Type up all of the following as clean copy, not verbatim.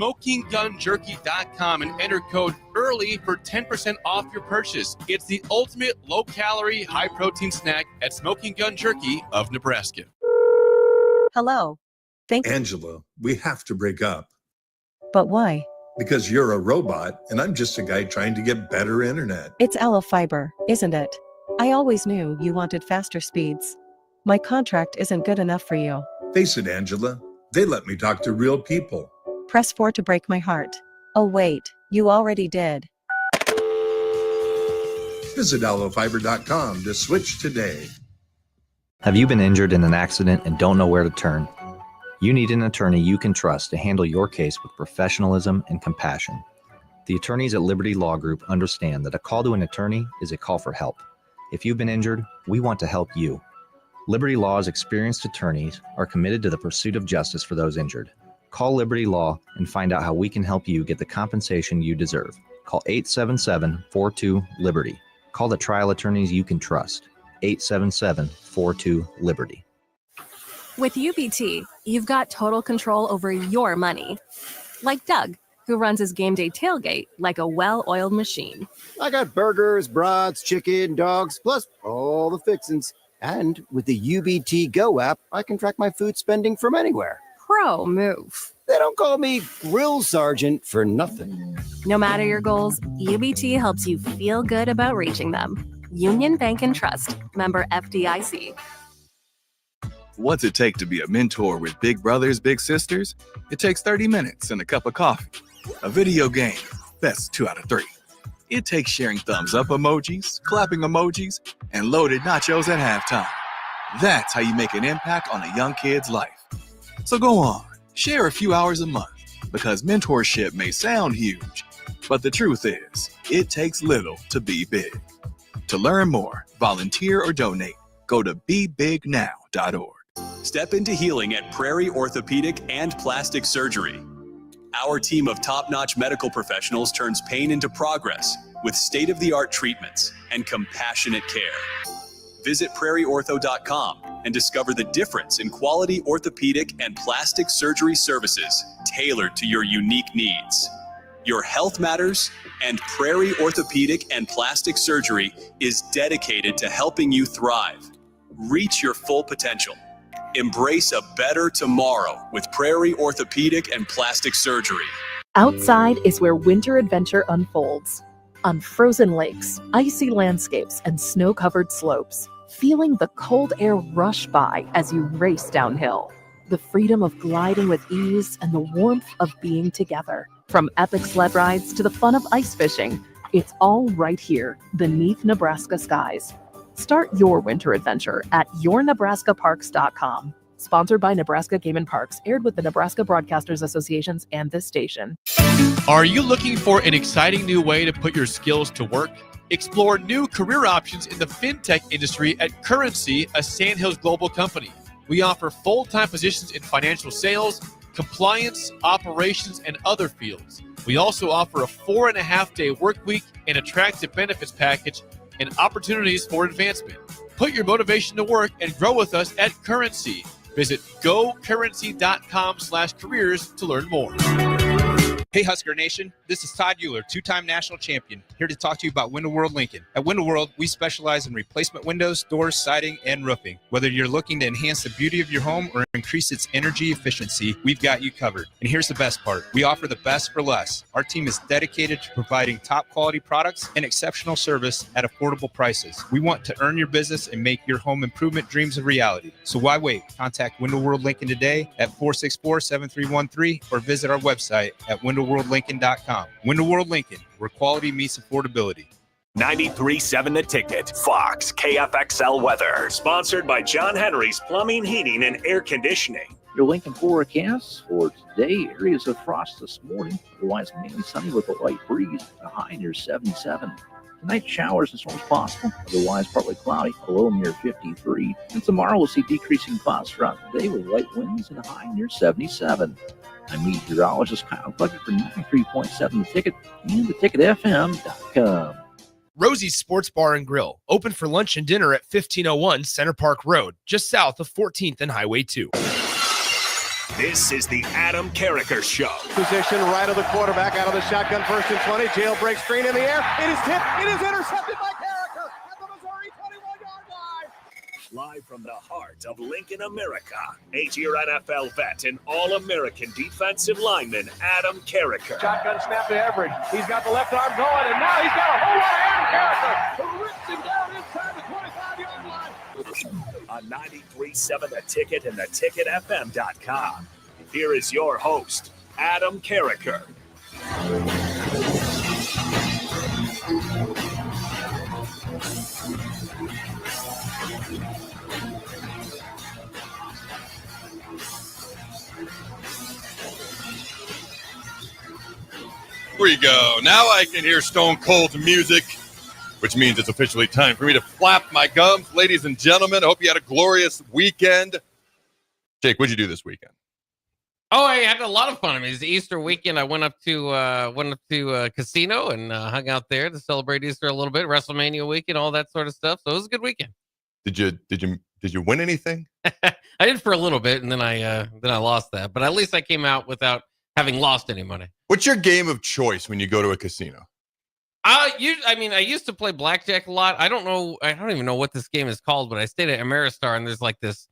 SmokingGunJerky.com and enter code EARLY for 10% off your purchase. It's the ultimate low-calorie, high-protein snack at Smoking Gun Jerky of Nebraska. Hello. Angela, we have to break up. But why? Because you're a robot and I'm just a guy trying to get better internet. It's Aloe Fiber, isn't it? I always knew you wanted faster speeds. My contract isn't good enough for you. Face it, Angela. They let me talk to real people. Press 4 to break my heart. Oh wait, you already did. Visit aloefiber.com to switch today. Have you been injured in an accident and don't know where to turn? You need an attorney you can trust to handle your case with professionalism and compassion. The attorneys at Liberty Law Group understand that a call to an attorney is a call for help. If you've been injured, we want to help you. Liberty Law's experienced attorneys are committed to the pursuit of justice for those injured. Call Liberty Law and find out how we can help you get the compensation you deserve. Call 877-42-LIBERTY. Call the trial attorneys you can trust. 877-42-LIBERTY. With UBT, you've got total control over your money. Like Doug, who runs his game day tailgate like a well-oiled machine. I got burgers, brats, chicken, dogs, plus all the fixins. And with the UBT Go app, I can track my food spending from anywhere. Pro move. They don't call me Grill Sergeant for nothing. No matter your goals, UBT helps you feel good about reaching them. Union Bank and Trust. Member FDIC. What's it take to be a mentor with big brothers, big sisters? It takes 30 minutes and a cup of coffee. A video game, that's 2 out of 3. It takes sharing thumbs up emojis, clapping emojis, and loaded nachos at halftime. That's how you make an impact on a young kid's life. So go on, share a few hours a month, because mentorship may sound huge, but the truth is, it takes little to be big. To learn more, volunteer, or donate, go to bebignow.org. Step into healing at Prairie Orthopedic and Plastic Surgery. Our team of top-notch medical professionals turns pain into progress with state-of-the-art treatments and compassionate care. Visit prairieortho.com and discover the difference in quality orthopedic and plastic surgery services tailored to your unique needs. Your health matters, and Prairie Orthopedic and Plastic Surgery is dedicated to helping you thrive. Reach your full potential. Embrace a better tomorrow with Prairie Orthopedic and Plastic Surgery. Outside is where winter adventure unfolds. On frozen lakes, icy landscapes, and snow-covered slopes, feeling the cold air rush by as you race downhill. The freedom of gliding with ease and the warmth of being together. From epic sled rides to the fun of ice fishing, it's all right here beneath Nebraska skies. Start your winter adventure at yournebraskaparks.com. Sponsored by Nebraska Game and Parks, aired with the Nebraska Broadcasters Associations and this station. Are you looking for an exciting new way to put your skills to work? Explore new career options in the fintech industry at Currency, a Sandhills Global company. We offer full-time positions in financial sales, compliance, operations, and other fields. We also offer a 4.5-day work week, an attractive benefits package, and opportunities for advancement. Put your motivation to work and grow with us at Currency. Visit gocurrency.com/careers to learn more. Hey Husker Nation, this is Todd Euler, 2-time national champion, here to talk to you about Window World Lincoln. At Window World, we specialize in replacement windows, doors, siding, and roofing. Whether you're looking to enhance the beauty of your home or increase its energy efficiency, we've got you covered. And here's the best part. We offer the best for less. Our team is dedicated to providing top quality products and exceptional service at affordable prices. We want to earn your business and make your home improvement dreams a reality. So why wait? Contact Window World Lincoln today at 464-7313 or visit our website at windowworldlincoln.com. Window World Lincoln, where quality meets affordability. 93.7 The Ticket, Fox, KFXL weather. Sponsored by John Henry's Plumbing, Heating, and Air Conditioning. Your Lincoln forecast for today, areas of frost this morning. Otherwise, mainly sunny with a light breeze, a high near 77. Tonight, showers and storms possible. Otherwise, partly cloudy, a low near 53. And tomorrow, we'll see decreasing clouds throughout the day with light winds and a high near 77. I'm meteorologist Kyle Bucket for 93.7 The Ticket and theticketfm.com. Rosie's Sports Bar and Grill, open for lunch and dinner at 1501 Center Park Road, just south of 14th and Highway 2. This is the Adam Carriker Show. Position right of the quarterback, out of the shotgun, 1st and 20. Jailbreak screen in the air. It is tipped. It is intercepted by Carriker at the Missouri 21-yard line. Live from the heart of Lincoln, America, 8-year NFL vet and All-American defensive lineman Adam Carriker. Shotgun snap to Everett. He's got the left arm going, and now he's got a whole lot of Adam Carriker, who rips him down inside the 25-yard line. On 93.7 The Ticket and theticketfm.com. Here is your host, Adam Carriker. Here we go. Now I can hear Stone Cold's music, which means it's officially time for me to flap my gums. Ladies and gentlemen, I hope you had a glorious weekend. Jake, what'd you do this weekend? Oh, I had a lot of fun. I mean, it's the Easter weekend. I went up to a casino and hung out there to celebrate Easter a little bit. WrestleMania weekend, all that sort of stuff. So it was a good weekend. Did you win anything? I did for a little bit, and then I lost that. But at least I came out without having lost any money. What's your game of choice when you go to a casino? I used to play blackjack a lot. I don't even know what this game is called, but I stayed at Ameristar, and there's like this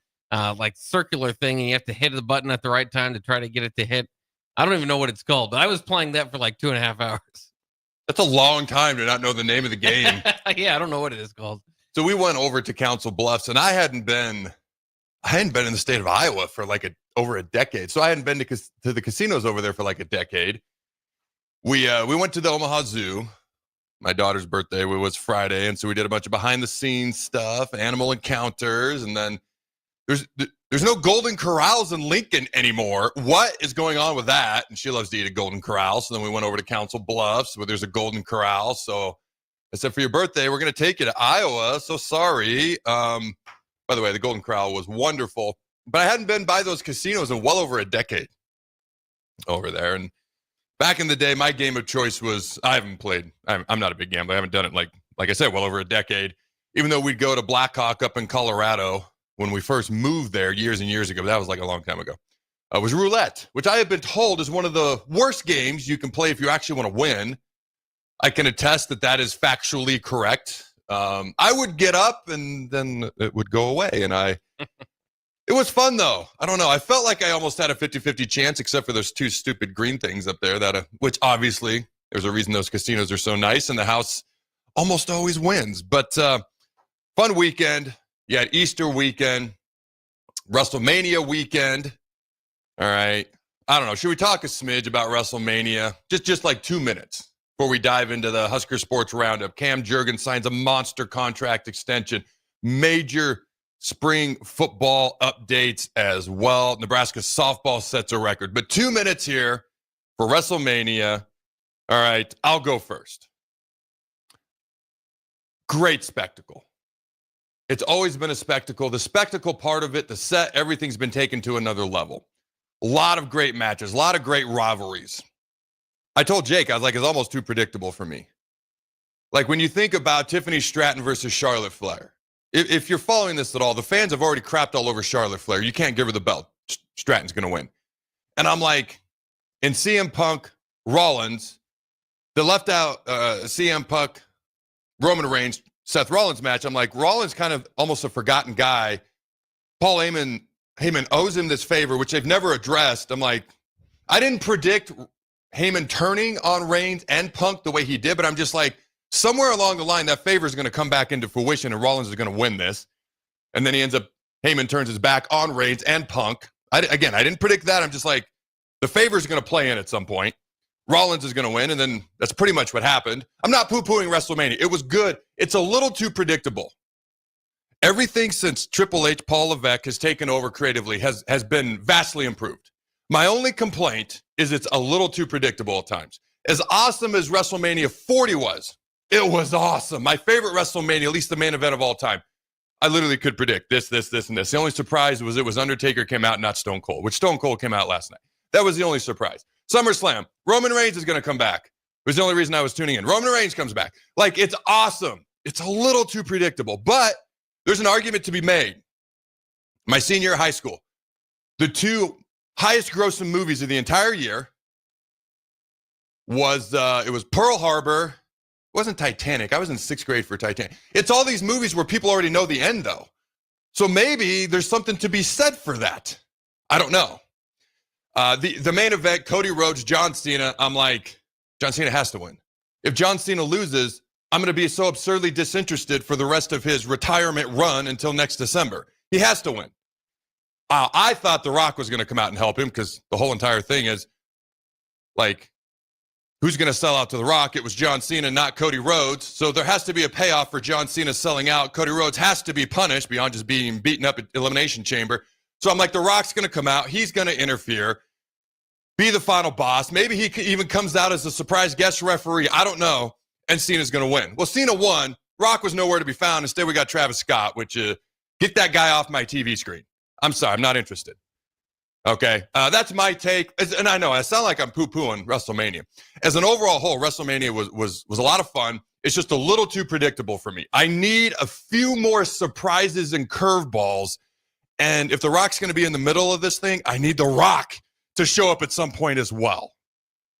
circular thing, and you have to hit the button at the right time to try to get it to hit. I don't even know what it's called, but I was playing that for like 2.5 hours. That's a long time to not know the name of the game. Yeah, I don't know what it is called. So we went over to Council Bluffs, and I hadn't been in the state of Iowa for like over a decade. So I hadn't been to the casinos over there for like a decade. We went to the Omaha Zoo. My daughter's birthday was Friday, and so we did a bunch of behind-the-scenes stuff, animal encounters, and then there's no Golden Corrals in Lincoln anymore. What is going on with that? And she loves to eat a Golden Corral, so then we went over to Council Bluffs where there's a Golden Corral. So I said, for your birthday, we're going to take you to Iowa. So sorry. By the way, the Golden Corral was wonderful, but I hadn't been by those casinos in well over a decade over there. And back in the day, my game of choice was, I'm not a big gambler. I haven't done it like I said, well over a decade, even though we'd go to Blackhawk up in Colorado when we first moved there years and years ago. But that was like a long time ago. It was roulette, which I have been told is one of the worst games you can play if you actually want to win. I can attest that is factually correct. I would get up and then it would go away. And it was fun though. I don't know. I felt like I almost had a 50-50 chance, except for those two stupid green things up there which obviously there's a reason those casinos are so nice and the house almost always wins. But fun weekend. You had Easter weekend, WrestleMania weekend. All right. I don't know. Should we talk a smidge about WrestleMania? Just like 2 minutes before we dive into the Husker Sports Roundup. Cam Jurgens signs a monster contract extension. Major spring football updates as well. Nebraska softball sets a record. But 2 minutes here for WrestleMania. All right. I'll go first. Great spectacle. It's always been a spectacle. The spectacle part of it, the set, everything's been taken to another level. A lot of great matches, a lot of great rivalries. I told Jake, I was like, it's almost too predictable for me. Like when you think about Tiffany Stratton versus Charlotte Flair, if you're following this at all, the fans have already crapped all over Charlotte Flair. You can't give her the belt. Stratton's going to win. And I'm like, in CM Punk, Rollins, the left out CM Punk, Roman Reigns, Seth Rollins match, I'm like, Rollins kind of almost a forgotten guy. Paul Heyman owes him this favor, which they've never addressed. I'm like, I didn't predict Heyman turning on Reigns and Punk the way he did, but I'm just like, somewhere along the line, that favor is going to come back into fruition and Rollins is going to win this. And then Heyman turns his back on Reigns and Punk. I didn't predict that. I'm just like, the favor is going to play in at some point. Rollins is going to win, and then that's pretty much what happened. I'm not poo-pooing WrestleMania. It was good. It's a little too predictable. Everything since Triple H, Paul Levesque has taken over creatively has been vastly improved. My only complaint is it's a little too predictable at times. As awesome as WrestleMania 40 was, it was awesome. My favorite WrestleMania, at least the main event of all time, I literally could predict this, and this. The only surprise was it was Undertaker came out, not Stone Cold, which Stone Cold came out last night. That was the only surprise. SummerSlam, Roman Reigns is going to come back. It was the only reason I was tuning in. Roman Reigns comes back. Like, it's awesome. It's a little too predictable, but there's an argument to be made. My senior year of high school, the two highest grossing movies of the entire year was it was Pearl Harbor. It wasn't Titanic. I was in 6th grade for Titanic. It's all these movies where people already know the end, though. So maybe there's something to be said for that. I don't know. The main event, Cody Rhodes, John Cena, I'm like, John Cena has to win. If John Cena loses, I'm going to be so absurdly disinterested for the rest of his retirement run until next December. He has to win. I thought The Rock was going to come out and help him because the whole entire thing is, like, who's going to sell out to The Rock? It was John Cena, not Cody Rhodes. So there has to be a payoff for John Cena selling out. Cody Rhodes has to be punished beyond just being beaten up at Elimination Chamber. So I'm like, The Rock's going to come out. He's going to interfere, be the final boss. Maybe he even comes out as a surprise guest referee. I don't know. And Cena's going to win. Well, Cena won. Rock was nowhere to be found. Instead, we got Travis Scott, which get that guy off my TV screen. I'm sorry. I'm not interested. Okay, that's my take, and I know I sound like I'm poo-pooing WrestleMania. As an overall whole, WrestleMania was a lot of fun. It's just a little too predictable for me. I need a few more surprises and curveballs, and if The Rock's going to be in the middle of this thing, I need The Rock to show up at some point as well.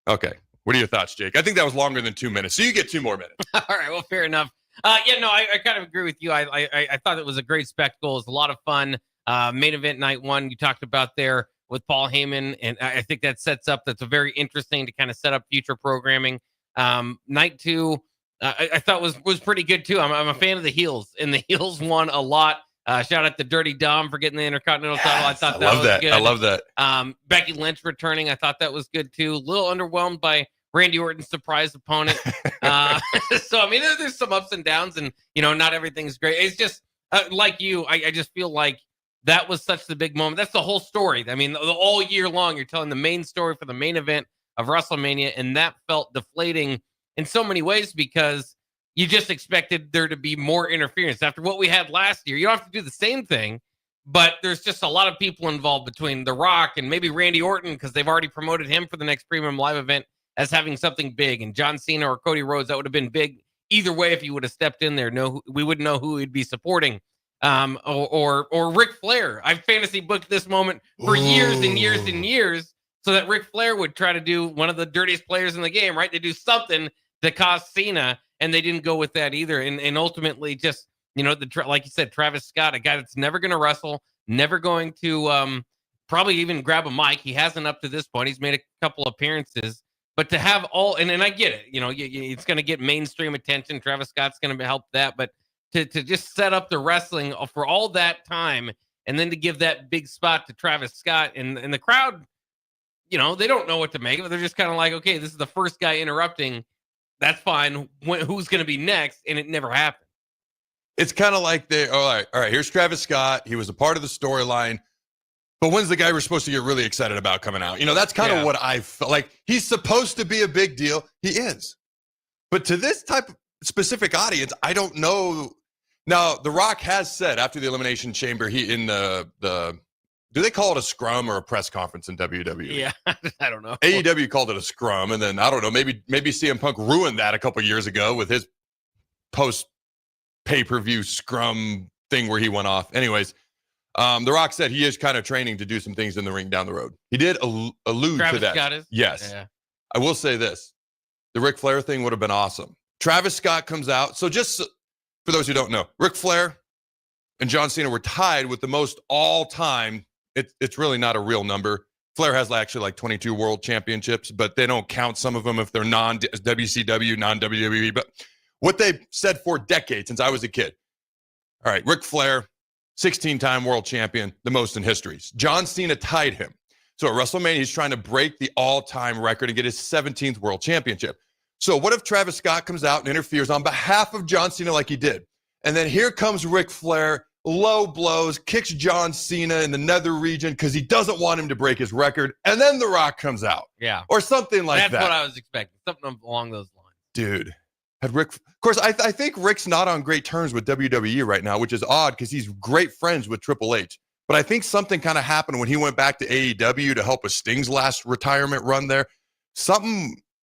Okay, what are your thoughts, Jake? I think that was longer than 2 minutes, so you get 2 more minutes. All right, well, fair enough. I kind of agree with you. I thought it was a great spectacle. It was a lot of fun. Main event night 1, you talked about there with Paul Heyman, and I think that sets up, that's a very interesting to kind of set up future programming. Night 2, I thought was pretty good too. I'm a fan of the heels, and the heels won a lot. Shout out to Dirty Dom for getting the Intercontinental title. I thought that was good. I love that. Becky Lynch returning, I thought that was good too. A little underwhelmed by Randy Orton's surprise opponent. So, I mean, there's some ups and downs, and, not everything's great. It's just, like you, I just feel like that was such the big moment. That's the whole story. I mean, all year long, you're telling the main story for the main event of WrestleMania, and that felt deflating in so many ways because you just expected there to be more interference. After what we had last year, you don't have to do the same thing, but there's just a lot of people involved between The Rock and maybe Randy Orton because they've already promoted him for the next Premium Live event as having something big, and John Cena or Cody Rhodes, that would have been big either way if he would have stepped in there. No, we wouldn't know who he'd be supporting. Or Ric Flair. I've fantasy booked this moment for years and years and years so that Ric Flair would try to do one of the dirtiest players in the game, right? They do something to cost Cena, and they didn't go with that either. And ultimately just, like you said, Travis Scott, a guy that's never going to wrestle, never going to probably even grab a mic. He hasn't up to this point. He's made a couple appearances, but to have all, and I get it, it's going to get mainstream attention. Travis Scott's going to help that, but to just set up the wrestling for all that time and then to give that big spot to Travis Scott and the crowd, they don't know what to make of it. They're just kind of like, okay, this is the first guy interrupting. That's fine. Who's going to be next? And it never happened. It's kind of like all right, here's Travis Scott. He was a part of the storyline. But when's the guy we're supposed to get really excited about coming out? That's kind of what I felt like. He's supposed to be a big deal. He is. But to this type of specific audience, I don't know. Now, The Rock has said after the Elimination Chamber, he in the do they call it a scrum or a press conference in WWE? Yeah, I don't know. AEW called it a scrum, and then I don't know, maybe CM Punk ruined that a couple years ago with his post pay-per-view scrum thing where he went off. Anyways, The Rock said he is kind of training to do some things in the ring down the road. He did allude Travis to that. Scott is? Yes. Yeah. I will say this. The Ric Flair thing would have been awesome. Travis Scott comes out. So just for those who don't know, Ric Flair and John Cena were tied with the most all-time. It's really not a real number. Flair has actually like 22 world championships, but they don't count some of them if they're non-WCW, non-WWE. But what they said for decades since I was a kid. All right, Ric Flair, 16-time world champion, the most in history. John Cena tied him. So at WrestleMania, he's trying to break the all-time record and get his 17th world championship. So what if Travis Scott comes out and interferes on behalf of John Cena like he did? And then here comes Ric Flair, low blows, kicks John Cena in the nether region because he doesn't want him to break his record. And then The Rock comes out. Yeah. Or something like that. That's what I was expecting. Something along those lines. Dude. Had Rick, of course, I think Rick's not on great terms with WWE right now, which is odd because he's great friends with Triple H. But I think something kind of happened when he went back to AEW to help with Sting's last retirement run there.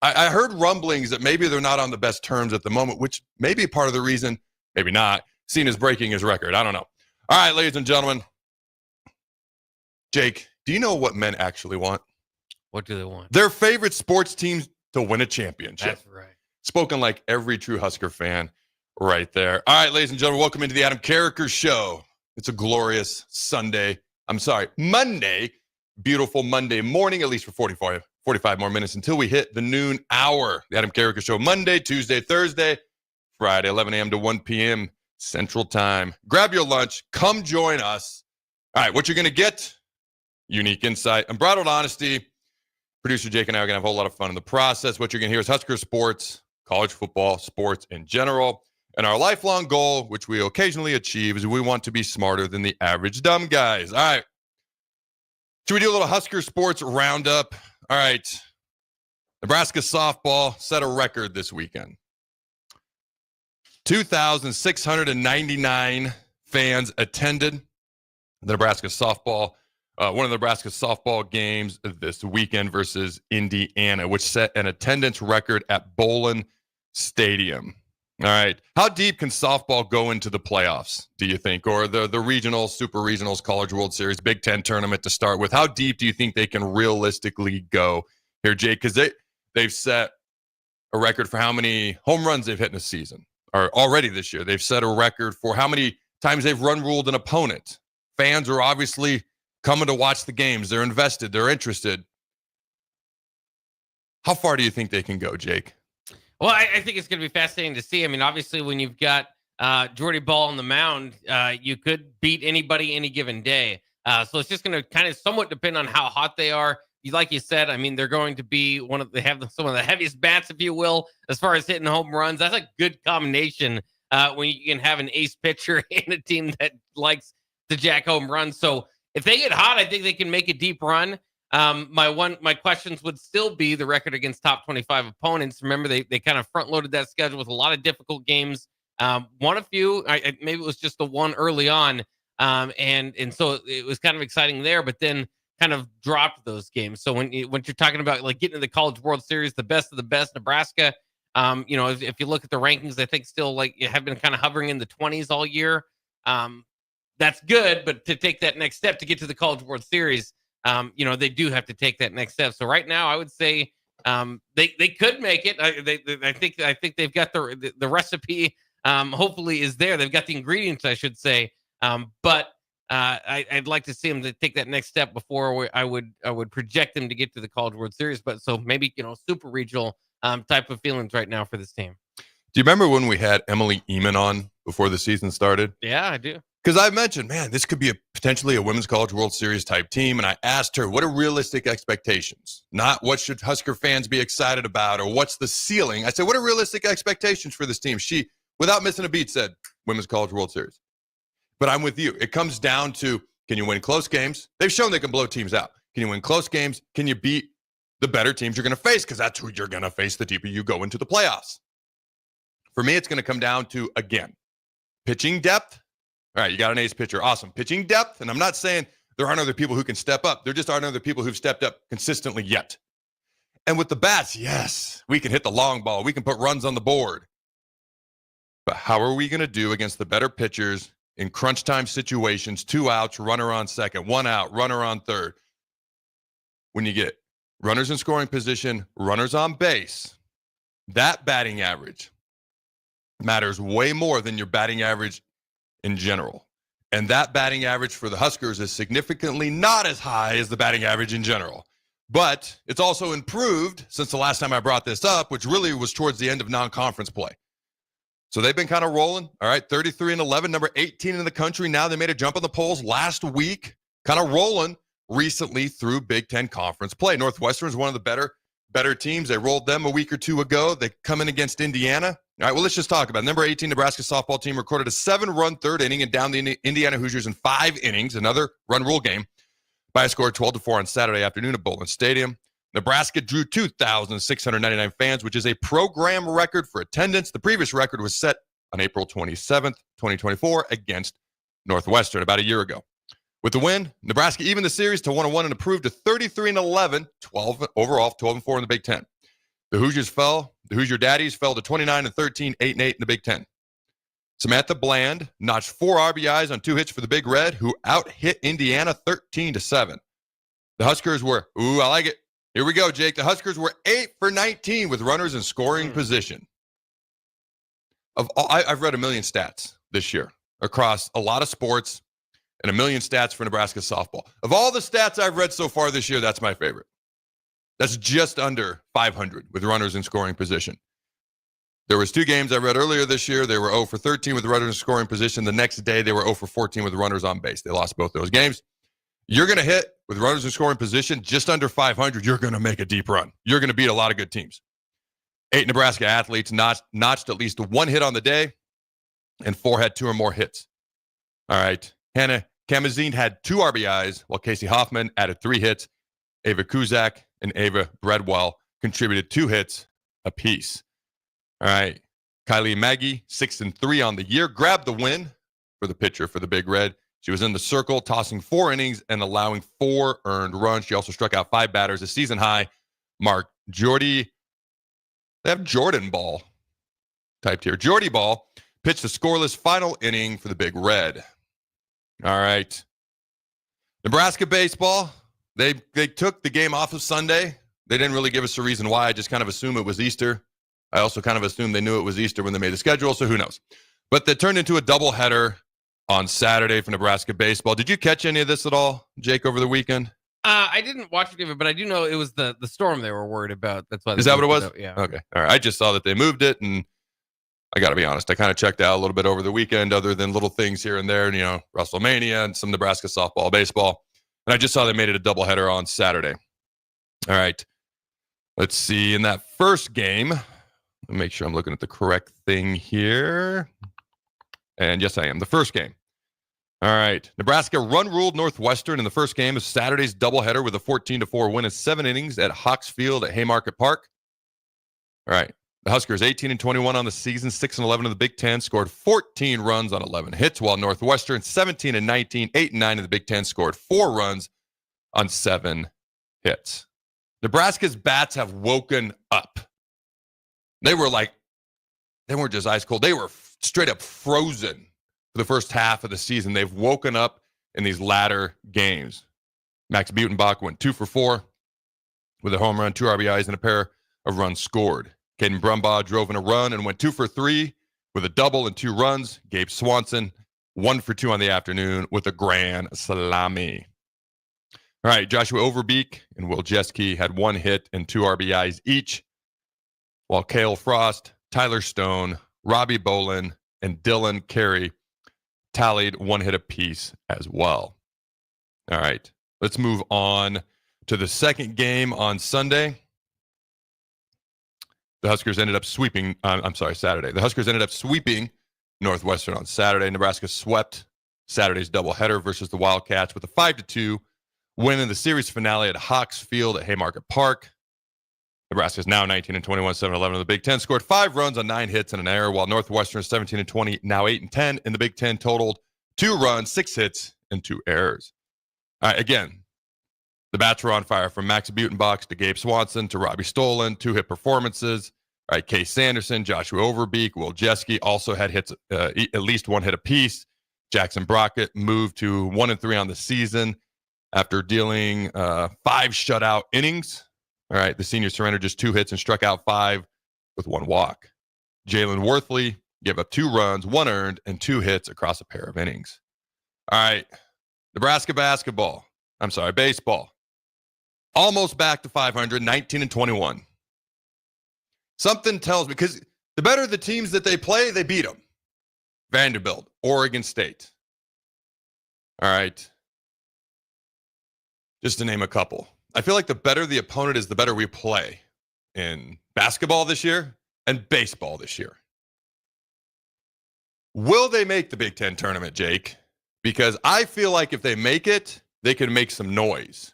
I heard rumblings that maybe they're not on the best terms at the moment, which may be part of the reason, maybe not, Cena's breaking his record. I don't know. All right, ladies and gentlemen. Jake, Do you know what men actually want? What do they want? Their favorite sports teams to win a championship. That's right. Spoken like every true Husker fan right there. All right, ladies and gentlemen, welcome into the Adam Carriker Show. It's a glorious Monday. Beautiful Monday morning, at least for 45 more minutes until we hit the noon hour. The Adam Carriker Show, Monday, Tuesday, Thursday, Friday, 11 a.m. to 1 p.m. Central Time. Grab your lunch. Come join us. All right, what you're going to get, unique insight, unbridled honesty. Producer Jake and I are going to have a whole lot of fun in the process. What you're going to hear is Husker sports, college football, sports in general. And our lifelong goal, which we occasionally achieve, is we want to be smarter than the average dumb guys. All right. Should we do a little Husker sports roundup? All right. Nebraska softball set a record this weekend. 2,699 fans attended the Nebraska softball, one of the Nebraska softball games this weekend versus Indiana, which set an attendance record at Bowlin Stadium. All right. How deep can softball go into the playoffs, do you think? Or the regionals, super regionals, College World Series, Big Ten tournament to start with? How deep do you think they can realistically go here, Jake? Because they've set a record for how many home runs they've hit in a season. Or already this year, they've set a record for how many times they've run-ruled an opponent. Fans are obviously coming to watch the games. They're invested. They're interested. How far do you think they can go, Jake? Well, I think it's going to be fascinating to see. I mean, obviously, when you've got Jordy Ball on the mound, you could beat anybody any given day. So it's just going to kind of somewhat depend on how hot they are. Like you said, I mean, they're going to be they have some of the heaviest bats, if you will, as far as hitting home runs. That's a good combination when you can have an ace pitcher and a team that likes to jack home runs. So if they get hot, I think they can make a deep run. My questions would still be the record against top 25 opponents. Remember, they kind of front loaded that schedule with a lot of difficult games. Won a few, maybe it was just the one early on. And so it was kind of exciting there, but then kind of dropped those games. So when you're talking about like getting to the College World Series, the best of the best, Nebraska, if you look at the rankings, I think still like have been kind of hovering in the 20s all year. That's good, but to take that next step to get to the College World Series, they do have to take that next step. So right now, I would say they could make it. I think they've got the recipe. Hopefully, is there. They've got the ingredients, I should say. But I'd like to see them to take that next step before I would project them to get to the College World Series. But so maybe super regional type of feelings right now for this team. Do you remember when we had Emily Eamon on before the season started? Yeah, I do. Because I mentioned, man, this could be potentially a Women's College World Series type team. And I asked her, what are realistic expectations? Not what should Husker fans be excited about or what's the ceiling. I said, what are realistic expectations for this team? She, without missing a beat, said Women's College World Series. But I'm with you. It comes down to, can you win close games? They've shown they can blow teams out. Can you win close games? Can you beat the better teams you're going to face? Because that's who you're going to face the deeper you go into the playoffs. For me, it's going to come down to, again, pitching depth. All right, you got an ace pitcher. Awesome. Pitching depth. And I'm not saying there aren't other people who can step up. There just aren't other people who've stepped up consistently yet. And with the bats, yes, we can hit the long ball. We can put runs on the board. But how are we going to do against the better pitchers in crunch time situations, 2 outs, runner on second, 1 out, runner on third? When you get runners in scoring position, runners on base, that batting average matters way more than your batting average in general. And that batting average for the Huskers is significantly not as high as the batting average in general. But it's also improved since the last time I brought this up, which really was towards the end of non-conference play. So they've been kind of rolling. All right, 33-11, number 18 in the country. Now they made a jump in the polls last week, kind of rolling recently through Big Ten conference play. Northwestern is one of the better teams. They rolled them a week or two ago. They come in against Indiana. All right, well, let's just talk about it. Number 18 Nebraska softball team recorded a 7-run third inning and down the Indiana Hoosiers in 5 innings, another run rule game, by a score of 12-4 on Saturday afternoon at Bowlin Stadium. Nebraska drew 2,699 fans, which is a program record for attendance. The previous record was set on April 27th, 2024 against Northwestern about a year ago. With the win, Nebraska evened the series to 1-1 and improved to 33-11, 12 overall, 12-4 in the Big Ten. The Hoosier Daddies fell to 29-13, 8-8 in the Big Ten. Samantha Bland notched 4 RBIs on 2 hits for the Big Red, who out-hit Indiana 13-7. The Huskers were, I like it. Here we go, Jake. The Huskers were 8 for 19 with runners in scoring position. I've read a million stats this year across a lot of sports and a million stats for Nebraska softball. Of all the stats I've read so far this year, that's my favorite. That's just under 500 with runners in scoring position. There was 2 games I read earlier this year. They were 0 for 13 with runners in scoring position. The next day, they were 0 for 14 with runners on base. They lost both those games. You're going to hit with runners in scoring position just under 500. You're going to make a deep run. You're going to beat a lot of good teams. 8 Nebraska athletes notched at least 1 hit on the day, and 4 had 2 or more hits. All right. Hannah Kamazine had 2 RBIs, while Casey Hoffman added 3 hits. Ava Kuzak and Ava Bredwell contributed 2 hits apiece. All right. Kylie Maggie, 6-3 on the year, grabbed the win for the pitcher for the Big Red. She was in the circle, tossing 4 innings and allowing 4 earned runs. She also struck out 5 batters, a season high. Mark Jordy, they have Jordan Ball typed here. Jordy Ball pitched a scoreless final inning for the Big Red. All right. Nebraska baseball, they took the game off of Sunday. They didn't really give us a reason why. I just kind of assumed it was Easter. I also kind of assumed they knew it was Easter when they made the schedule, so who knows. But they turned into a doubleheader on Saturday for Nebraska baseball. Did you catch any of this at all, Jake, over the weekend? I didn't watch any of it, but I do know it was the storm they were worried about. That's why. Is that what it was? Yeah. Okay. All right. I just saw that they moved it, and I got to be honest, I kind of checked out a little bit over the weekend, other than little things here and there, WrestleMania and some Nebraska softball, baseball. And I just saw they made it a doubleheader on Saturday. All right. Let's see. In that first game, let me make sure I'm looking at the correct thing here. And yes, I am. The first game. All right. Nebraska run-ruled Northwestern in the first game of Saturday's doubleheader with a 14-4 win in 7 innings at Hawks Field at Haymarket Park. All right. The Huskers 18-21 on the season, 6-11 in the Big Ten, scored 14 runs on 11 hits, while Northwestern 17-19, 8-9 in the Big Ten, scored 4 runs on 7 hits. Nebraska's bats have woken up. They weren't just ice cold. They were straight up frozen for the first half of the season. They've woken up in these latter games. Max Butenbach went 2 for 4 with a home run, 2 RBIs, and a pair of runs scored. Caden Brumbaugh drove in a run and went 2 for 3 with a double and 2 runs. Gabe Swanson, 1 for 2 on the afternoon with a grand salami. All right, Joshua Overbeek and Will Jeske had 1 hit and 2 RBIs each, while Cale Frost, Tyler Stone, Robbie Bolin, and Dylan Carey tallied 1 hit apiece as well. All right, let's move on to the second game on Sunday. The Huskers ended up sweeping, Saturday. The Huskers ended up sweeping Northwestern on Saturday. Nebraska swept Saturday's doubleheader versus the Wildcats with a 5-2 win in the series finale at Hawks Field at Haymarket Park. Nebraska is now 19-21, 7-11 in the Big Ten, scored 5 runs on 9 hits and an error, while Northwestern is 17-20, now 8-10 in the Big Ten, totaled 2 runs, 6 hits, and 2 errors. All right, again, the bats were on fire from Max Butenbach to Gabe Swanson to Robbie Stolen, 2-hit performances. All right, Case Sanderson, Joshua Overbeek, Will Jeske also had hits, at least 1 hit apiece. Jackson Brockett moved to 1-3 on the season after dealing 5 shutout innings. All right, the senior surrendered just 2 hits and struck out 5 with 1 walk. Jalen Worthley gave up 2 runs, 1 earned, and 2 hits across a pair of innings. All right, Nebraska baseball. Almost back to 500, 19-21. Something tells me, because the better the teams that they play, they beat them. Vanderbilt, Oregon State. All right. Just to name a couple. I feel like the better the opponent is, the better we play in basketball this year and baseball this year. Will they make the Big Ten tournament, Jake? Because I feel like if they make it, they can make some noise.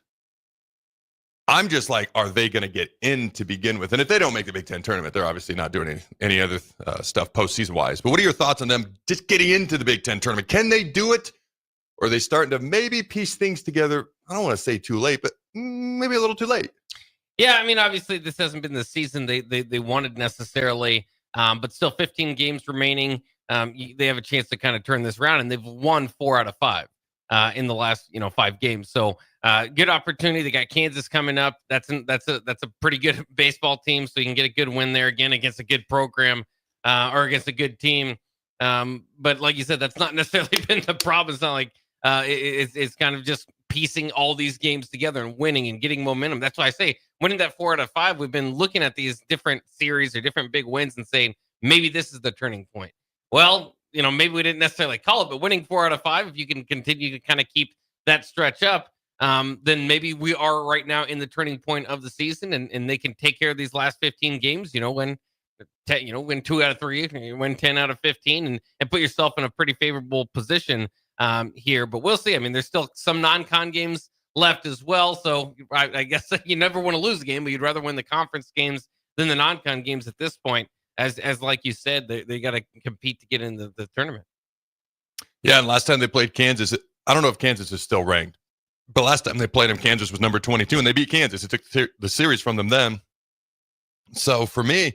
I'm just like, are they going to get in to begin with? And if they don't make the Big Ten tournament, they're obviously not doing any other stuff postseason-wise. But what are your thoughts on them just getting into the Big Ten tournament? Can they do it? Or are they starting to maybe piece things together? I don't want to say too late, but maybe a little too late. Yeah, I mean, obviously this hasn't been the season they wanted necessarily, but still 15 games remaining. They have a chance to kind of turn this around, and they've won 4 out of 5 in the last 5 games. So Good opportunity. They got Kansas coming up. That's a pretty good baseball team, so you can get a good win there again against a good program or against a good team. But like you said, that's not necessarily been the problem. It's not like it's kind of just piecing all these games together and winning and getting momentum. That's why I say winning that 4 out of 5. We've been looking at these different series or different big wins and saying maybe this is the turning point. Well, maybe we didn't necessarily call it, but winning 4 out of 5, if you can continue to kind of keep that stretch up, then maybe we are right now in the turning point of the season, and they can take care of these last 15 games. Win 2 out of 3, win 10 out of 15, and put yourself in a pretty favorable position here. But we'll see. I mean, there's still some non-con games left as well. So I guess you never want to lose a game, but you'd rather win the conference games than the non-con games at this point. As like you said, they got to compete to get into the tournament. Yeah, and last time they played Kansas, I don't know if Kansas is still ranked, but last time they played them, Kansas was number 22, and they beat Kansas. It took the series from them then. So for me,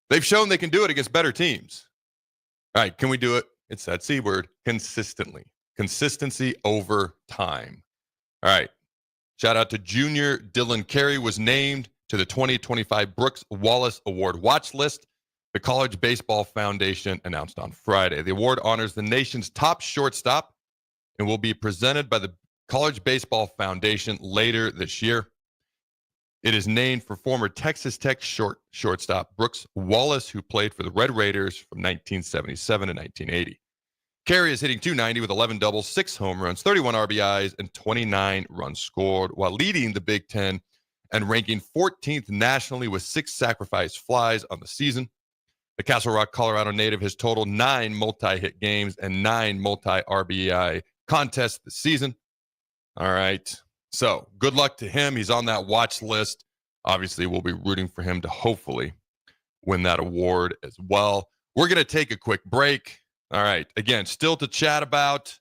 they've shown they can do it against better teams. All right, can we do it? It's that C word, consistently. Consistency over time. All right, shout out to Junior Dylan Carey was named to the 2025 Brooks Wallace Award watch list. The College Baseball Foundation announced on Friday. The award honors the nation's top shortstop and will be presented by the College Baseball Foundation later this year. It is named for former Texas Tech shortstop Brooks Wallace, who played for the Red Raiders from 1977 to 1980. Carey is hitting .290 with 11 doubles, 6 home runs, 31 RBIs, and 29 runs scored, while leading the Big Ten and ranking 14th nationally with 6 sacrifice flies on the season. The Castle Rock, Colorado native has totaled 9 multi-hit games and 9 multi-RBI contests this season. All right. So good luck to him. He's on that watch list. Obviously, we'll be rooting for him to hopefully win that award as well. We're going to take a quick break. All right. Again, still to chat about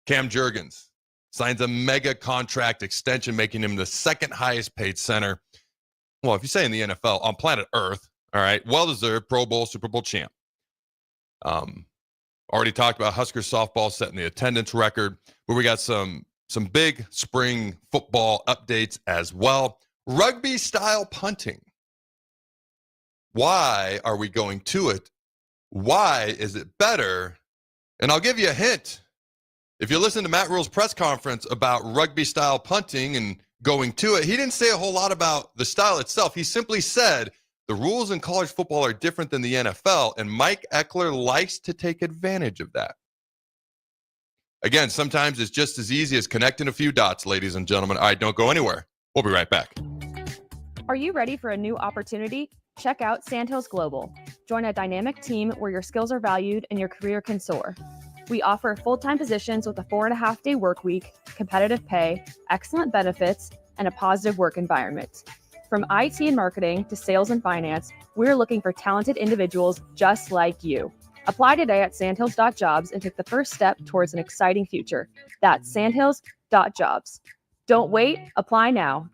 Cam Jurgens. Signs a mega contract extension, making him the second highest paid center. Well, if you say in the NFL, on planet Earth. All right. Well-deserved Pro Bowl, Super Bowl champ. Already talked about Husker softball setting the attendance record, but we got some big spring football updates as well. Rugby style punting. Why are we going to it? Why is it better? And I'll give you a hint. If you listen to Matt Rule's press conference about rugby style punting and going to it, he didn't say a whole lot about the style itself. He simply said the rules in college football are different than the NFL, and Mike Eckler likes to take advantage of that. Again, sometimes it's just as easy as connecting a few dots, ladies and gentlemen. All right, don't go anywhere. We'll be right back. Are you ready for a new opportunity? Check out Sandhills Global. Join a dynamic team where your skills are valued and your career can soar. We offer full-time positions with a 4.5-day work week, competitive pay, excellent benefits, and a positive work environment. From IT and marketing to sales and finance, we're looking for talented individuals just like you. Apply today at sandhills.jobs and take the first step towards an exciting future. That's sandhills.jobs. Don't wait, apply now.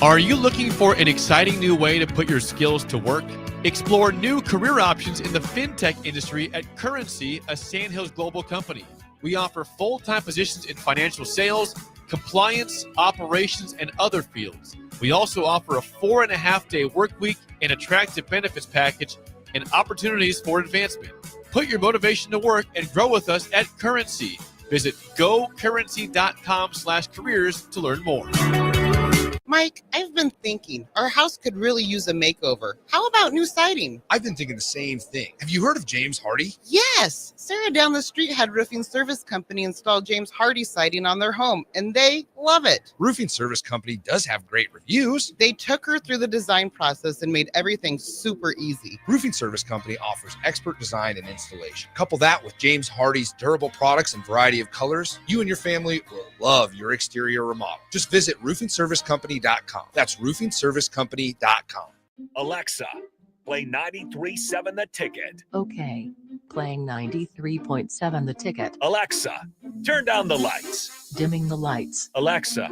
Are you looking for an exciting new way to put your skills to work? Explore new career options in the fintech industry at Currency, a Sandhills Global company. We offer full-time positions in financial sales, compliance, operations, and other fields. We also offer a 4.5-day work week, an attractive benefits package, and opportunities for advancement. Put your motivation to work and grow with us at Currency. Visit gocurrency.com/careers to learn more. Mike, I've been thinking our house could really use a makeover. How about new siding? I've been thinking the same thing. Have you heard of James Hardy? Yes. Sarah down the street had Roofing Service Company install James Hardy siding on their home, and they love it. Roofing Service Company does have great reviews. They took her through the design process and made everything super easy. Roofing Service Company offers expert design and installation. Couple that with James Hardy's durable products and variety of colors, you and your family will love your exterior remodel. Just visit roofingservicecompany.com. That's roofingservicecompany.com. Alexa, play 93.7 The Ticket. Okay, playing 93.7 The Ticket. Alexa, turn down the lights. Dimming the lights. Alexa,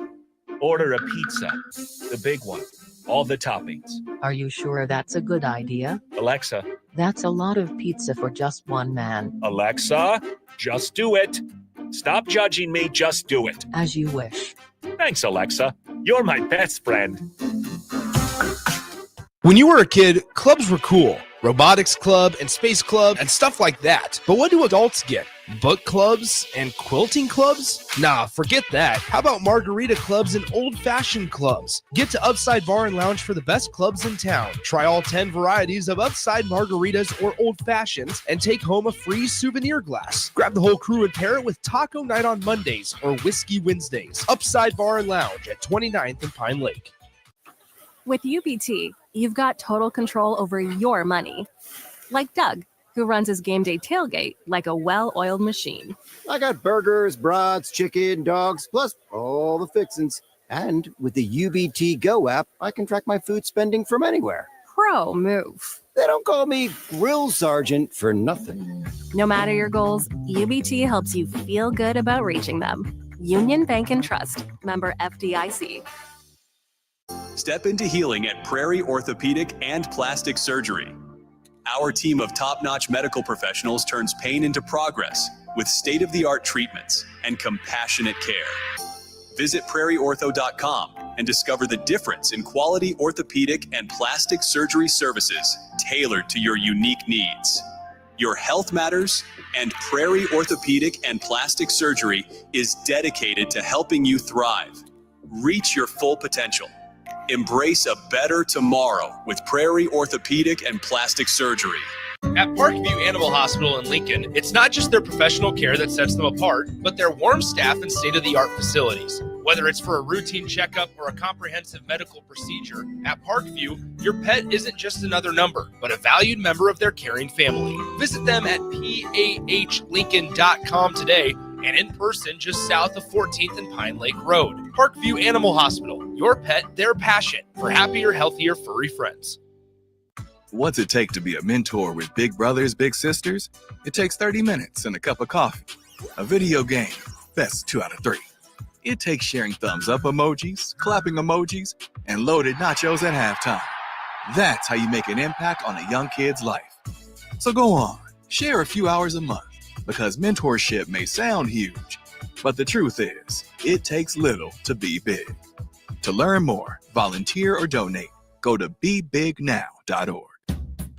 order a pizza. The big one. All the toppings. Are you sure that's a good idea? Alexa. That's a lot of pizza for just one man. Alexa, just do it. Stop judging me, just do it. As you wish. Thanks, Alexa. You're my best friend. When you were a kid, clubs were cool. Robotics club and space club and stuff like that. But what do adults get? Book clubs and quilting clubs? Nah, forget that. How about margarita clubs and old-fashioned clubs? Get to Upside Bar and Lounge for the best clubs in town. Try all 10 varieties of Upside margaritas or old fashions and take home a free souvenir glass. Grab the whole crew and pair it with Taco Night on Mondays or Whiskey Wednesdays. Upside Bar and Lounge at 29th and Pine Lake. With UBT, you've got total control over your money. Like Doug, who runs his game day tailgate like a well-oiled machine. I got burgers, brats, chicken, dogs, plus all the fixins. And with the UBT Go app, I can track my food spending from anywhere. Pro move. They don't call me Grill Sergeant for nothing. No matter your goals, UBT helps you feel good about reaching them. Union Bank and Trust. Member FDIC. Step into healing at Prairie Orthopedic and Plastic Surgery. Our team of top-notch medical professionals turns pain into progress with state-of-the-art treatments and compassionate care. Visit prairieortho.com and discover the difference in quality orthopedic and plastic surgery services tailored to your unique needs. Your health matters, and Prairie Orthopedic and Plastic Surgery is dedicated to helping you thrive. Reach your full potential. Embrace a better tomorrow with Prairie Orthopedic and Plastic Surgery. At Parkview Animal Hospital in Lincoln, it's not just their professional care that sets them apart, but their warm staff and state-of-the-art facilities. Whether it's for a routine checkup or a comprehensive medical procedure, at Parkview, your pet isn't just another number, but a valued member of their caring family. Visit them at pahlincoln.com today and in person just south of 14th and Pine Lake Road. Parkview Animal Hospital, your pet, their passion, for happier, healthier, furry friends. What's it take to be a mentor with big brothers, big sisters? It takes 30 minutes and a cup of coffee. A video game, best 2 out of 3. It takes sharing thumbs up emojis, clapping emojis, and loaded nachos at halftime. That's how you make an impact on a young kid's life. So go on, share a few hours a month, because mentorship may sound huge, but the truth is, it takes little to be big. To learn more, volunteer, or donate, go to bebignow.org.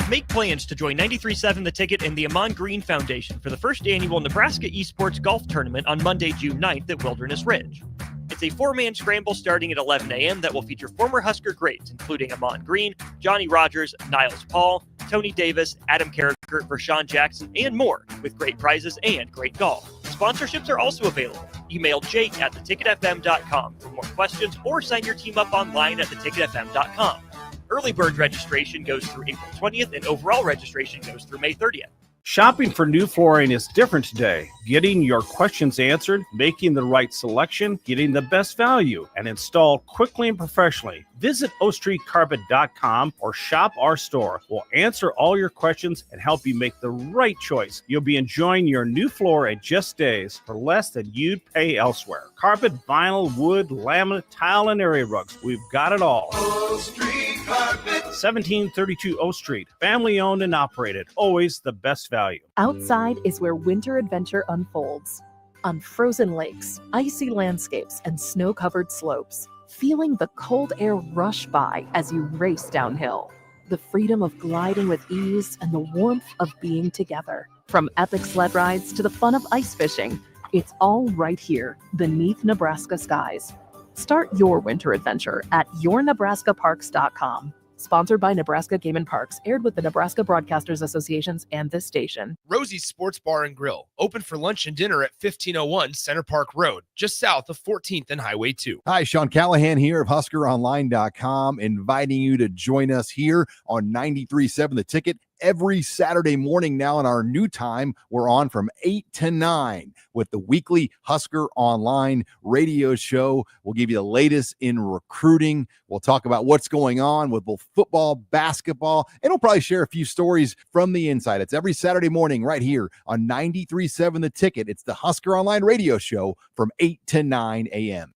Make plans to join 93.7 The Ticket and the Amon Green Foundation for the first annual Nebraska Esports Golf Tournament on Monday, June 9th at Wilderness Ridge. It's a 4-man scramble starting at 11 a.m. that will feature former Husker greats, including Amon Green, Johnny Rogers, Niles Paul, Tony Davis, Adam Carriker, Vershawn Jackson, and more, with great prizes and great golf. Sponsorships are also available. Email jake@theticketfm.com for more questions or sign your team up online at theticketfm.com. Early bird registration goes through April 20th, and overall registration goes through May 30th. Shopping for new flooring is different today. Getting your questions answered, making the right selection, getting the best value, and installed quickly and professionally. Visit ostreetcarpet.com or shop our store. We'll answer all your questions and help you make the right choice. You'll be enjoying your new floor in just days for less than you'd pay elsewhere. Carpet, vinyl, wood, laminate, tile, and area rugs. We've got it all. O Street Carpet. 1732 O Street. Family owned and operated. Always the best value. Outside is where winter adventure unfolds. On frozen lakes, icy landscapes, and snow-covered slopes. Feeling the cold air rush by as you race downhill. The freedom of gliding with ease and the warmth of being together. From epic sled rides to the fun of ice fishing, it's all right here beneath Nebraska skies. Start your winter adventure at yournebraskaparks.com. Sponsored by Nebraska Game and Parks, aired with the Nebraska Broadcasters Associations and this station. Rosie's Sports Bar and Grill, open for lunch and dinner at 1501 Center Park Road, just south of 14th and Highway 2. Hi, Sean Callahan here of HuskerOnline.com, inviting you to join us here on 93.7 The Ticket. Every Saturday morning now in our new time, we're on from 8 to 9 with the weekly Husker Online radio show. We'll give you the latest in recruiting. We'll talk about what's going on with both football, basketball, and we'll probably share a few stories from the inside. It's every Saturday morning right here on 93.7 The Ticket. It's the Husker Online radio show from 8 to 9 a.m.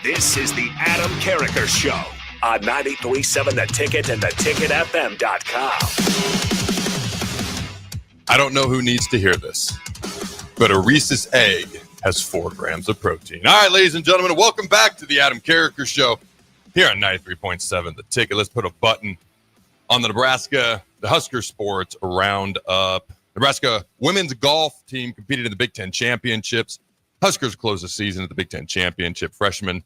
This is the Adam Carriker Show on 93.7 The Ticket and theticketfm.com. I don't know who needs to hear this, but a Reese's egg has 4 grams of protein. All right, ladies and gentlemen, welcome back to the Adam Carriker Show here on 93.7 The Ticket. Let's put a button on the Husker sports roundup. Nebraska women's golf team competed in the Big Ten championships. Huskers closed the season at the Big Ten championship. Freshman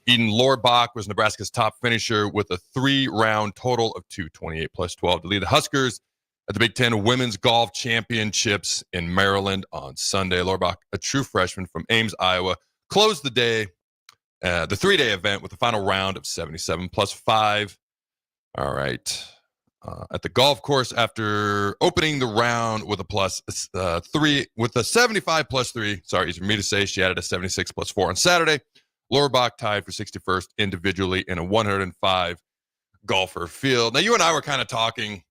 Eden Lorbach was Nebraska's top finisher with a 3-round total of 228 plus 12 to lead the Huskers at the Big Ten women's golf championships in Maryland on Sunday. Lorbach, a true freshman from Ames, Iowa, closed the day, the 3-day event with the final round of 77 plus 5. All right. At the golf course, after opening the round with a 75 plus 3, sorry, easy for me to say, she added a 76 plus 4 on Saturday. Lorbach tied for 61st individually in a 105 golfer field. Now, you and I were kind of talking.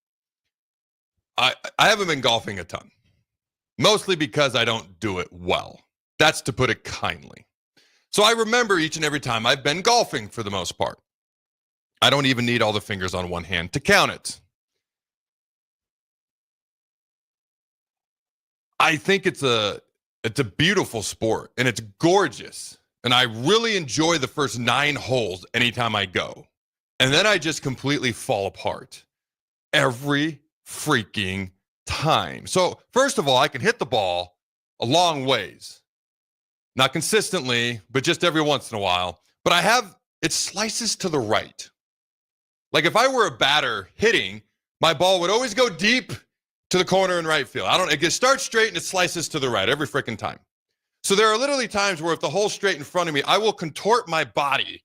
I haven't been golfing a ton, mostly because I don't do it well. That's to put it kindly. So I remember each and every time I've been golfing for the most part. I don't even need all the fingers on one hand to count it. I think it's a beautiful sport, and it's gorgeous. And I really enjoy the first 9 holes anytime I go. And then I just completely fall apart every freaking time. So first of all, I can hit the ball a long ways. Not consistently, but just every once in a while. But it slices to the right. Like if I were a batter hitting, my ball would always go deep to the corner in right field. It starts straight and it slices to the right every freaking time. So there are literally times where if the hole's straight in front of me, I will contort my body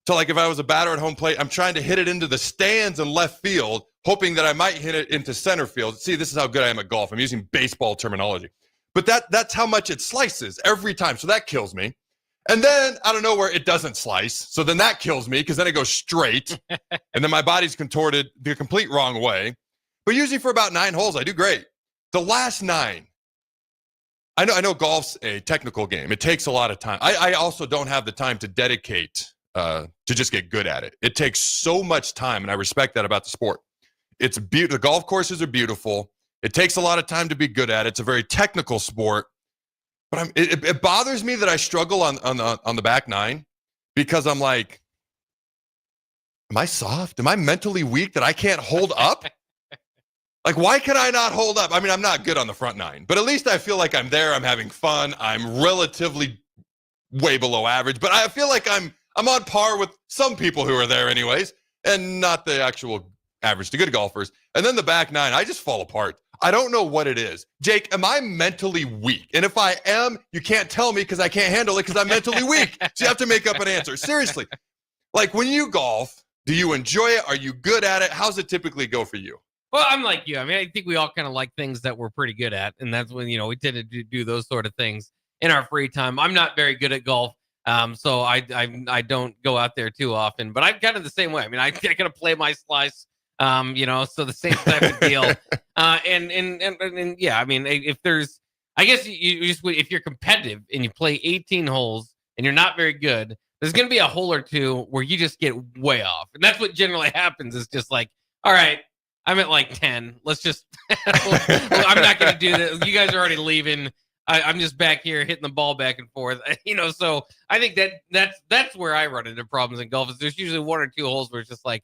to, like, if I was a batter at home plate, I'm trying to hit it into the stands in left field, hoping that I might hit it into center field. See, this is how good I am at golf. I'm using baseball terminology. But that's how much it slices every time. So that kills me. And then out of nowhere, it doesn't slice. So then that kills me because then it goes straight. And then my body's contorted the complete wrong way. But usually for about 9 holes, I do great. The last 9, I know golf's a technical game. It takes a lot of time. I also don't have the time to dedicate to just get good at it. It takes so much time, and I respect that about the sport. It's beautiful. The golf courses are beautiful. It takes a lot of time to be good at it. It's a very technical sport. But it bothers me that I struggle on the back 9 because I'm like, am I soft? Am I mentally weak that I can't hold up? Like, why can I not hold up? I mean, I'm not good on the front 9, but at least I feel like I'm there. I'm having fun. I'm relatively way below average, but I feel like I'm on par with some people who are there anyways, and not the actual average to good golfers. And then the back 9, I just fall apart. I don't know what it is. Jake, am I mentally weak? And if I am, you can't tell me because I can't handle it because I'm mentally weak. So you have to make up an answer. Seriously. Like, when you golf, do you enjoy it? Are you good at it? How's it typically go for you? Well, I'm like you. I mean, I think we all kind of like things that we're pretty good at. And that's when, we tend to do those sort of things in our free time. I'm not very good at golf. So I don't go out there too often, but I'm kind of the same way. I mean, I gotta play my slice, so the same type of deal. And yeah, I mean, if there's, I guess you just, if you're competitive and you play 18 holes and you're not very good, there's going to be a hole or two where you just get way off. And that's what generally happens. Is just like, all right, I'm at like 10. Let's just, I'm not going to do this. You guys are already leaving. I'm just back here hitting the ball back and forth, so I think that's where I run into problems in golf. Is there's usually 1 or 2 holes where it's just like,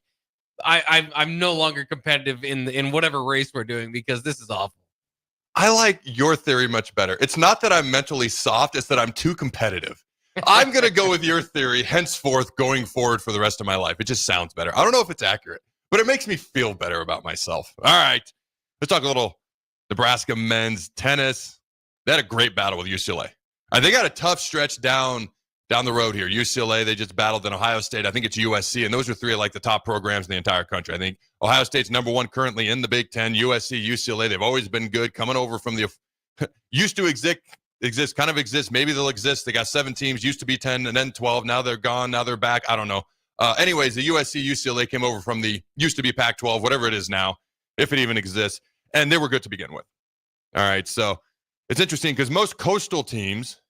I'm no longer competitive in whatever race we're doing because this is awful. I like your theory much better. It's not that I'm mentally soft, it's that I'm too competitive. I'm going to go with your theory henceforth going forward for the rest of my life. It just sounds better. I don't know if it's accurate, but it makes me feel better about myself. All right, let's talk a little Nebraska men's tennis. They had a great battle with UCLA. They got a tough stretch down the road here. UCLA, they just battled in Ohio State. I think it's USC, and those are 3 of like the top programs in the entire country. I think Ohio State's number 1 currently in the Big Ten. USC, UCLA, they've always been good. Coming over from the used to exist, maybe they'll exist. They got 7 teams, used to be 10 and then 12. Now they're gone, now they're back. I don't know. Anyways, the USC, UCLA came over from the used to be Pac-12, whatever it is now, if it even exists, and they were good to begin with. All right, so it's interesting because most coastal teams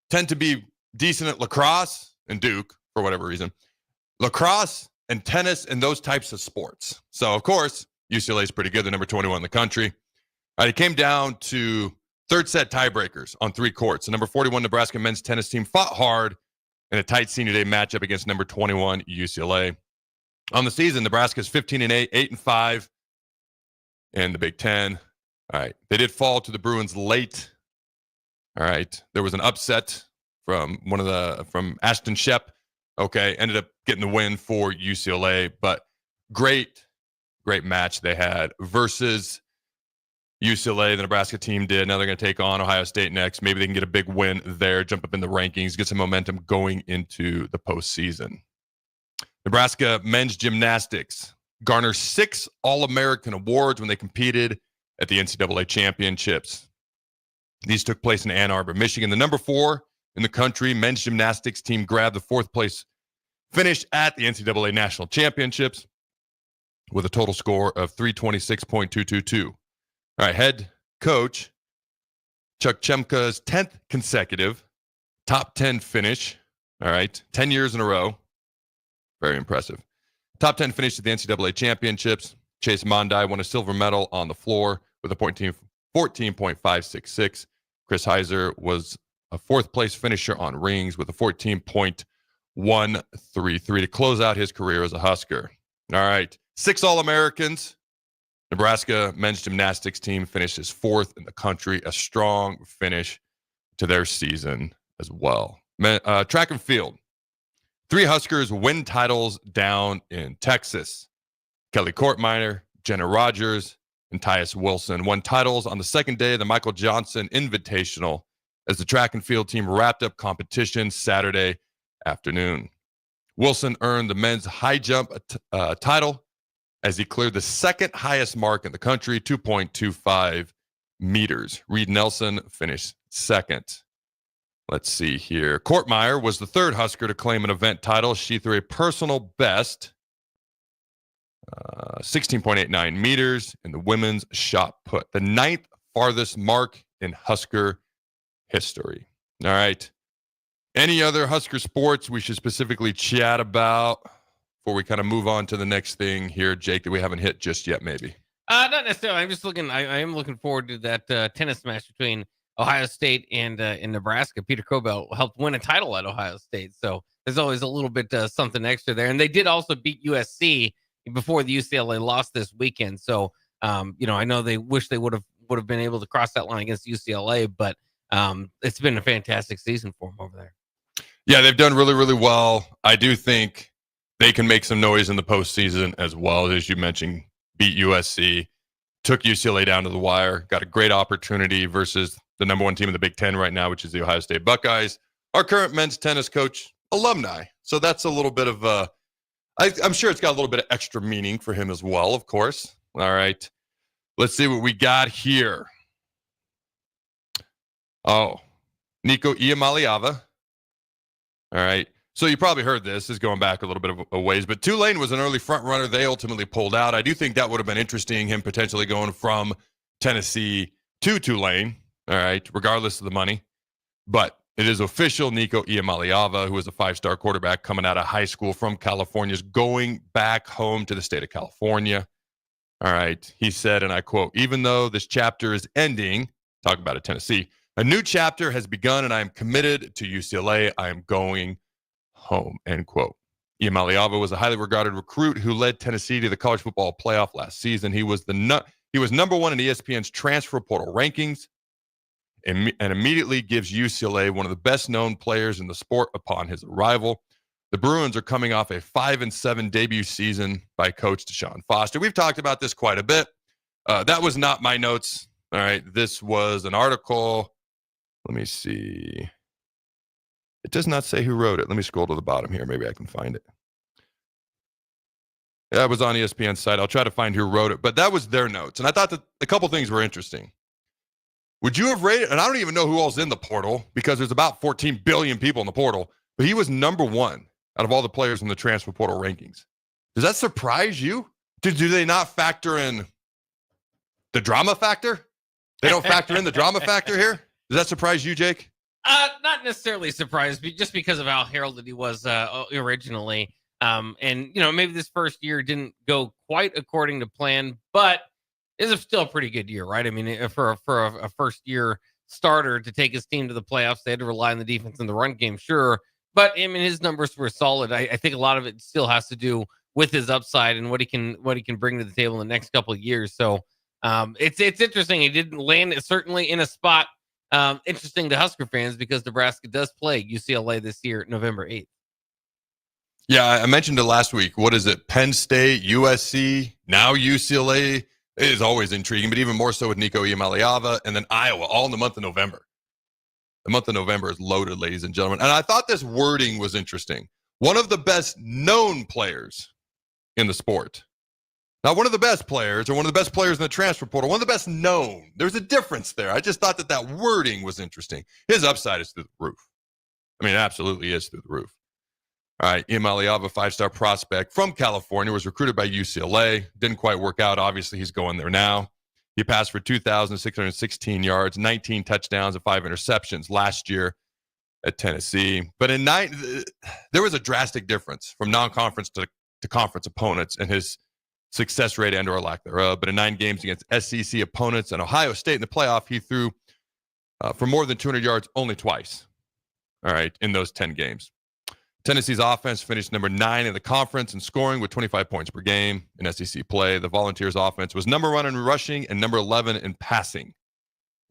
tend to be decent at lacrosse and Duke, for whatever reason. Lacrosse and tennis and those types of sports. So, of course, UCLA is pretty good. They're number 21 in the country. All right, it came down to Third set tiebreakers on 3 courts. The number 41 Nebraska men's tennis team fought hard in a tight senior day matchup against number 21 UCLA. On the season, Nebraska's 15-8, 8-5 in the Big Ten. All right. They did fall to the Bruins late. All right. There was an upset from Ashton Shep. Okay. Ended up getting the win for UCLA, but great match they had versus UCLA. The Nebraska team did. Now they're going to take on Ohio State next. Maybe they can get a big win there, jump up in the rankings, get some momentum going into the postseason. Nebraska men's gymnastics garner 6 All-American awards when they competed at the NCAA championships. These took place in Ann Arbor, Michigan. The number 4 in the country men's gymnastics team grabbed the 4th place finish at the NCAA national championships with a total score of 326.222. All right, head coach Chuck Chemka's 10th consecutive top 10 finish. All right, 10 years in a row. Very impressive. Top 10 finish at the NCAA championships. Chase Mondai won a silver medal on the floor with a 14.566. Chris Heiser was a 4th place finisher on rings with a 14.133 to close out his career as a Husker. All right, 6 All-Americans. Nebraska men's gymnastics team finishes 4th in the country, a strong finish to their season as well. Track and field. 3 Huskers win titles down in Texas. Kelly Courtminer, Jenna Rogers, and Tyus Wilson won titles on the second day of the Michael Johnson Invitational as the track and field team wrapped up competition Saturday afternoon. Wilson earned the men's high jump title as he cleared the 2nd highest mark in the country, 2.25 meters. Reed Nelson finished 2nd. Let's see here. Courtmire was the 3rd Husker to claim an event title. She threw a personal best, 16.89 meters in the women's shot put, the 9th farthest mark in Husker history. All right. Any other Husker sports we should specifically chat about before we kind of move on to the next thing here, Jake, that we haven't hit just yet, maybe? Not necessarily. I'm just looking. I am looking forward to that tennis match between Ohio State and Nebraska. Peter Kobel helped win a title at Ohio State, so there's always a little bit something extra there. And they did also beat USC before the UCLA lost this weekend. So, I know they wish they would have been able to cross that line against UCLA, but it's been a fantastic season for them over there. Yeah, they've done really, really well. I do think they can make some noise in the postseason as well. As you mentioned, beat USC, took UCLA down to the wire, got a great opportunity versus the number 1 team in the Big Ten right now, which is the Ohio State Buckeyes. Our current men's tennis coach, alumni. So that's a little bit of I'm sure it's got a little bit of extra meaning for him as well, of course. All right. Let's see what we got here. Oh, Nico Iamaleava. All right. So you probably heard this. This is going back a little bit of a ways, but Tulane was an early front runner. They ultimately pulled out. I do think that would have been interesting, him potentially going from Tennessee to Tulane. All right, regardless of the money. But it is official. Nico Iamaleava, who is a 5-star quarterback coming out of high school from California, is going back home to the state of California. All right. He said, and I quote, "Even though this chapter is ending," talking about it, Tennessee, "a new chapter has begun and I am committed to UCLA. I am going home," end quote. Iamaleava was a highly regarded recruit who led Tennessee to the college football playoff last season. He was number 1 in ESPN's transfer portal rankings, and immediately gives UCLA one of the best-known players in the sport upon his arrival. The Bruins are coming off a 5-7 debut season by Coach Deshaun Foster. We've talked about this quite a bit. That was not my notes. All right, this was an article. Let me see. It does not say who wrote it. Let me scroll to the bottom here. Maybe I can find it. That was on ESPN's site. I'll try to find who wrote it, but that was their notes. And I thought that a couple things were interesting. Would you have rated, and I don't even know who all's in the portal because there's about 14 billion people in the portal, but he was number 1 out of all the players in the transfer portal rankings. Does that surprise you? Do they not factor in the drama factor? They don't factor in the drama factor here? Does that surprise you, Jake? Not necessarily surprised, but just because of how heralded he was originally. And, maybe this first year didn't go quite according to plan, but it's still a pretty good year, right? I mean, for a first year starter to take his team to the playoffs. They had to rely on the defense and the run game, sure. But I mean, his numbers were solid. I think a lot of it still has to do with his upside and what he can bring to the table in the next couple of years. So it's interesting. He didn't land certainly in a spot interesting to Husker fans because Nebraska does play UCLA this year, November 8th. Yeah, I mentioned it last week. What is it? Penn State, USC, now UCLA. It is always intriguing, but even more so with Nico Iamaleava and then Iowa, all in the month of November. The month of November is loaded, ladies and gentlemen. And I thought this wording was interesting. One of the best known players in the sport. Not one of the best players or one of the best players in the transfer portal, one of the best known. There's a difference there. I just thought that wording was interesting. His upside is through the roof. I mean, it absolutely is through the roof. All right, Iamaleava, 5-star prospect from California, was recruited by UCLA. Didn't quite work out. Obviously, he's going there now. He passed for 2,616 yards, 19 touchdowns, and 5 interceptions last year at Tennessee. But there was a drastic difference from non-conference to conference opponents and his success rate and or lack thereof. But in 9 games against SEC opponents and Ohio State in the playoff, he threw for more than 200 yards only twice. All right, in those 10 games. Tennessee's offense finished number 9 in the conference in scoring with 25 points per game in SEC play. The Volunteers' offense was number 1 in rushing and number 11 in passing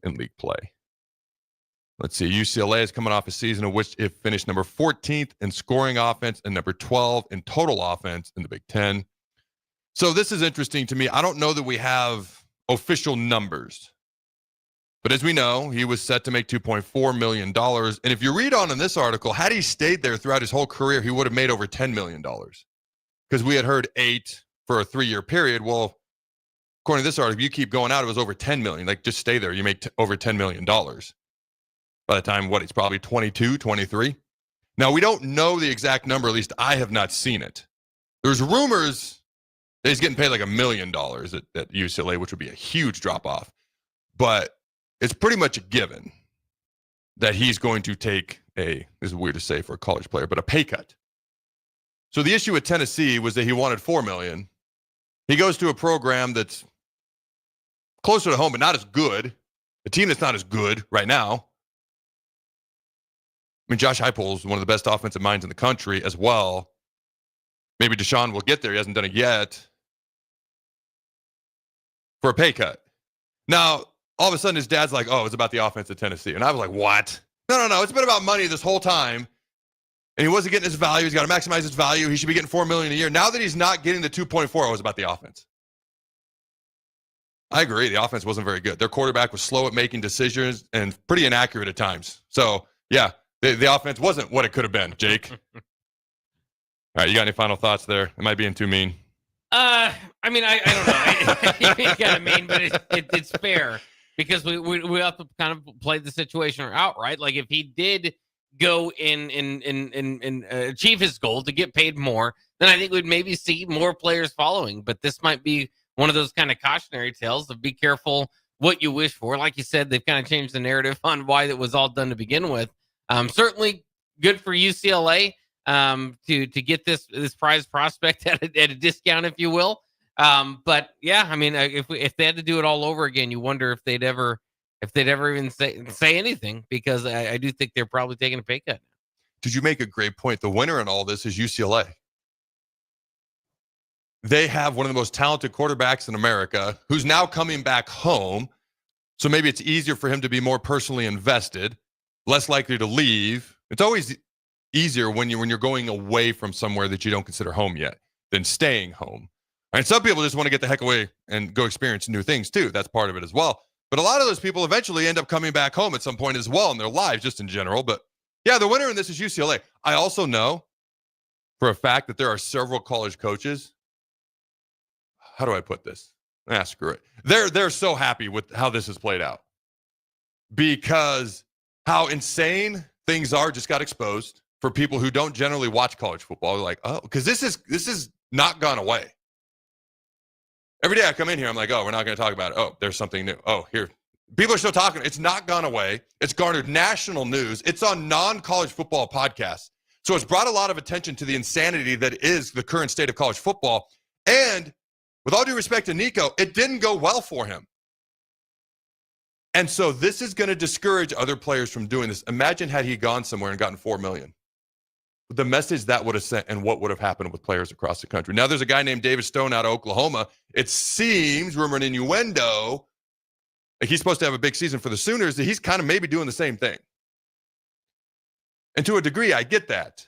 in league play. Let's see. UCLA is coming off a season in which it finished number 14th in scoring offense and number 12 in total offense in the Big Ten. So this is interesting to me. I don't know that we have official numbers. But as we know, he was set to make $2.4 million. And if you read on in this article, had he stayed there throughout his whole career, he would have made over $10 million. Because we had heard 8 for a 3-year period. Well, according to this article, if you keep going out, it was over $10 million. Like, just stay there. You make over $10 million. By the time, he's probably 22, 23. Now, we don't know the exact number. At least I have not seen it. There's rumors that he's getting paid like $1 million at UCLA, which would be a huge drop-off. But it's pretty much a given that he's going to take this is weird to say for a college player, but a pay cut. So the issue with Tennessee was that he wanted $4 million. He goes to a program that's closer to home, but not as good. A team that's not as good right now. I mean, Josh Heupel is one of the best offensive minds in the country as well. Maybe Deshaun will get there. He hasn't done it yet. For a pay cut. Now, all of a sudden, his dad's like, oh, it's about the offense at Tennessee. And I was like, what? No. It's been about money this whole time. And he wasn't getting his value. He's got to maximize his value. He should be getting $4 million a year. Now that he's not getting the 2.4, it was about the offense. I agree. The offense wasn't very good. Their quarterback was slow at making decisions and pretty inaccurate at times. So, yeah, the offense wasn't what it could have been, Jake. All right, you got any final thoughts there? Am I being too mean? I mean, I don't know. It's kind of mean, but it's fair. Because we have to kind of play the situation out, right? Like if he did go and achieve his goal to get paid more, then I think we'd maybe see more players following. But this might be one of those kind of cautionary tales of be careful what you wish for. Like you said, they've kind of changed the narrative on why that was all done to begin with. Certainly good for UCLA to get this prize prospect at a discount, if you will. But yeah, I mean, if they had to do it all over again, you wonder if they'd ever even say anything, because I do think they're probably taking a pay cut. Did you make a great point? The winner in all this is UCLA. They have one of the most talented quarterbacks in America who's now coming back home. So maybe it's easier for him to be more personally invested, less likely to leave. It's always easier when you're going away from somewhere that you don't consider home yet than staying home. And some people just want to get the heck away and go experience new things too. That's part of it as well. But a lot of those people eventually end up coming back home at some point as well in their lives, just in general. But yeah, the winner in this is UCLA. I also know for a fact that there are several college coaches. How do I put this? Screw it. They're so happy with how this has played out, because how insane things are just got exposed for people who don't generally watch college football. They're like, oh, because this is not gone away. Every day I come in here, I'm like, oh, we're not going to talk about it. Oh, there's something new. Oh, here. People are still talking. It's not gone away. It's garnered national news. It's on non-college football podcasts. So it's brought a lot of attention to the insanity that is the current state of college football. And with all due respect to Nico, it didn't go well for him. And so this is going to discourage other players from doing this. Imagine had he gone somewhere and gotten $4 million. The message that would have sent and what would have happened with players across the country. Now there's a guy named David Stone out of Oklahoma. It seems, rumor and innuendo, he's supposed to have a big season for the Sooners. He's kind of maybe doing the same thing. And to a degree, I get that.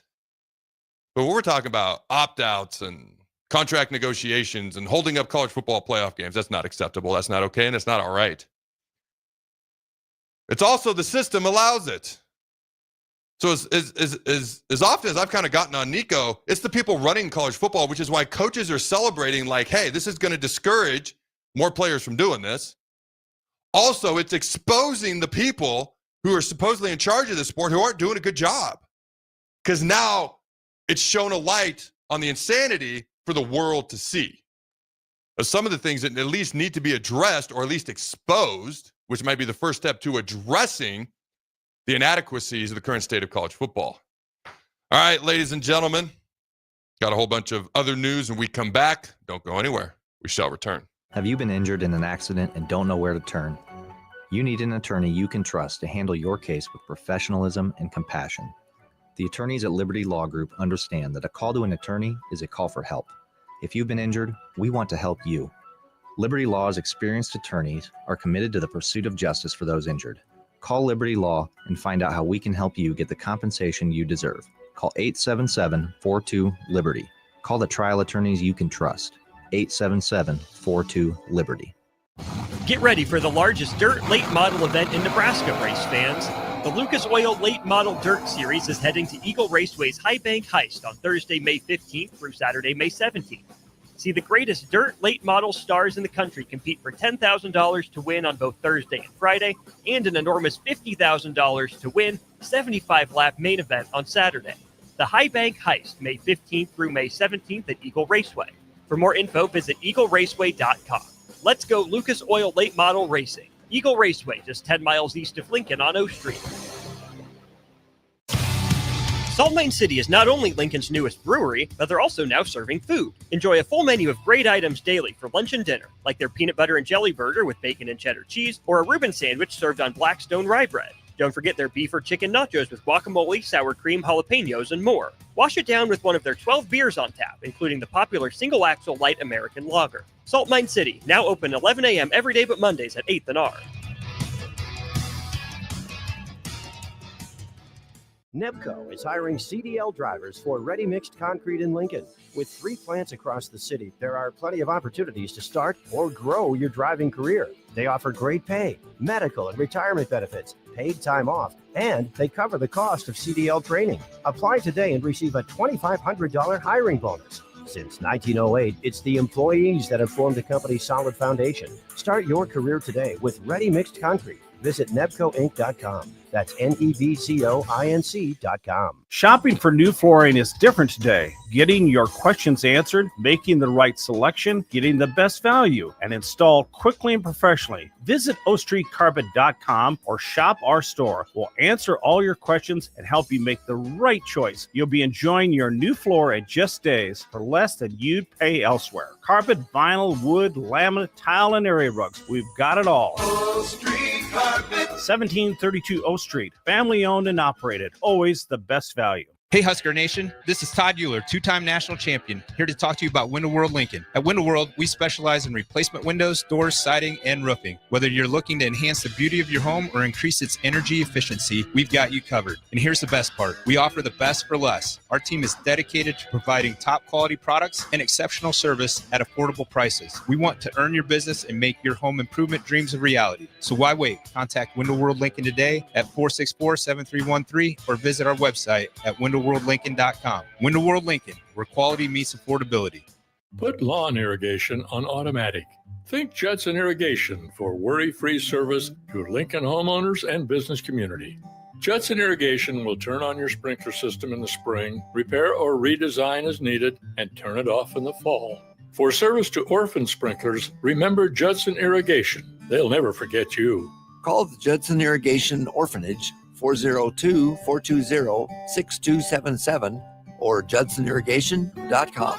But when we're talking about opt-outs and contract negotiations and holding up college football playoff games, that's not acceptable. That's not okay, and it's not all right. It's also the system allows it. So as often as I've kind of gotten on Nico, it's the people running college football, which is why coaches are celebrating like, hey, this is going to discourage more players from doing this. Also, it's exposing the people who are supposedly in charge of the sport who aren't doing a good job. Because now it's shown a light on the insanity for the world to see. Some of the things that at least need to be addressed or at least exposed, which might be the first step to addressing the inadequacies of the current state of college football. All right, ladies and gentlemen, got a whole bunch of other news, and we come back. Don't go anywhere. We shall return. Have you been injured in an accident and don't know where to turn? You need an attorney you can trust to handle your case with professionalism and compassion. The attorneys at Liberty Law Group understand that a call to an attorney is a call for help. If you've been injured, we want to help you. Liberty Law's experienced attorneys are committed to the pursuit of justice for those injured. Call Liberty Law and find out how we can help you get the compensation you deserve. Call 877-42-LIBERTY. Call the trial attorneys you can trust. 877-42-LIBERTY. Get ready for the largest dirt late model event in Nebraska, race fans. The Lucas Oil Late Model Dirt Series is heading to Eagle Raceway's High Bank Heist on Thursday, May 15th through Saturday, May 17th. See the greatest dirt late model stars in the country compete for $10,000 to win on both Thursday and Friday, and an enormous $50,000 to win 75-lap main event on Saturday. The High Bank Heist, May 15th through May 17th at Eagle Raceway. For more info, visit eagleraceway.com. Let's go Lucas Oil Late Model Racing. Eagle Raceway, just 10 miles east of Lincoln on O Street. Salt Mine City is not only Lincoln's newest brewery, but they're also now serving food. Enjoy a full menu of great items daily for lunch and dinner, like their peanut butter and jelly burger with bacon and cheddar cheese, or a Reuben sandwich served on Blackstone rye bread. Don't forget their beef or chicken nachos with guacamole, sour cream, jalapenos, and more. Wash it down with one of their 12 beers on tap, including the popular Single Axle Light American Lager. Salt Mine City, now open 11 a.m. every day but Mondays at 8th and R. Nebco is hiring CDL drivers for ready-mixed concrete in Lincoln. With 3 plants across the city, there are plenty of opportunities to start or grow your driving career. They offer great pay, medical and retirement benefits, paid time off, and they cover the cost of CDL training. Apply today and receive a $2,500 hiring bonus. Since 1908, it's the employees that have formed the company's solid foundation. Start your career today with ready-mixed concrete. Visit nebcoinc.com. That's nebcoinc.com. Shopping for new flooring is different today. Getting your questions answered, making the right selection, getting the best value, and installed quickly and professionally. Visit ostreetcarpet.com or shop our store. We'll answer all your questions and help you make the right choice. You'll be enjoying your new floor in just days for less than you'd pay elsewhere. Carpet, vinyl, wood, laminate, tile, and area rugs. We've got it all. O Street Carpet. 1732 O Street. Family owned and operated. Always the best value. Hey, Husker Nation. This is Todd Euler, 2-time national champion, here to talk to you about Window World Lincoln. At Window World, we specialize in replacement windows, doors, siding, and roofing. Whether you're looking to enhance the beauty of your home or increase its energy efficiency, we've got you covered. And here's the best part. We offer the best for less. Our team is dedicated to providing top quality products and exceptional service at affordable prices. We want to earn your business and make your home improvement dreams a reality. So why wait? Contact Window World Lincoln today at 464-7313 or visit our website at windowworldlincoln.com. Window World Lincoln, where quality meets affordability. Put lawn irrigation on automatic. Think Judson Irrigation for worry-free service to Lincoln homeowners and business community. Judson Irrigation will turn on your sprinkler system in the spring, repair or redesign as needed, and turn it off in the fall. For service to orphan sprinklers, remember Judson Irrigation. They'll never forget you. Call the Judson Irrigation Orphanage 402-420-6277 or judsonirrigation.com.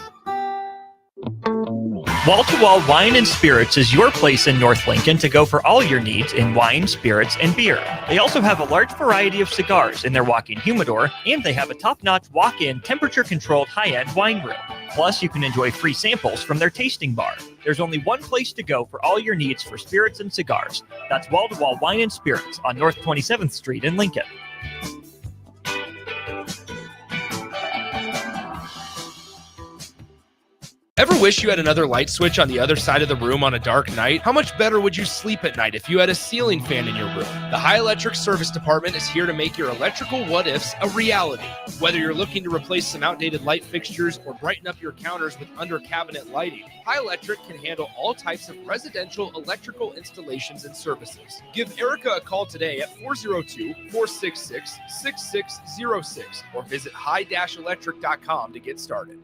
Wall-to-Wall Wine and Spirits is your place in North Lincoln to go for all your needs in wine, spirits, and beer. They also have a large variety of cigars in their walk-in humidor, and they have a top-notch walk-in temperature-controlled high-end wine room. Plus, you can enjoy free samples from their tasting bar. There's only one place to go for all your needs for spirits and cigars. That's Wall-to-Wall Wine and Spirits on North 27th Street in Lincoln. Ever wish you had another light switch on the other side of the room on a dark night? How much better would you sleep at night if you had a ceiling fan in your room? The High Electric Service Department is here to make your electrical what-ifs a reality. Whether you're looking to replace some outdated light fixtures or brighten up your counters with under-cabinet lighting, High Electric can handle all types of residential electrical installations and services. Give Erica a call today at 402-466-6606 or visit high-electric.com to get started.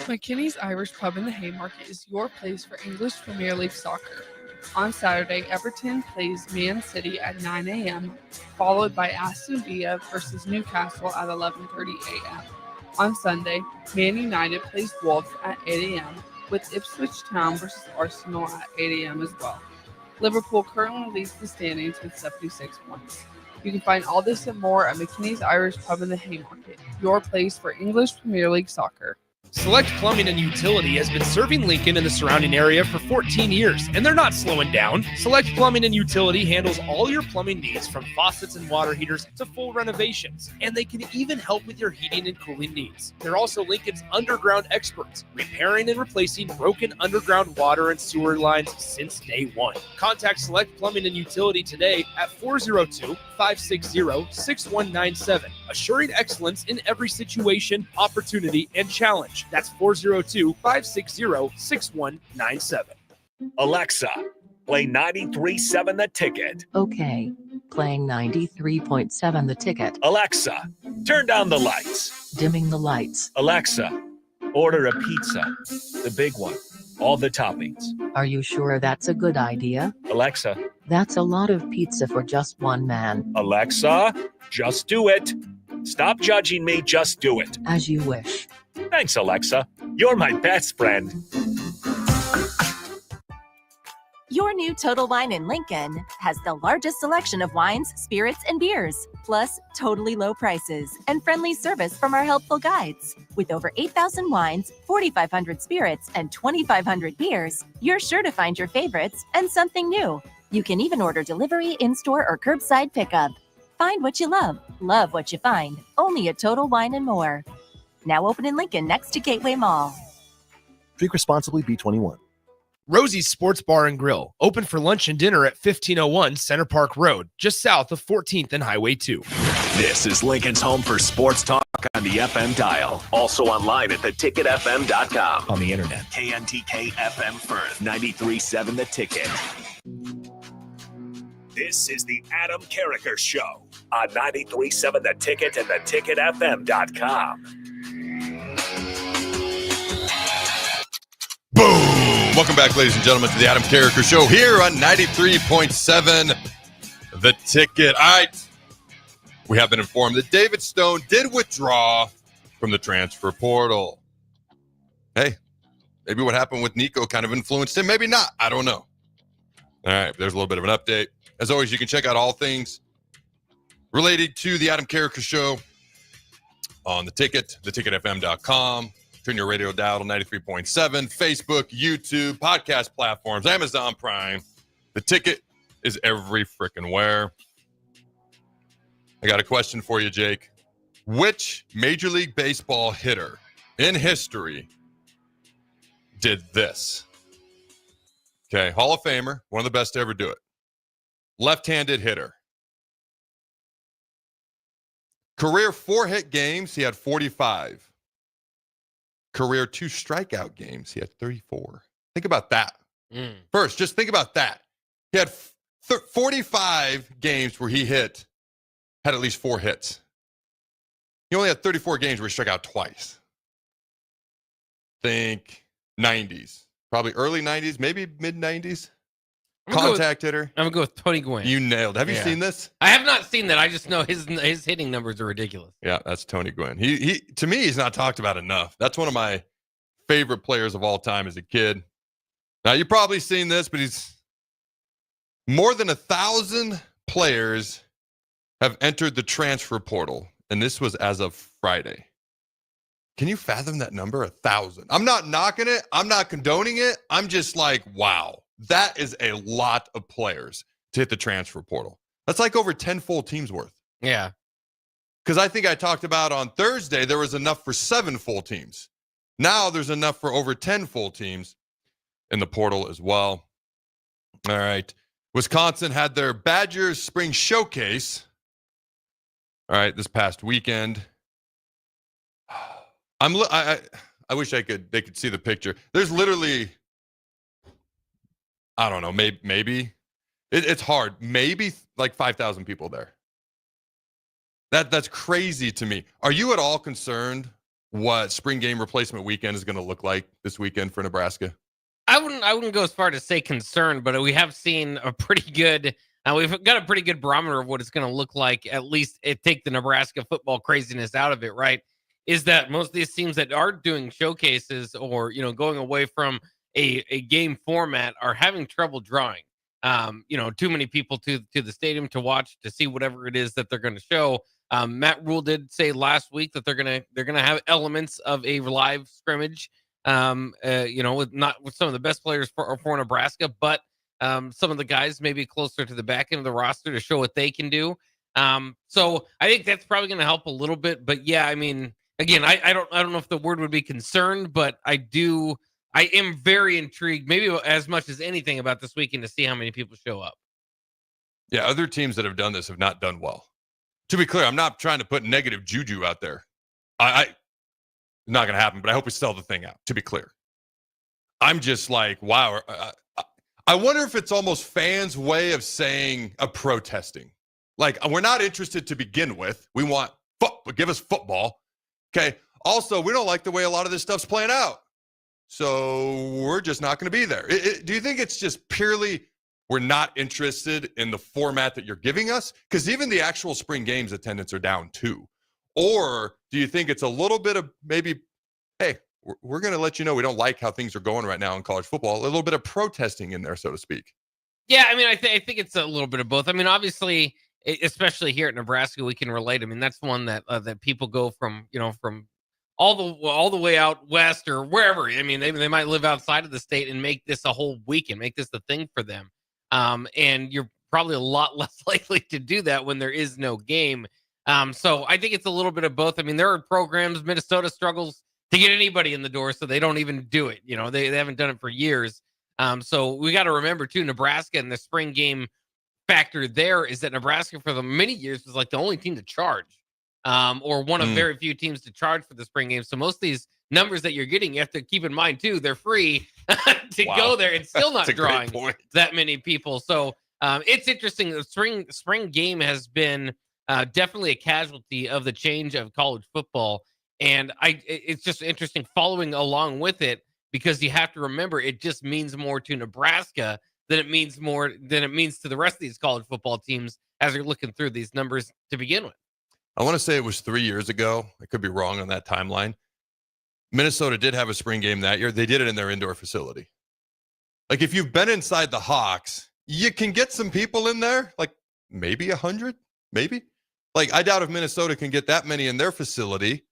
McKinney's Irish Pub in the Haymarket is your place for English Premier League soccer. On Saturday, Everton plays Man City at 9 a.m., followed by Aston Villa versus Newcastle at 11:30 a.m. On Sunday, Man United plays Wolves at 8 a.m., with Ipswich Town versus Arsenal at 8 a.m. as well. Liverpool currently leads the standings with 76 points. You can find all this and more at McKinney's Irish Pub in the Haymarket, your place for English Premier League soccer. Select Plumbing and Utility has been serving Lincoln and the surrounding area for 14 years, and they're not slowing down. Select Plumbing and Utility handles all your plumbing needs from faucets and water heaters to full renovations, and they can even help with your heating and cooling needs. They're also Lincoln's underground experts, repairing and replacing broken underground water and sewer lines since day one. Contact Select Plumbing and Utility today at 402-560-6197, assuring excellence in every situation, opportunity, and challenge. That's 402-560-6197. Alexa, play 93.7 The Ticket. Okay, playing 93.7 The Ticket. Alexa, turn down the lights. Dimming the lights. Alexa, order a pizza. The big one. All the toppings. Are you sure that's a good idea? Alexa. That's a lot of pizza for just one man. Alexa, just do it. Stop judging me, just do it. As you wish. Thanks, Alexa. You're my best friend. Your new Total Wine in Lincoln has the largest selection of wines, spirits, and beers, plus totally low prices and friendly service from our helpful guides. With over 8,000 wines, 4,500 spirits, and 2,500 beers, you're sure to find your favorites and something new. You can even order delivery, in-store, or curbside pickup. Find what you love what you find, only at Total Wine and More. Now open in Lincoln next to Gateway Mall. Drink responsibly, B21. Rosie's Sports Bar and Grill, open for lunch and dinner at 1501 Center Park Road, just south of 14th and Highway 2. This is Lincoln's home for sports talk on the FM dial. Also online at theticketfm.com. On the internet. KNTK FM Firth, 93.7 The Ticket. This is the Adam Carriker Show on 93.7 The Ticket and theticketfm.com. Boom! Welcome back, ladies and gentlemen, to the Adam Carriker Show here on 93.7 The Ticket. All right. We have been informed that David Stone did withdraw from the transfer portal. Hey, maybe what happened with Nico kind of influenced him. Maybe not. I don't know. All right. There's a little bit of an update. As always, you can check out all things related to the Adam Carriker Show on The Ticket, theticketfm.com. Turn your radio dial to 93.7, Facebook, YouTube, podcast platforms, Amazon Prime. The Ticket is every frickin' where. I got a question for you, Jake. Which Major League Baseball hitter in history did this? Okay, Hall of Famer, one of the best to ever do it. Left-handed hitter. Career 4-hit games, he had 45. Career 2 strikeout games, he had 34. Think about that. First, just think about that. He had 45 games where he had at least 4 hits. He only had 34 games where he struck out twice. Think 90s. Probably early 90s, maybe mid-90s. Contact hitter. I'm going to go with Tony Gwynn. You nailed it. Have you seen this? I have not seen that. I just know his hitting numbers are ridiculous. Yeah, that's Tony Gwynn. He to me, he's not talked about enough. That's one of my favorite players of all time as a kid. Now, you've probably seen this, but he's more than 1,000 players have entered the transfer portal, and this was as of Friday. Can you fathom that number? 1,000. I'm not knocking it. I'm not condoning it. I'm just like, wow, that is a lot of players to hit the transfer portal. That's like over 10 full teams worth. Yeah. Because I think I talked about on Thursday, there was enough for 7 full teams. Now there's enough for over 10 full teams in the portal as well. All right. Wisconsin had their Badgers Spring Showcase. All right, this past weekend. I wish they could see the picture. There's literally, I don't know, maybe it's hard. Maybe like 5,000 people there. That's crazy to me. Are you at all concerned what spring game replacement weekend is going to look like this weekend for Nebraska? I wouldn't go as far to say concerned, but we have seen a pretty good. We've got a pretty good barometer of what it's going to look like. At least take the Nebraska football craziness out of it, right? Is that most of these teams that are doing showcases or going away from a game format are having trouble drawing. Too many people to the stadium to watch to see whatever it is that they're going to show. Matt Rule did say last week that they're gonna have elements of a live scrimmage. With some of the best players for Nebraska, but some of the guys maybe closer to the back end of the roster to show what they can do. So I think that's probably going to help a little bit. But yeah, I mean, again, I don't know if the word would be concerned, but I am very intrigued, maybe as much as anything, about this weekend to see how many people show up. Yeah, other teams that have done this have not done well. To be clear, I'm not trying to put negative juju out there. Not going to happen, but I hope we sell the thing out, to be clear. I'm just like, wow. I wonder if it's almost fans' way of saying protesting. Like, we're not interested to begin with. We want give us football. Okay. Also, we don't like the way a lot of this stuff's playing out. So we're just not going to be there. Do you think it's just purely we're not interested in the format that you're giving us? Because even the actual spring games attendance are down too. Or do you think it's a little bit of maybe, hey, we're going to let you know we don't like how things are going right now in college football, a little bit of protesting in there, so to speak? Yeah, I mean, I think it's a little bit of both. I mean, obviously, especially here at Nebraska, we can relate. I mean, that's one that people go from all the way out west or wherever. I mean, they might live outside of the state and make this a whole weekend, make this the thing for them. And you're probably a lot less likely to do that when there is no game. So I think it's a little bit of both. I mean, there are programs, Minnesota struggles to get anybody in the door, so they don't even do it. They haven't done it for years. So we got to remember too, Nebraska and the spring game factor there is that Nebraska for the many years was like the only team to charge, or one of very few teams to charge for the spring game. So most of these numbers that you're getting, you have to keep in mind too, they're free to go there and still not drawing that many people. So it's interesting. The spring game has been definitely a casualty of the change of college football. And it's just interesting following along with it, because you have to remember it just means more to Nebraska than it means to the rest of these college football teams as you're looking through these numbers to begin with. I want to say it was 3 years ago. I could be wrong on that timeline. Minnesota did have a spring game that year. They did it in their indoor facility. Like, if you've been inside the Hawks, you can get some people in there, like maybe 100, maybe. Like, I doubt if Minnesota can get that many in their facility.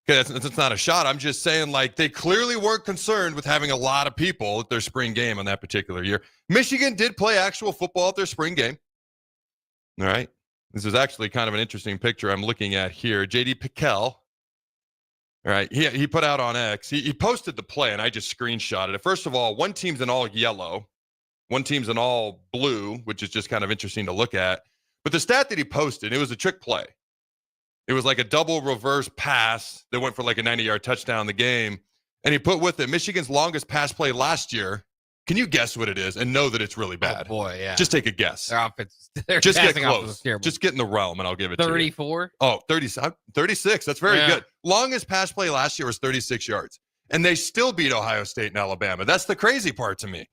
Okay, that's not a shot. I'm just saying, like, they clearly weren't concerned with having a lot of people at their spring game on that particular year. Michigan did play actual football at their spring game. All right. This is actually kind of an interesting picture I'm looking at here. J.D. Pickell. All right. He put out on X. He posted the play, and I just screenshotted it. First of all, one team's in all yellow. One team's in all blue, which is just kind of interesting to look at. But the stat that he posted, it was a trick play. It was like a double reverse pass that went for like a 90-yard touchdown in the game. And he put with it Michigan's longest pass play last year. Can you guess what it is and know that it's really bad? Oh, boy, yeah. Just take a guess. Their offense, just get close. Just get in the realm, and I'll give it 34? to you. Oh, 36. That's very good. Longest pass play last year was 36 yards. And they still beat Ohio State and Alabama. That's the crazy part to me.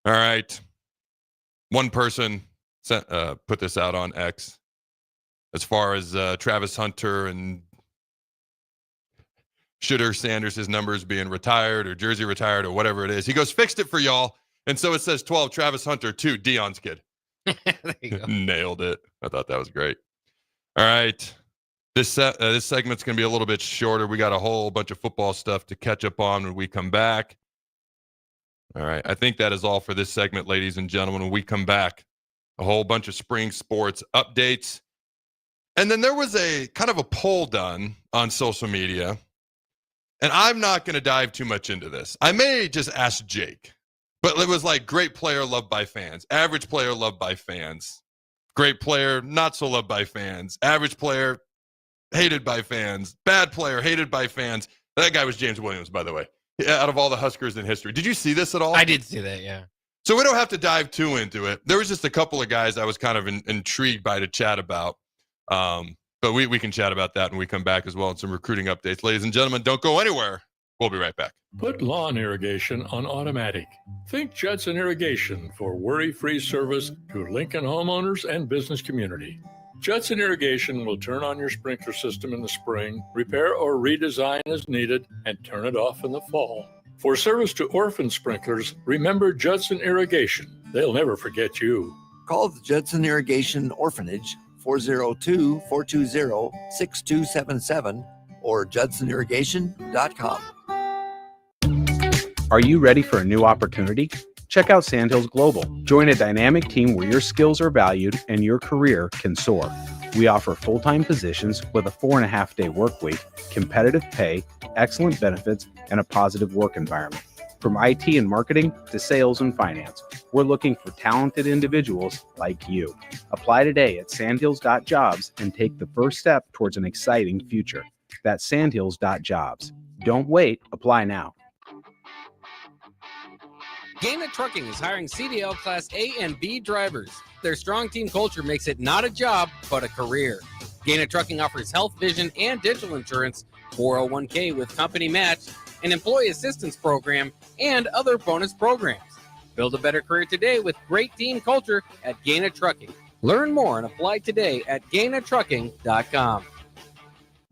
All right. One person put this out on X. As far as Travis Hunter and Shooter Sanders' numbers being retired or jersey retired or whatever it is. He goes, fixed it for y'all. And so it says 12, Travis Hunter, 2, Deion's kid. There you go. Nailed it. I thought that was great. All right. This segment's going to be a little bit shorter. We got a whole bunch of football stuff to catch up on when we come back. All right. I think that is all for this segment, ladies and gentlemen. When we come back, a whole bunch of spring sports updates. And then there was a kind of a poll done on social media. And I'm not going to dive too much into this. I may just ask Jake. But it was like great player loved by fans, average player loved by fans, great player not so loved by fans, average player hated by fans, bad player hated by fans. That guy was James Williams, by the way, out of all the Huskers in history. Did you see this at all? I did see that, yeah. So we don't have to dive too into it. There was just a couple of guys I was kind of intrigued by to chat about. But we can chat about that when we come back as well and some recruiting updates. Ladies and gentlemen, don't go anywhere. We'll be right back. Put lawn irrigation on automatic. Think Judson Irrigation for worry-free service to Lincoln homeowners and business community. Judson Irrigation will turn on your sprinkler system in the spring, repair or redesign as needed, and turn it off in the fall. For service to orphan sprinklers, remember Judson Irrigation. They'll never forget you. Call the Judson Irrigation Orphanage 402-420-6277 or judsonirrigation.com. Are you ready for a new opportunity? Check out Sandhills Global. Join a dynamic team where your skills are valued and your career can soar. We offer full-time positions with a 4.5-day work week, competitive pay, excellent benefits, and a positive work environment. From IT and marketing to sales and finance, we're looking for talented individuals like you. Apply today at sandhills.jobs and take the first step towards an exciting future. That's sandhills.jobs. Don't wait. Apply now. Gaina Trucking is hiring CDL Class A and B drivers. Their strong team culture makes it not a job, but a career. Gaina Trucking offers health, vision, and dental insurance, 401k with company match, an employee assistance program, and other bonus programs. Build a better career today with great team culture at Gaina Trucking. Learn more and apply today at GainaTrucking.com.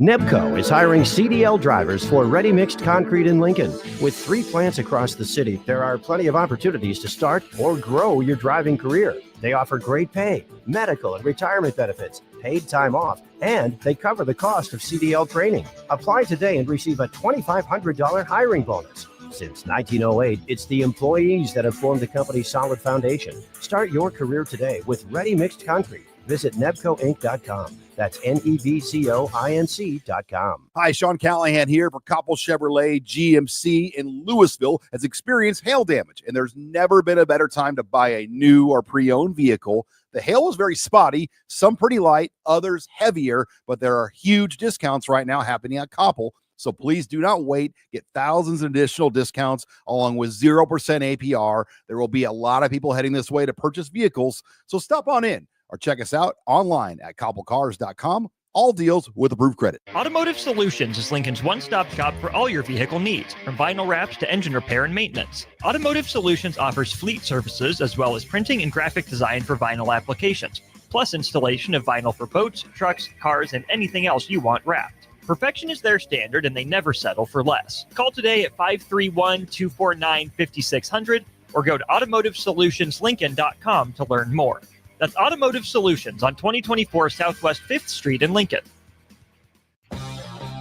Nebco is hiring CDL drivers for ready-mixed concrete in Lincoln. With 3 plants across the city, there are plenty of opportunities to start or grow your driving career. They offer great pay, medical and retirement benefits, paid time off, and they cover the cost of CDL training. Apply today and receive a $2,500 hiring bonus. Since 1908, it's the employees that have formed the company's solid foundation. Start your career today with ready-mixed concrete. Visit nebcoinc.com. That's NEBCOINC.com. Hi, Sean Callahan here for Koppel Chevrolet GMC in Louisville. Has experienced hail damage, and there's never been a better time to buy a new or pre-owned vehicle. The hail was very spotty, some pretty light, others heavier, but there are huge discounts right now happening at Koppel. So please do not wait. Get thousands of additional discounts along with 0% APR. There will be a lot of people heading this way to purchase vehicles. So stop on in or check us out online at koppelcars.com. All deals with approved credit. Automotive Solutions is Lincoln's one-stop shop for all your vehicle needs, from vinyl wraps to engine repair and maintenance. Automotive Solutions offers fleet services as well as printing and graphic design for vinyl applications, plus installation of vinyl for boats, trucks, cars, and anything else you want wrapped. Perfection is their standard, and they never settle for less. Call today at 531-249-5600 or go to automotivesolutionslincoln.com to learn more. That's Automotive Solutions on 2024 Southwest 5th Street in Lincoln.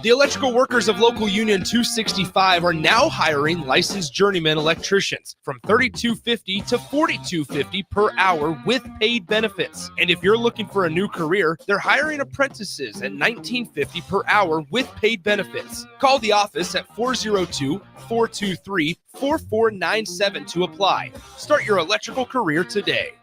The electrical workers of Local Union 265 are now hiring licensed journeyman electricians from $32.50 to $42.50 per hour with paid benefits. And if you're looking for a new career, they're hiring apprentices at $19.50 per hour with paid benefits. Call the office at 402-423-4497 to apply. Start your electrical career today.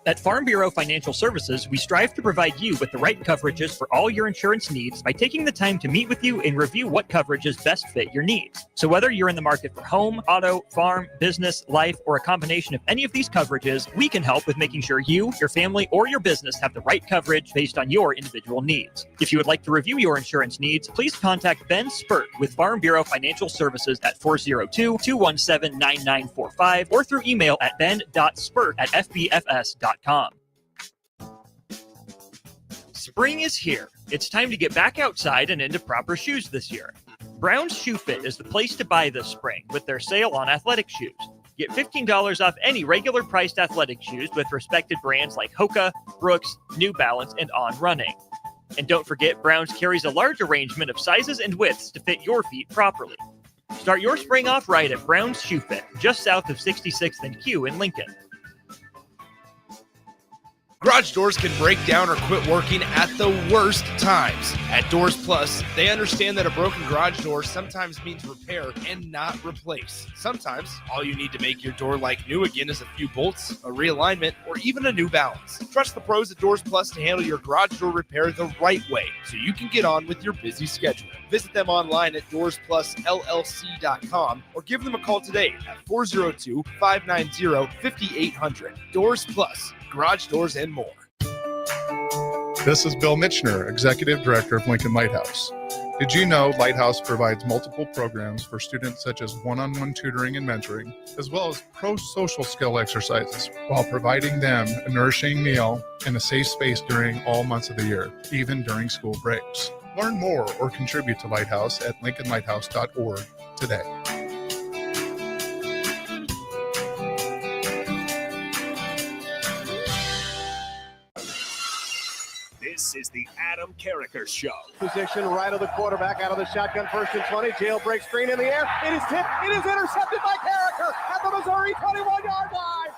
At Farm Bureau Financial Services, we strive to provide you with the right coverages for all your insurance needs by taking the time to meet with you and review what coverages best fit your needs. So whether you're in the market for home, auto, farm, business, life, or a combination of any of these coverages, we can help with making sure you, your family, or your business have the right coverage based on your individual needs. If you would like to review your insurance needs, please contact Ben Spurt with Farm Bureau Financial Services at 402-217-9945 or through email at ben.spurt@fbfs.com. Spring is here. It's time to get back outside and into proper shoes this year. Brown's Shoe Fit is the place to buy this spring with their sale on athletic shoes. Get $15 off any regular priced athletic shoes with respected brands like Hoka, Brooks, New Balance, and On Running. And don't forget, Brown's carries a large arrangement of sizes and widths to fit your feet properly. Start your spring off right at Brown's Shoe Fit, just south of 66th and Q in Lincoln. Garage doors can break down or quit working at the worst times. At Doors Plus, they understand that a broken garage door sometimes means repair and not replace. Sometimes, all you need to make your door like new again is a few bolts, a realignment, or even a new balance. Trust the pros at Doors Plus to handle your garage door repair the right way so you can get on with your busy schedule. Visit them online at DoorsPlusLLC.com or give them a call today at 402-590-5800. Doors Plus. Garage doors and more. This is Bill Mitchner, Executive Director of Lincoln Lighthouse. Did you know Lighthouse provides multiple programs for students such as one-on-one tutoring and mentoring, as well as pro-social skill exercises, while providing them a nourishing meal and a safe space during all months of the year, even during school breaks. Learn more or contribute to Lighthouse at lincolnlighthouse.org today. This is the Adam Carriker Show. Position right of the quarterback, out of the shotgun, 1st and 20. Jailbreak screen in the air. It is tipped. It is intercepted by Carriker at the Missouri 21-yard line.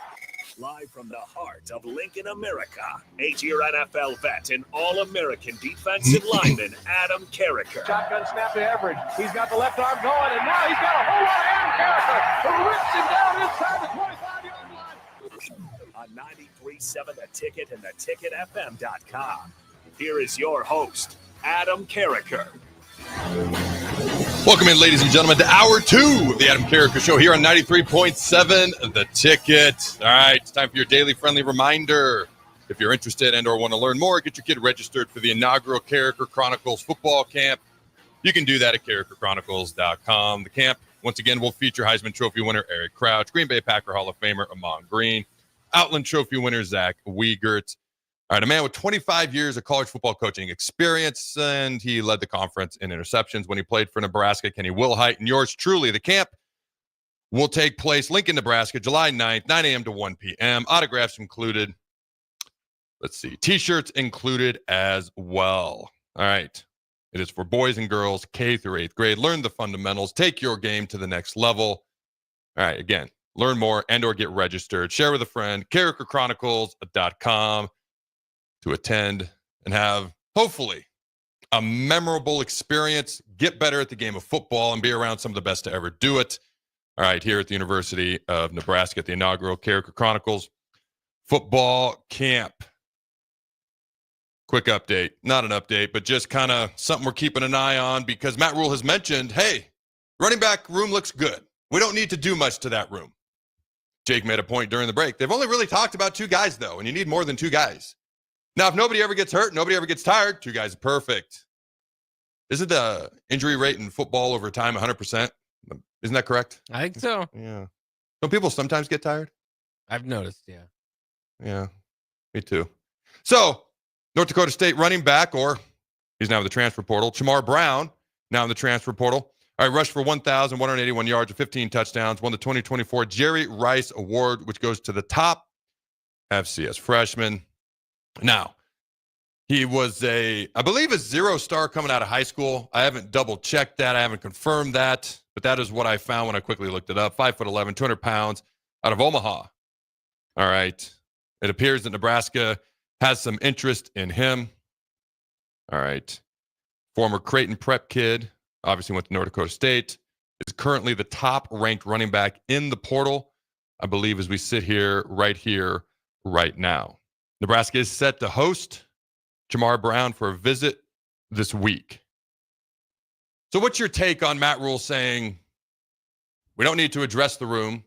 Live from the heart of Lincoln, America, 8-year NFL vet and All-American defensive lineman Adam Carriker. Shotgun snap to Everidge. He's got the left arm going, and now he's got a whole lot of Adam Carriker who rips him down inside the 25-yard line. On 93.7 The Ticket and theticketfm.com. Here is your host, Adam Carriker. Welcome in, ladies and gentlemen, to Hour 2 of the Adam Carriker Show here on 93.7 The Ticket. All right, it's time for your daily friendly reminder. If you're interested and or want to learn more, get your kid registered for the inaugural Carriker Chronicles football camp. You can do that at carrikerchronicles.com. The camp, once again, will feature Heisman Trophy winner Eric Crouch, Green Bay Packer Hall of Famer Amon Green, Outland Trophy winner Zach Wiegert. All right, a man with 25 years of college football coaching experience, and he led the conference in interceptions when he played for Nebraska. Kenny Wilhite, and yours truly. The camp will take place Lincoln, Nebraska, July 9th, 9 a.m. to 1 p.m. Autographs included. Let's see. T-shirts included as well. All right. It is for boys and girls, K through 8th grade. Learn the fundamentals. Take your game to the next level. All right, again, learn more and or get registered. Share with a friend. carrikerchronicles.com. to attend and have, hopefully, a memorable experience, get better at the game of football, and be around some of the best to ever do it. All right, here at the University of Nebraska at the inaugural Carriker Chronicles football camp. Quick update, not an update, but just kind of something we're keeping an eye on because Matt Rule has mentioned, hey, running back room looks good. We don't need to do much to that room. Jake made a point during the break. They've only really talked about 2 guys, though, and you need more than 2 guys. Now, if nobody ever gets hurt, nobody ever gets tired, 2 guys are perfect. Isn't the injury rate in football over time 100%? Isn't that correct? I think so. Yeah. Don't people sometimes get tired? I've noticed, yeah. Yeah, me too. So, North Dakota State running back, or he's now in the transfer portal, Chamar Brown, now in the transfer portal. All right, rushed for 1,181 yards and 15 touchdowns, won the 2024 Jerry Rice Award, which goes to the top FCS freshman. Now, he was I believe a 0-star coming out of high school. I haven't double-checked that. I haven't confirmed that, but that is what I found when I quickly looked it up. 5'11", 200 pounds, out of Omaha. All right. It appears that Nebraska has some interest in him. All right. Former Creighton Prep kid, obviously went to North Dakota State, is currently the top-ranked running back in the portal, I believe, as we sit here, right now. Nebraska is set to host Chamar Brown for a visit this week. So what's your take on Matt Rule saying, we don't need to address the room,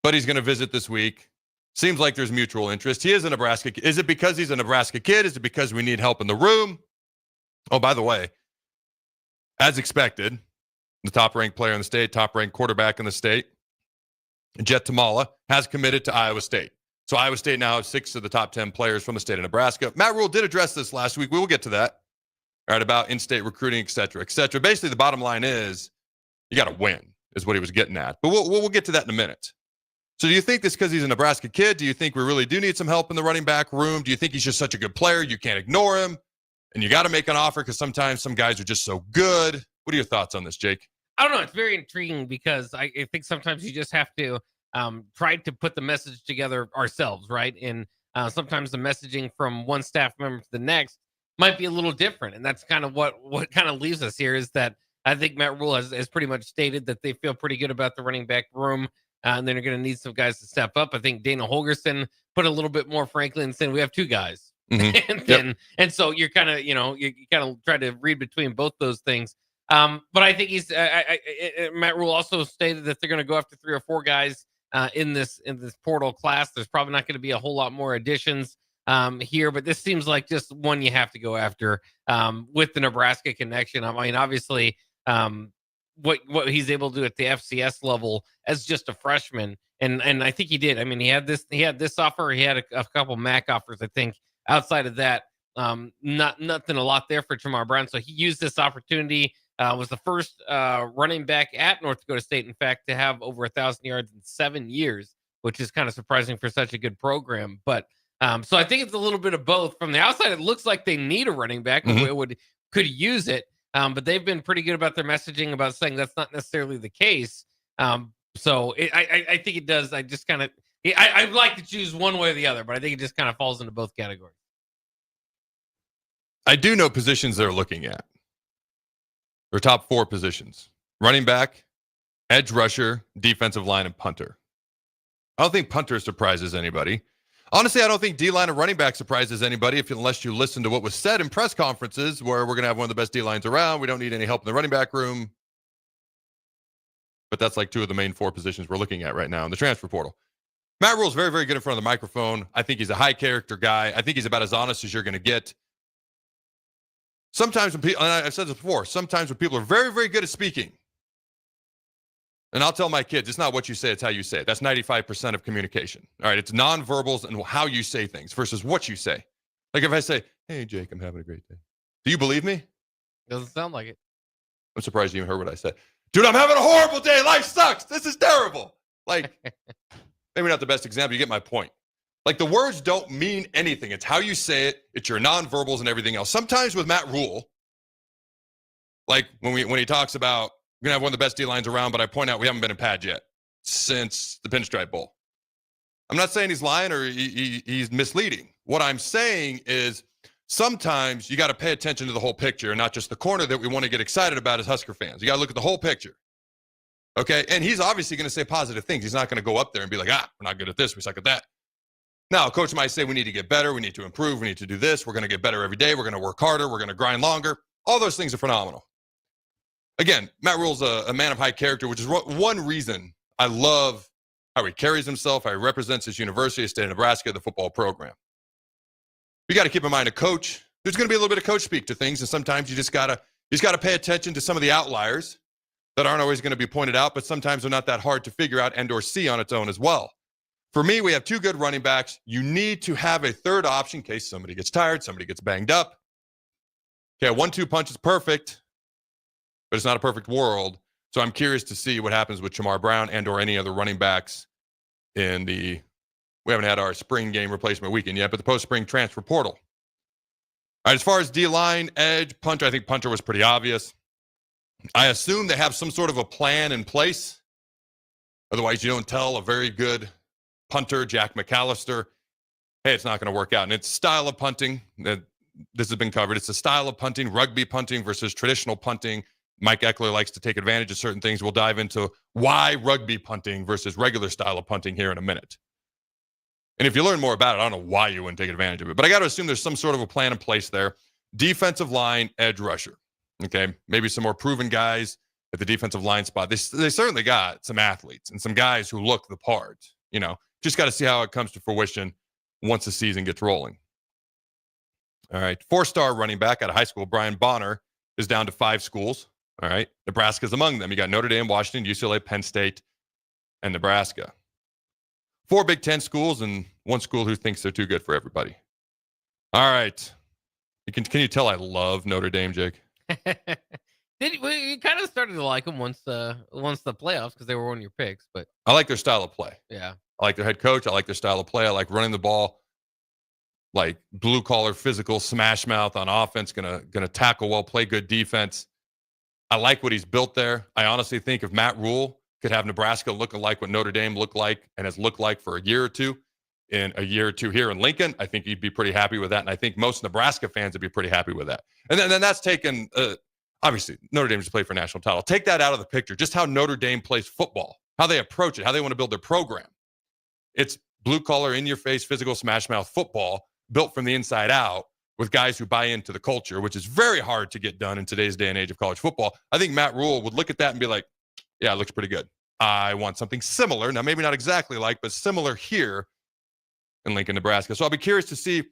but he's going to visit this week? Seems like there's mutual interest. He is a Nebraska kid. Is it because he's a Nebraska kid? Is it because we need help in the room? Oh, by the way, as expected, the top-ranked player in the state, top-ranked quarterback in the state, Jet Tamala, has committed to Iowa State. So Iowa State now has 6 of the top 10 players from the state of Nebraska. Matt Rule did address this last week. We will get to that. all right, about in-state recruiting, et cetera, et cetera. Basically, the bottom line is you got to win, is what he was getting at. But we'll get to that in a minute. So do you think this because he's a Nebraska kid? Do you think we really do need some help in the running back room? Do you think he's just such a good player you can't ignore him? And you got to make an offer because sometimes some guys are just so good. What are your thoughts on this, Jake? I don't know. It's very intriguing because I think sometimes you just have to try to put the message together ourselves, right? And sometimes the messaging from one staff member to the next might be a little different. And that's kind of what kind of leaves us here is that I think Matt Rule has pretty much stated that they feel pretty good about the running back room. And then they're going to need some guys to step up. I think Dana Holgerson put a little bit more frankly and said, we have two guys. Mm-hmm. and so you're kind of, you kind of try to read between both those things. But I think Matt Rule also stated that they're going to go after 3 or 4 guys in this portal class. There's probably not going to be a whole lot more additions here, but this seems like just one you have to go after with the Nebraska connection. I mean, obviously, what he's able to do at the FCS level as just a freshman, and I think he did. I mean, he had this offer. He had a couple MAC offers. I think outside of that, nothing a lot there for Jamar Brown. So he used this opportunity. Was the first running back at North Dakota State, in fact, to have over 1,000 yards in 7 years, which is kind of surprising for such a good program. But so I think it's a little bit of both. From the outside, it looks like they need a running back. Mm-hmm. Could use it, but they've been pretty good about their messaging about saying that's not necessarily the case. So I think it does. I just kind of I'd like to choose one way or the other, but I think it just kind of falls into both categories. I do know positions they're looking at. Their top 4 positions: running back, edge rusher, defensive line, and punter. I don't think punter surprises anybody. Honestly, I don't think D-line or running back surprises anybody unless you listen to what was said in press conferences where we're going to have one of the best D-lines around. We don't need any help in the running back room. But that's like 2 of the main 4 positions we're looking at right now in the transfer portal. Matt Rule is very, very good in front of the microphone. I think he's a high-character guy. I think he's about as honest as you're going to get. Sometimes when people, and I've said this before, sometimes when people are very, very good at speaking, and I'll tell my kids, it's not what you say, it's how you say it. That's 95% of communication. All right, it's nonverbals and how you say things versus what you say. Like if I say, hey, Jake, I'm having a great day. Do you believe me? Doesn't sound like it. I'm surprised you even heard what I said. Dude, I'm having a horrible day. Life sucks. This is terrible. Like, maybe not the best example. You get my point. Like the words don't mean anything. It's how you say it. It's your nonverbals and everything else. Sometimes with Matt Rule, like when he talks about we're going to have one of the best D-lines around, but I point out we haven't been in pads yet since the Pinstripe Bowl. I'm not saying he's lying or he's misleading. What I'm saying is sometimes you got to pay attention to the whole picture and not just the corner that we want to get excited about as Husker fans. You got to look at the whole picture. Okay? And he's obviously going to say positive things. He's not going to go up there and be like, we're not good at this. We suck at that. Now, a coach might say we need to get better. We need to improve. We need to do this. We're going to get better every day. We're going to work harder. We're going to grind longer. All those things are phenomenal. Again, Matt Rule's a man of high character, which is one reason I love how he carries himself, how he represents his university, the state of Nebraska, the football program. You got to keep in mind a coach. There's going to be a little bit of coach speak to things, and sometimes you just got to pay attention to some of the outliers that aren't always going to be pointed out, but sometimes they're not that hard to figure out and or see on its own as well. For me, we have 2 good running backs. You need to have a third option in case somebody gets tired, somebody gets banged up. Okay, a 1-2 punch is perfect, but it's not a perfect world. So I'm curious to see what happens with Jamar Brown and or any other running backs in the – we haven't had our spring game replacement weekend yet, but the post-spring transfer portal. All right, as far as D-line, edge, punter, I think punter was pretty obvious. I assume they have some sort of a plan in place. Otherwise, you don't tell a very good – punter, Jack McAllister, hey, it's not going to work out. And it's style of punting. This has been covered. It's a style of punting, rugby punting versus traditional punting. Mike Eckler likes to take advantage of certain things. We'll dive into why rugby punting versus regular style of punting here in a minute. And if you learn more about it, I don't know why you wouldn't take advantage of it. But I got to assume there's some sort of a plan in place there. Defensive line, edge rusher. Okay, maybe some more proven guys at the defensive line spot. They certainly got some athletes and some guys who look the part, Just got to see how it comes to fruition once the season gets rolling. All right. 4-star running back out of high school, Brian Bonner, is down to 5 schools. All right. Nebraska's among them. You got Notre Dame, Washington, UCLA, Penn State, and Nebraska. 4 Big Ten schools and 1 school who thinks they're too good for everybody. All right. Can you tell I love Notre Dame, Jake? You kind of started to like them once the playoffs because they were one of your picks, but I like their style of play. yeah. I like their head coach. I like their style of play. I like running the ball, like blue collar, physical, smash mouth on offense. Gonna tackle well, play good defense. I like what he's built there. I honestly think if Matt Rule could have Nebraska looking like what Notre Dame looked like and has looked like for a year or two here in Lincoln, I think he'd be pretty happy with that. And I think most Nebraska fans would be pretty happy with that. And then that's taken, obviously, Notre Dame just played for a national title. Take that out of the picture. Just how Notre Dame plays football, how they approach it, how they want to build their program. It's blue collar, in your face, physical, smash mouth football built from the inside out with guys who buy into the culture, which is very hard to get done in today's day and age of college football. I think Matt Rule would look at that and be like, yeah, it looks pretty good. I want something similar. Now, maybe not exactly like, but similar here in Lincoln, Nebraska. So I'll be curious to see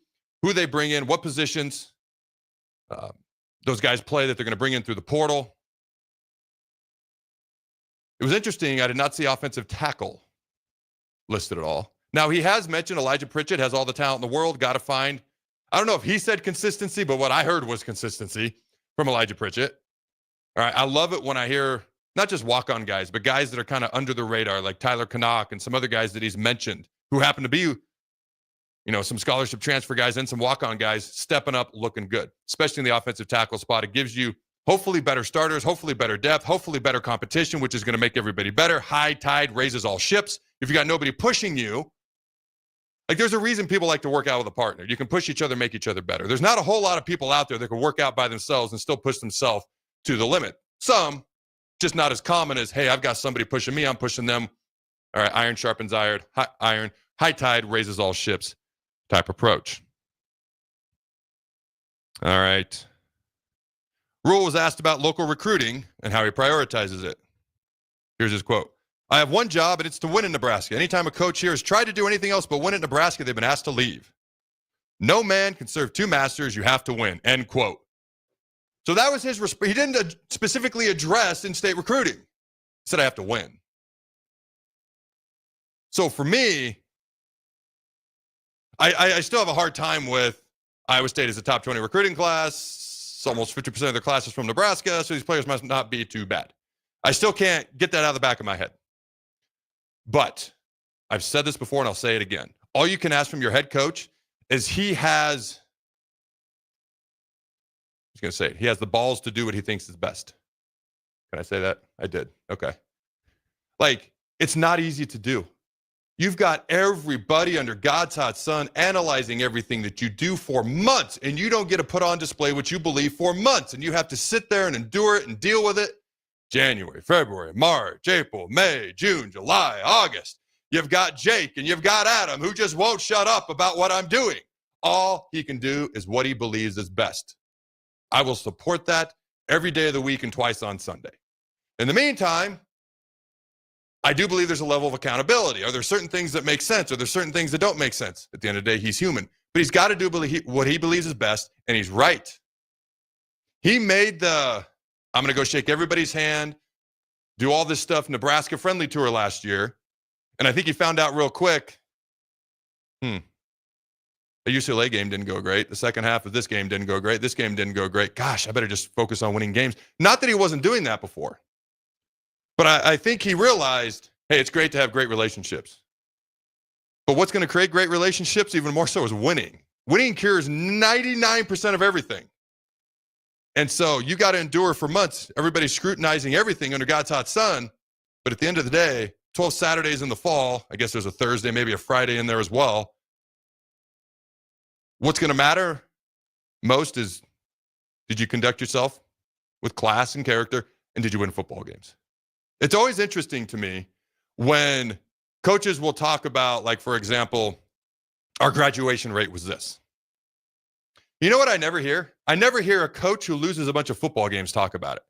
who they bring in, what positions those guys play that they're going to bring in through the portal. It was interesting. I did not see offensive tackle listed at all. Now, he has mentioned Elijah Pritchett has all the talent in the world. Got to find, I don't know if he said consistency, but what I heard was consistency from Elijah Pritchett. All right. I love it when I hear not just walk-on guys, but guys that are kind of under the radar, like Tyler Canuck and some other guys that he's mentioned who happen to be, some scholarship transfer guys and some walk-on guys stepping up, looking good, especially in the offensive tackle spot. It gives you hopefully better starters, hopefully better depth, hopefully better competition, which is going to make everybody better. High tide raises all ships. If you got nobody pushing you, like there's a reason people like to work out with a partner. You can push each other, make each other better. There's not a whole lot of people out there that can work out by themselves and still push themselves to the limit. Some, just not as common as, hey, I've got somebody pushing me, I'm pushing them. All right, iron sharpens iron. High tide raises all ships type approach. All right. Rule was asked about local recruiting and how he prioritizes it. Here's his quote. I have one job, and it's to win in Nebraska. Anytime a coach here has tried to do anything else but win at Nebraska, they've been asked to leave. No man can serve two masters. You have to win, end quote. So that was his response. He didn't specifically address in-state recruiting. He said, I have to win. So for me, I still have a hard time with Iowa State as a top 20 recruiting class. Almost 50% of their class is from Nebraska, so these players must not be too bad. I still can't get that out of the back of my head. But I've said this before and I'll say it again. All you can ask from your head coach is he has the balls to do what he thinks is best. Can I say that? I did. Okay. Like, it's not easy to do. You've got everybody under God's hot sun analyzing everything that you do for months, and you don't get to put on display what you believe for months, and you have to sit there and endure it and deal with it. January, February, March, April, May, June, July, August. You've got Jake and you've got Adam who just won't shut up about what I'm doing. All he can do is what he believes is best. I will support that every day of the week and twice on Sunday. In the meantime, I do believe there's a level of accountability. Are there certain things that make sense? Are there certain things that don't make sense? At the end of the day, he's human. But he's got to do what he believes is best, and he's right. He made I'm going to go shake everybody's hand, do all this stuff, Nebraska-friendly tour last year. And I think he found out real quick, the UCLA game didn't go great. The second half of this game didn't go great. This game didn't go great. Gosh, I better just focus on winning games. Not that he wasn't doing that before. But I think he realized, hey, it's great to have great relationships. But what's going to create great relationships even more so is winning. Winning cures 99% of everything. And so you got to endure for months. Everybody's scrutinizing everything under God's hot sun. But at the end of the day, 12 Saturdays in the fall, I guess there's a Thursday, maybe a Friday in there as well. What's going to matter most is, did you conduct yourself with class and character, and did you win football games? It's always interesting to me when coaches will talk about, like, for example, our graduation rate was this. You know what I never hear? I never hear a coach who loses a bunch of football games talk about it,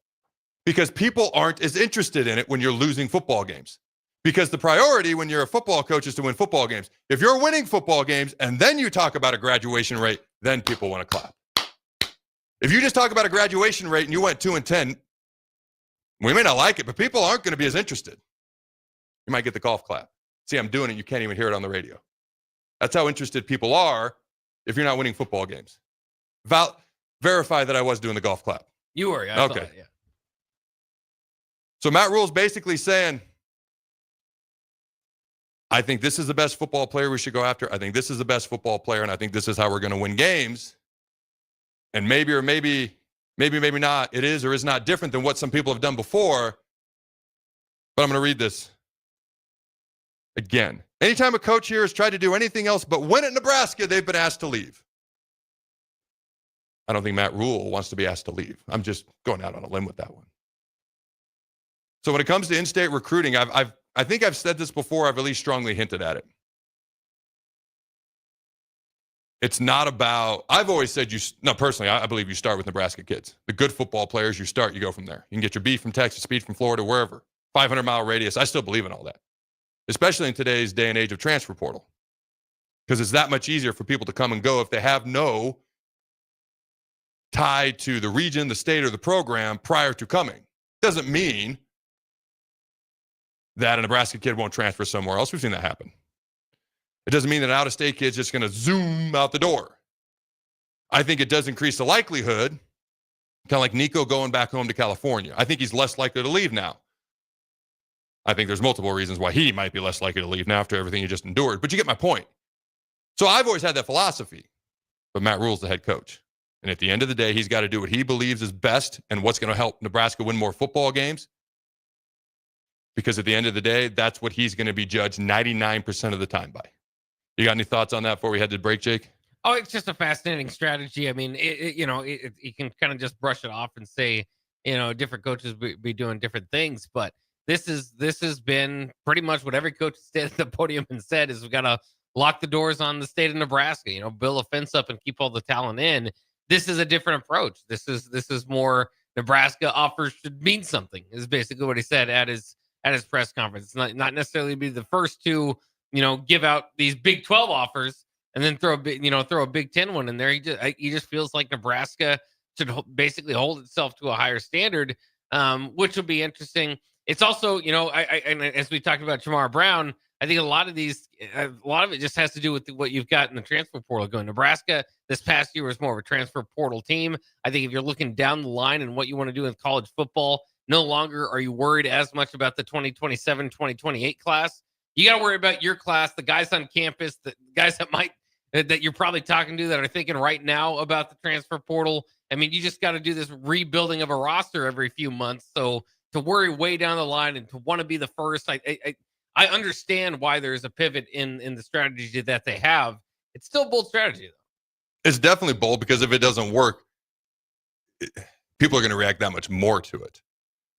because people aren't as interested in it when you're losing football games. Because the priority when you're a football coach is to win football games. If you're winning football games and then you talk about a graduation rate, then people want to clap. If you just talk about a graduation rate and you went 2-10, we may not like it, but people aren't going to be as interested. You might get the golf clap. See, I'm doing it. You can't even hear it on the radio. That's how interested people are if you're not winning football games. verify that I was doing the golf clap. You were, I okay. thought, yeah. So Matt Rule's basically saying, I think this is the best football player we should go after. I think this is the best football player, and I think this is how we're going to win games. And maybe not, it is or is not different than what some people have done before. But I'm going to read this again. Anytime a coach here has tried to do anything else but win at Nebraska, they've been asked to leave. I don't think Matt Rule wants to be asked to leave. I'm just going out on a limb with that one. So when it comes to in-state recruiting, I think I've said this before. I've at least strongly hinted at it. It's not about, I've always said personally, I believe you start with Nebraska kids. The good football players, you go from there. You can get your beef from Texas, speed from Florida, wherever. 500-mile radius. I still believe in all that, especially in today's day and age of transfer portal, because it's that much easier for people to come and go if they have no tie to the region, the state, or the program prior to coming. Doesn't mean that a Nebraska kid won't transfer somewhere else. We've seen that happen. It doesn't mean that an out-of-state kid's just going to zoom out the door. I think it does increase the likelihood, kind of like Nico going back home to California. I think he's less likely to leave now. I think there's multiple reasons why he might be less likely to leave now after everything he just endured, but you get my point. So I've always had that philosophy, but Matt Rule's the head coach. And at the end of the day, he's got to do what he believes is best and what's going to help Nebraska win more football games. Because at the end of the day, that's what he's going to be judged 99% of the time by. You got any thoughts on that before we head to break, Jake? Oh, it's just a fascinating strategy. I mean, you can kind of just brush it off and say, different coaches be doing different things. But this has been pretty much what every coach stayed at the podium and said is we got to lock the doors on the state of Nebraska. Build a fence up and keep all the talent in. This is a different approach. This is more Nebraska offers should mean something. Is basically what he said at his press conference. It's not necessarily be the first to give out these Big 12 offers and then throw a Big 10 one in there. He just feels like Nebraska should basically hold itself to a higher standard, which will be interesting. It's also, and as we talked about Jamar Brown, I think a lot of it just has to do with what you've got in the transfer portal going. Nebraska this past year was more of a transfer portal team. I think if you're looking down the line and what you want to do in college football, no longer are you worried as much about the 2027, 2028 class. You got to worry about your class, the guys on campus, the guys that you're probably talking to that are thinking right now about the transfer portal. I mean, you just got to do this rebuilding of a roster every few months. So to worry way down the line and to want to be the first, I understand why there's a pivot in the strategy that they have. It's still a bold strategy, though. It's definitely bold because if it doesn't work, people are going to react that much more to it.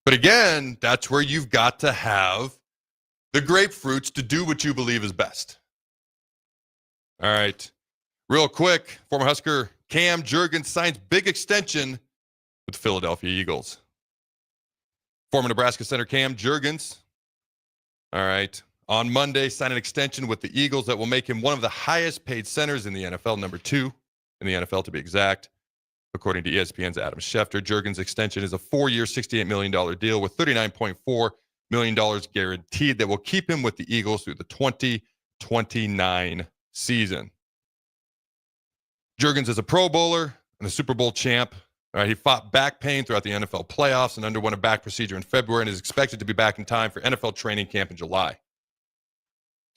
But again, that's where you've got to have the grapefruits to do what you believe is best. All right. Real quick, former Husker Cam Jurgens signs big extension with the Philadelphia Eagles. Former Nebraska center Cam Jurgens, all right, on Monday signed an extension with the Eagles that will make him one of the highest paid centers in the NFL, number 2 in the NFL to be exact. According to ESPN's Adam Schefter, Jurgens' extension is a 4-year, $68 million deal with $39.4 million guaranteed that will keep him with the Eagles through the 2029 season. Jurgens is a Pro Bowler and a Super Bowl champ. All right, he fought back pain throughout the NFL playoffs and underwent a back procedure in February and is expected to be back in time for NFL training camp in July.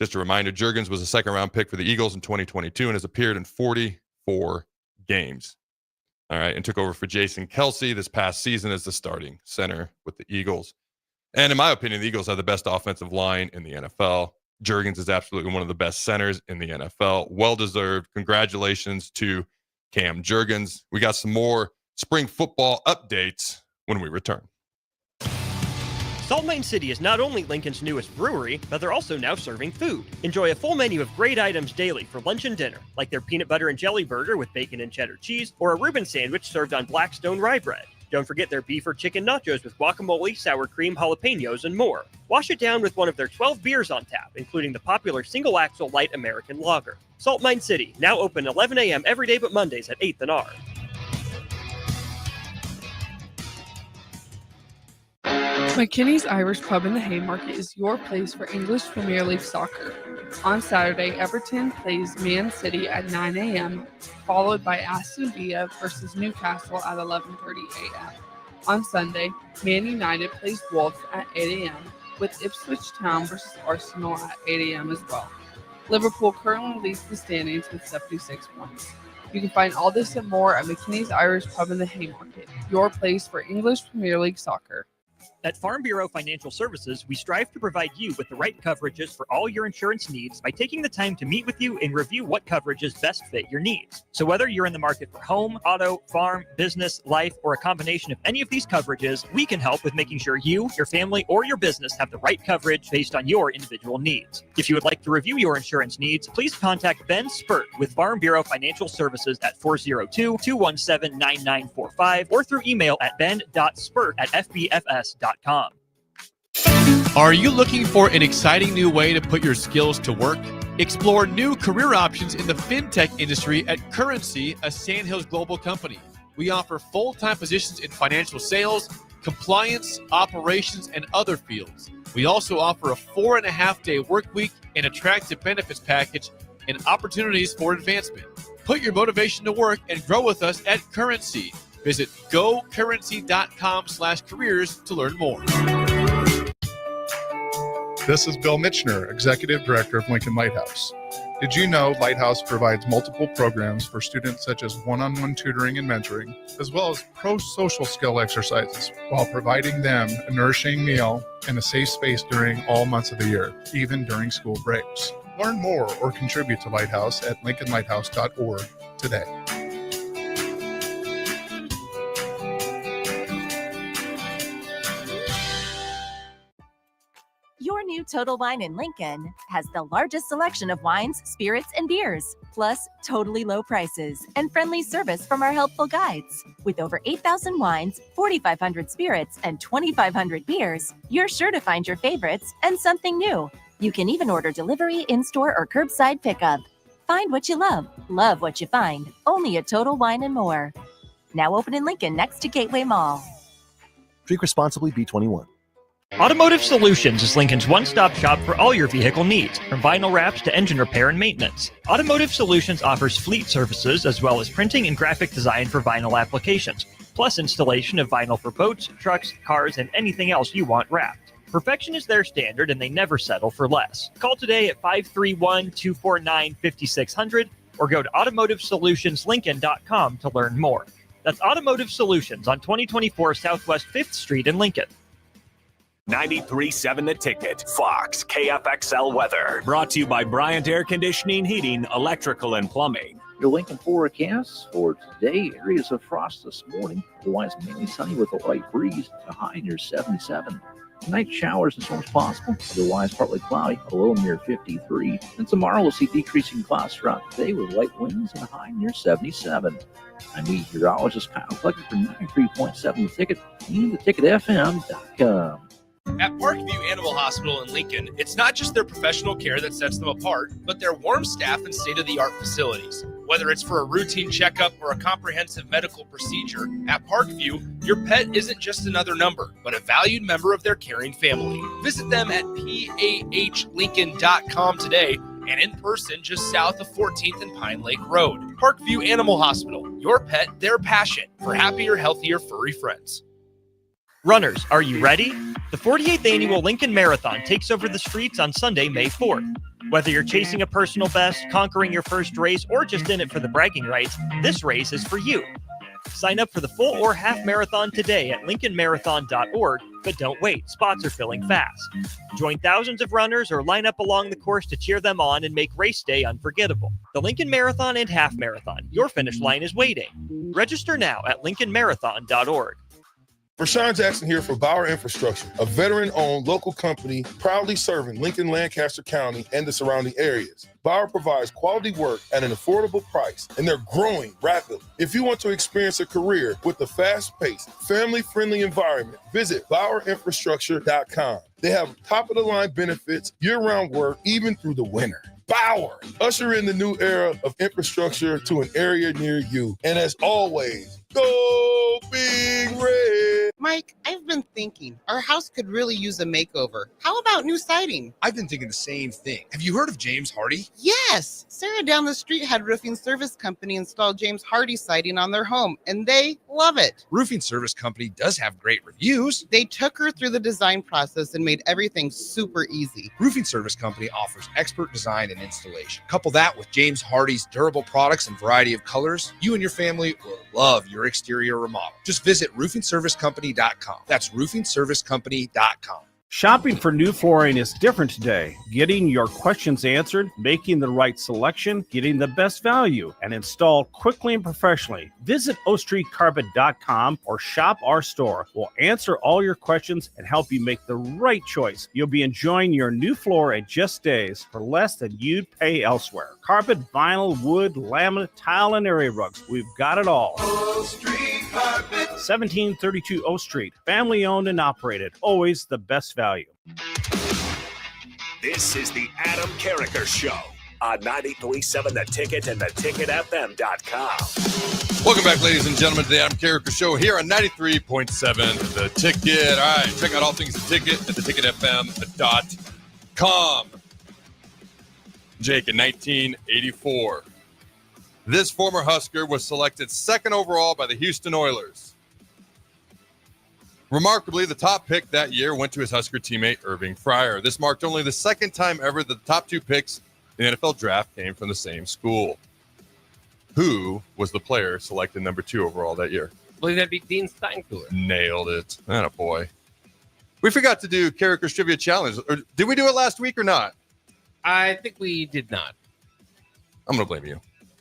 Just a reminder, Jurgens was a second-round pick for the Eagles in 2022 and has appeared in 44 games. All right, and took over for Jason Kelsey this past season as the starting center with the Eagles. And in my opinion, the Eagles have the best offensive line in the NFL. Jurgens is absolutely one of the best centers in the NFL. Well-deserved. Congratulations to Cam Jurgens. We got some more spring football updates when we return. Salt Mine City is not only Lincoln's newest brewery, but they're also now serving food. Enjoy a full menu of great items daily for lunch and dinner, like their peanut butter and jelly burger with bacon and cheddar cheese, or a Reuben sandwich served on Blackstone rye bread. Don't forget their beef or chicken nachos with guacamole, sour cream, jalapenos, and more. Wash it down with one of their 12 beers on tap, including the popular Single Axle Light American Lager. Salt Mine City, now open 11 a.m. every day but Mondays at 8th and R. McKinney's Irish Pub in the Haymarket is your place for English Premier League soccer. On Saturday, Everton plays Man City at 9 a.m., followed by Aston Villa versus Newcastle at 11:30 a.m. On Sunday, Man United plays Wolves at 8 a.m., with Ipswich Town versus Arsenal at 8 a.m. as well. Liverpool currently leads the standings with 76 points. You can find all this and more at McKinney's Irish Pub in the Haymarket, your place for English Premier League soccer. At Farm Bureau Financial Services, we strive to provide you with the right coverages for all your insurance needs by taking the time to meet with you and review what coverages best fit your needs. So whether you're in the market for home, auto, farm, business, life, or a combination of any of these coverages, we can help with making sure you, your family, or your business have the right coverage based on your individual needs. If you would like to review your insurance needs, please contact Ben Spurt with Farm Bureau Financial Services at 402-217-9945 or through email at ben.spurt@fbfs.com. Are you looking for an exciting new way to put your skills to work? Explore new career options in the fintech industry at Currency, a Sandhills global company. We offer full-time positions in financial sales, compliance, operations, and other fields. We also offer a 4.5-day work week, an attractive benefits package, and opportunities for advancement. Put your motivation to work and grow with us at Currency. Visit gocurrency.com/careers to learn more. This is Bill Mitchner, Executive Director of Lincoln Lighthouse. Did you know Lighthouse provides multiple programs for students such as one-on-one tutoring and mentoring, as well as pro-social skill exercises, while providing them a nourishing meal and a safe space during all months of the year, even during school breaks? Learn more or contribute to Lighthouse at lincolnlighthouse.org today. Your new Total Wine in Lincoln has the largest selection of wines, spirits, and beers, plus totally low prices and friendly service from our helpful guides. With over 8,000 wines, 4,500 spirits, and 2,500 beers, you're sure to find your favorites and something new. You can even order delivery, in-store, or curbside pickup. Find what you love what you find, only at Total Wine and More. Now open in Lincoln next to Gateway Mall. Drink responsibly, B21. Automotive Solutions is Lincoln's one-stop shop for all your vehicle needs, from vinyl wraps to engine repair and maintenance. Automotive Solutions offers fleet services as well as printing and graphic design for vinyl applications, plus installation of vinyl for boats, trucks, cars, and anything else you want wrapped. Perfection is their standard and they never settle for less. Call today at 531-249-5600 or go to automotivesolutionslincoln.com to learn more. That's Automotive Solutions on 2024 Southwest 5th Street in Lincoln. 93.7 The Ticket, Fox, KFXL weather. Brought to you by Bryant Air Conditioning, Heating, Electrical, and Plumbing. Your Lincoln forecast for today, areas of frost this morning. Otherwise, mainly sunny with a light breeze, a high near 77. Tonight, showers and storms possible. Otherwise, partly cloudy, a low near 53. And tomorrow, we'll see decreasing clouds throughout the day with light winds and a high near 77. I'm meteorologist Kyle Flecker for 93.7 The Ticket and theticketfm.com. At Parkview Animal Hospital in Lincoln, it's not just their professional care that sets them apart, but their warm staff and state-of-the-art facilities. Whether it's for a routine checkup or a comprehensive medical procedure, at Parkview, your pet isn't just another number, but a valued member of their caring family. Visit them at pahlincoln.com today and in person just south of 14th and Pine Lake Road. Parkview Animal Hospital, your pet, their passion for happier, healthier, furry friends. Runners, are you ready? The 48th Annual Lincoln Marathon takes over the streets on Sunday, May 4th. Whether you're chasing a personal best, conquering your first race, or just in it for the bragging rights, this race is for you. Sign up for the full or half marathon today at lincolnmarathon.org, but don't wait, spots are filling fast. Join thousands of runners or line up along the course to cheer them on and make race day unforgettable. The Lincoln Marathon and Half Marathon, your finish line is waiting. Register now at lincolnmarathon.org. Rashawn Jackson here for Bauer Infrastructure, a veteran-owned local company proudly serving Lincoln, Lancaster County, and the surrounding areas. Bauer provides quality work at an affordable price, and they're growing rapidly. If you want to experience a career with a fast-paced, family-friendly environment, visit BauerInfrastructure.com. They have top-of-the-line benefits, year-round work, even through the winter. Bauer, usher in the new era of infrastructure to an area near you. And as always, go Big Red. Mike, I've been thinking our house could really use a makeover. How about new siding? I've been thinking the same thing. Have you heard of James Hardy? Yes! Sarah down the street had Roofing Service Company install James Hardy siding on their home, and they love it. Roofing Service Company does have great reviews. They took her through the design process and made everything super easy. Roofing Service Company offers expert design and installation. Couple that with James Hardy's durable products and variety of colors, you and your family will love your exterior remodel. Just visit roofingservicecompany.com. That's roofingservicecompany.com. Shopping for new flooring is different today. Getting your questions answered, making the right selection, getting the best value, and installed quickly and professionally. Visit ostreetcarpet.com or shop our store. We'll answer all your questions and help you make the right choice. You'll be enjoying your new floor in just days for less than you'd pay elsewhere. Carpet, vinyl, wood, laminate, tile, and area rugs. We've got it all. O Street Carpet. 1732 O Street. Family owned and operated. Always the best value. This is the Adam Carriker Show on 93.7 The Ticket and theticketfm.com. Welcome back, ladies and gentlemen, to the Adam Carriker Show here on 93.7 The Ticket. All right, check out all things The Ticket at theticketfm.com. Jake, in 1984, this former Husker was selected second overall by the Houston Oilers. Remarkably, the top pick that year went to his Husker teammate, Irving Fryer. This marked only the second time ever that the top two picks in the NFL draft came from the same school. Who was the player selected number 2 overall that year? I believe that'd be Dean Steinkuhler. Nailed it. Attaboy. We forgot to do Carriker's Trivia Challenge. Or did we do it last week or not? I think we did not. I'm going to blame you.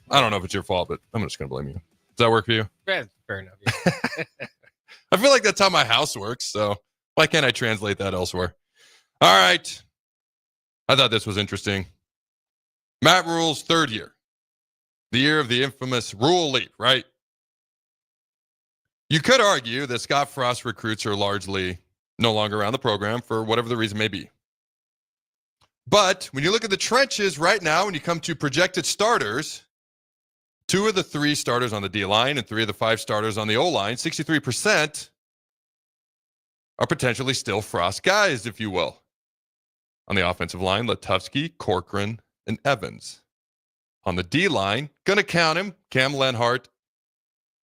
I don't know if it's your fault, but I'm just going to blame you. Does that work for you? Fair enough. Yeah. I feel like that's how my house works, so why can't I translate that elsewhere? All right. I thought this was interesting. Matt Rule's third year. The year of the infamous Rule Leap, right? You could argue that Scott Frost recruits are largely no longer around the program for whatever the reason may be. But when you look at the trenches right now, when you come to projected starters, 2 of the 3 starters on the D-line and 3 of the 5 starters on the O-line, 63%, are potentially still Frost guys, if you will. On the offensive line, Latufsky, Corcoran, and Evans. On the D-line, going to count him, Cam Lenhart,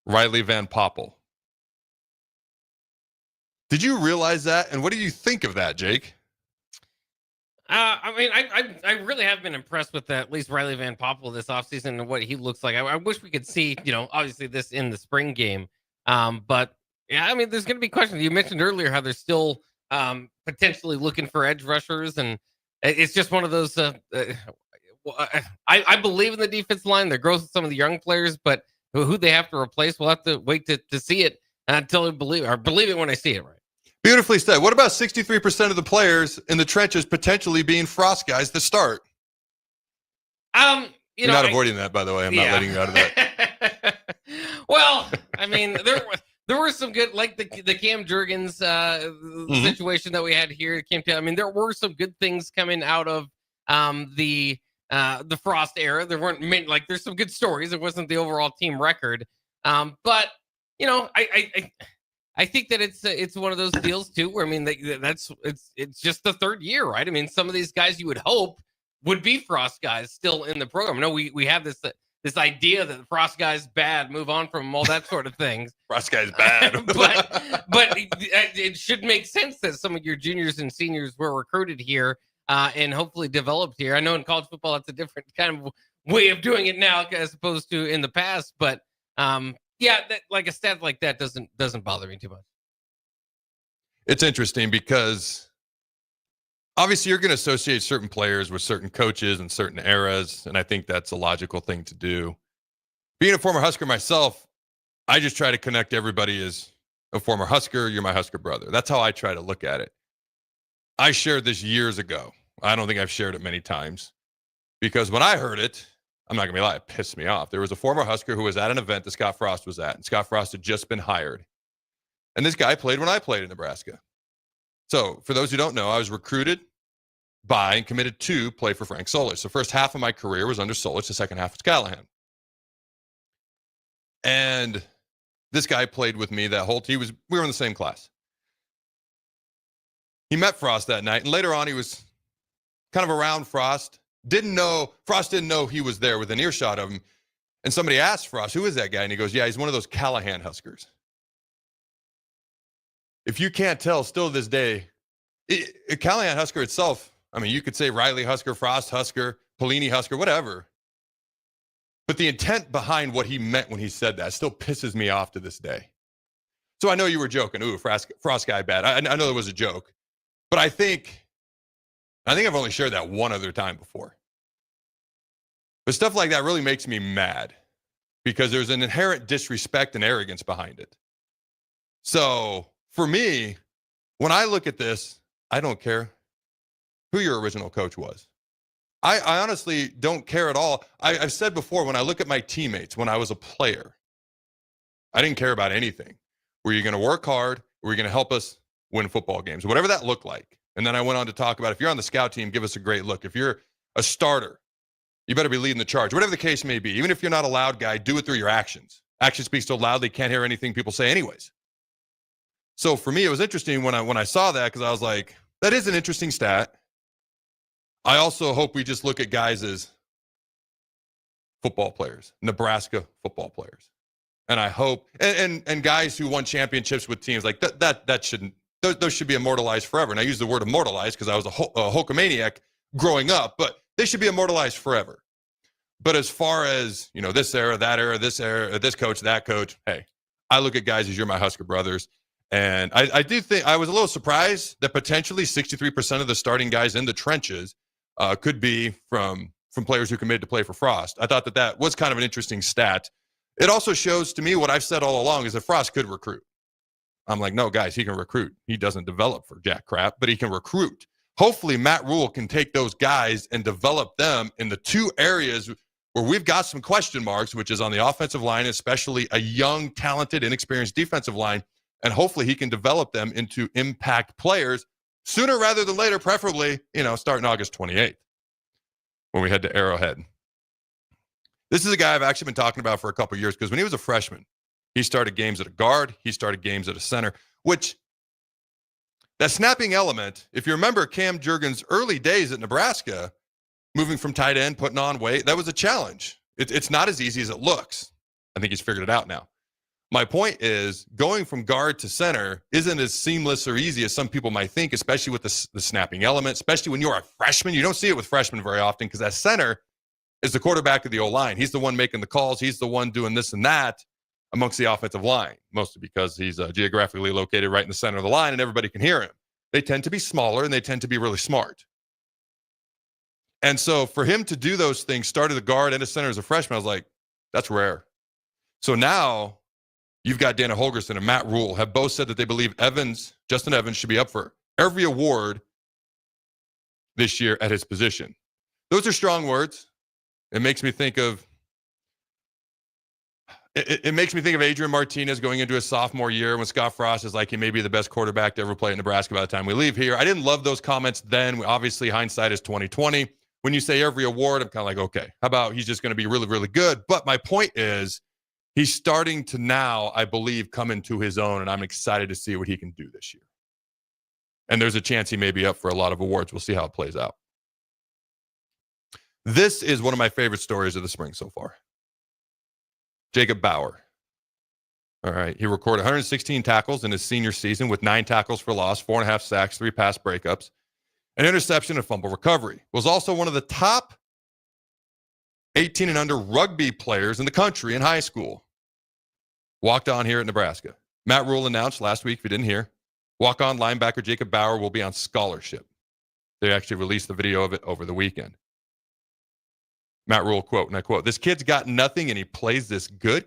Riley Van Poppel. Did you realize that? And what do you think of that, Jake? I mean, I really have been impressed with at least Riley Van Poppel this offseason and what he looks like. I wish we could see, obviously this in the spring game. But yeah, I mean, there's going to be questions. You mentioned earlier how they're still potentially looking for edge rushers, and it's just one of those. I believe in the defense line, the growth of some of the young players, but who they have to replace, we'll have to wait to see it until we believe it when I see it. Right. Beautifully said. What about 63% of the players in the trenches potentially being Frost guys that start? You're not avoiding that, by the way. I'm not letting you out of that. Well, I mean, there were some good, like the Cam Jurgens situation that we had here. I mean, there were some good things coming out of the Frost era. There weren't many, there's some good stories. It wasn't the overall team record, but I think that it's one of those deals too, where I mean it's just the third year, right? I mean, some of these guys you would hope would be Frost guys still in the program. No, we have this idea that the Frost guy's bad, move on from him, all that sort of things. Frost guy's bad, but it should make sense that some of your juniors and seniors were recruited here and hopefully developed here. I know in college football it's a different kind of way of doing it now as opposed to in the past, but yeah, like a stat like that doesn't bother me too much. It's interesting because obviously you're going to associate certain players with certain coaches and certain eras, and I think that's a logical thing to do. Being a former Husker myself, I just try to connect everybody as a former Husker. You're my Husker brother. That's how I try to look at it. I shared this years ago. I don't think I've shared it many times because when I heard it, I'm not going to be lying, it pissed me off. There was a former Husker who was at an event that Scott Frost was at, and Scott Frost had just been hired. And this guy played when I played in Nebraska. So for those who don't know, I was recruited by and committed to play for Frank Solich. The first half of my career was under Solich. The second half was Callahan. And this guy played with me that whole team. We were in the same class. he met Frost that night, and later on he was kind of around Frost. Frost didn't know he was there within earshot of him. And somebody asked Frost, who is that guy? And he goes, yeah, he's one of those Callahan Huskers. If you can't tell, still to this day, Callahan Husker itself, I mean, you could say Riley Husker, Frost Husker, Pelini Husker, whatever. But the intent behind what he meant when he said that still pisses me off to this day. So I know you were joking. Ooh, Frost guy bad. I know there was a joke. But I think I've only shared that one other time before. But stuff like that really makes me mad because there's an inherent disrespect and arrogance behind it. So for me, when I look at this, I don't care who your original coach was. I honestly don't care at all. I've said before, when I look at my teammates, when I was a player, I didn't care about anything. Were you going to work hard? Were you going to help us win football games? Whatever that looked like. And then I went on to talk about, if you're on the scout team, give us a great look. If you're a starter, you better be leading the charge. Whatever the case may be, even if you're not a loud guy, do it through your actions. Action speaks so loud they can't hear anything people say anyways. So for me, it was interesting when I saw that, because I was like, that is an interesting stat. I also hope we just look at guys as football players, Nebraska football players. And I hope, and guys who won championships with teams like that shouldn't, those should be immortalized forever. And I use the word immortalized because I was a Hulkamaniac growing up, but they should be immortalized forever. But as far as, this era, this coach, that coach, hey, I look at guys as you're my Husker brothers. And I do think I was a little surprised that potentially 63% of the starting guys in the trenches could be from players who committed to play for Frost. I thought that was kind of an interesting stat. It also shows to me what I've said all along is that Frost could recruit. I'm like, no, guys, he can recruit. He doesn't develop for jack crap, but he can recruit. Hopefully, Matt Rule can take those guys and develop them in the two areas where we've got some question marks, which is on the offensive line, especially a young, talented, inexperienced defensive line. And hopefully he can develop them into impact players sooner rather than later, preferably, starting August 28th when we head to Arrowhead. This is a guy I've actually been talking about for a couple of years because when he was a freshman, he started games at a guard, he started games at a center, which that snapping element, if you remember Cam Jurgens' early days at Nebraska, moving from tight end, putting on weight, that was a challenge. It's not as easy as it looks. I think he's figured it out now. My point is going from guard to center isn't as seamless or easy as some people might think, especially with the snapping element, especially when you're a freshman. You don't see it with freshmen very often because that center is the quarterback of the O-line. He's the one making the calls. He's the one doing this and that amongst the offensive line, mostly because he's geographically located right in the center of the line and everybody can hear him. They tend to be smaller and they tend to be really smart. And so for him to do those things, start at the guard and a center as a freshman, I was like, that's rare. So now you've got Dana Holgerson and Matt Rule have both said that they believe Justin Evans should be up for every award this year at his position. Those are strong words. It makes me think of Adrian Martinez going into his sophomore year when Scott Frost is like, he may be the best quarterback to ever play at Nebraska by the time we leave here. I didn't love those comments then. Obviously, hindsight is 2020. When you say every award, I'm kind of like, okay, how about he's just going to be really, really good? But my point is, he's starting to now, I believe, come into his own, and I'm excited to see what he can do this year. And there's a chance he may be up for a lot of awards. We'll see how it plays out. This is one of my favorite stories of the spring so far. Jacob Bauer. All right. He recorded 116 tackles in his senior season with 9 tackles for loss, 4.5 sacks, 3 pass breakups, an interception, and fumble recovery. Was also one of the top 18 and under rugby players in the country in high school. Walked on here at Nebraska. Matt Rule announced last week, if you didn't hear, walk-on linebacker Jacob Bauer will be on scholarship. They actually released the video of it over the weekend. Matt Rule, quote, and I quote, "This kid's got nothing and he plays this good, ?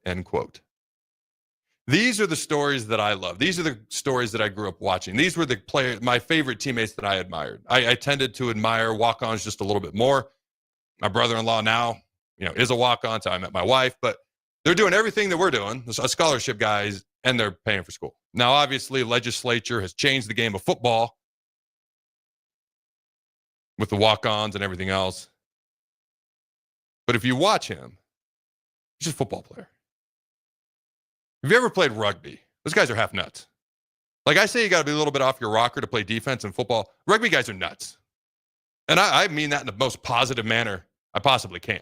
End quote. These are the stories that I love. These are the stories that I grew up watching. These were my favorite teammates that I admired. I tended to admire walk-ons just a little bit more. My brother-in-law now, is a walk-on, so I met my wife, but they're doing everything that we're doing, scholarship guys, and they're paying for school. Now, obviously, legislature has changed the game of football with the walk-ons and everything else. But if you watch him, he's just a football player. Have you ever played rugby? Those guys are half nuts. Like I say, you got to be a little bit off your rocker to play defense in football. Rugby guys are nuts. And I mean that in the most positive manner I possibly can.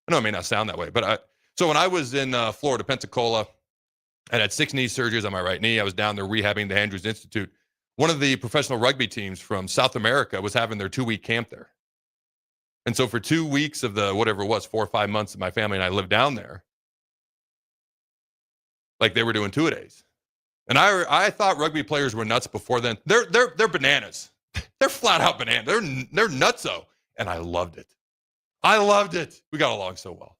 I know it may not sound that way, but so when I was in Florida, Pensacola, I had 6 knee surgeries on my right knee. I was down there rehabbing the Andrews Institute. One of the professional rugby teams from South America was having their 2-week camp there. And so for 2 weeks of the, whatever it was, 4 or 5 months of my family and I lived down there, like they were doing 2-a-days. And I thought rugby players were nuts before then. They're bananas. They're flat out bananas. They're nutso. And I loved it. I loved it. We got along so well.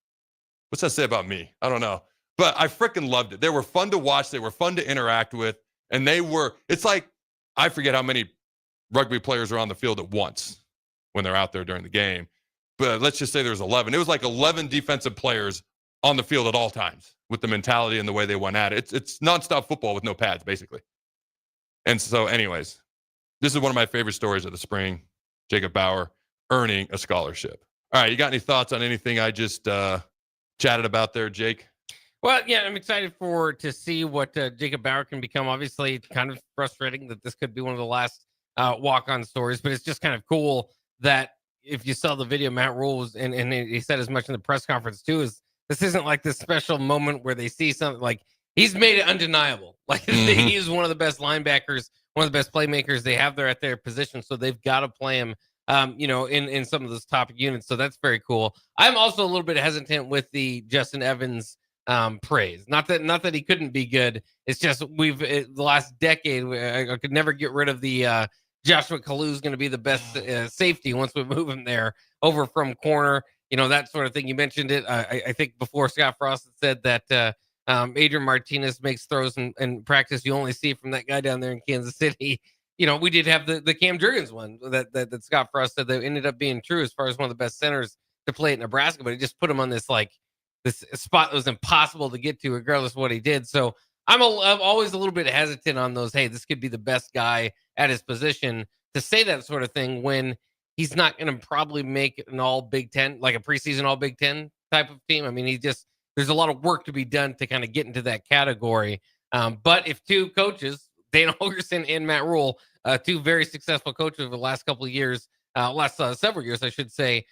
What's that say about me? I don't know. But I freaking loved it. They were fun to watch. They were fun to interact with. And it's like, I forget how many rugby players are on the field at once when they're out there during the game. But let's just say there's 11. It was like 11 defensive players on the field at all times with the mentality and the way they went at it. It's nonstop football with no pads, basically. And so anyways, this is one of my favorite stories of the spring. Jacob Bauer earning a scholarship. All right, you got any thoughts on anything I just chatted about there, Jake? Well, yeah, I'm excited to see what Jacob Bauer can become. Obviously, it's kind of frustrating that this could be one of the last walk-on stories, but it's just kind of cool that if you saw the video, Matt Rule was, and he said as much in the press conference too, is this isn't like this special moment where they see something like he's made it undeniable. Like he is one of the best linebackers, one of the best playmakers they have there at their position. So they've got to play him, in some of those top units. So that's very cool. I'm also a little bit hesitant with the Justin Evans praise. Not that he couldn't be good. It's just the last decade, I could never get rid of the Joshua Kalu is going to be the best safety once we move him there over from corner, that sort of thing. You mentioned it. I think before Scott Frost had said that Adrian Martinez makes throws in practice you only see from that guy down there in Kansas City. We did have the Cam Jurgens one that Scott Frost said that ended up being true as far as one of the best centers to play at Nebraska, but it just put him on this spot that was impossible to get to regardless of what he did. So I'm always a little bit hesitant on those. Hey, this could be the best guy at his position to say that sort of thing when he's not going to probably make an all Big Ten, like a preseason all Big Ten type of team. I mean, there's a lot of work to be done to kind of get into that category. But if two coaches, Dana Holgorsen and Matt Rule, two very successful coaches over the last couple of years, several years, I should say,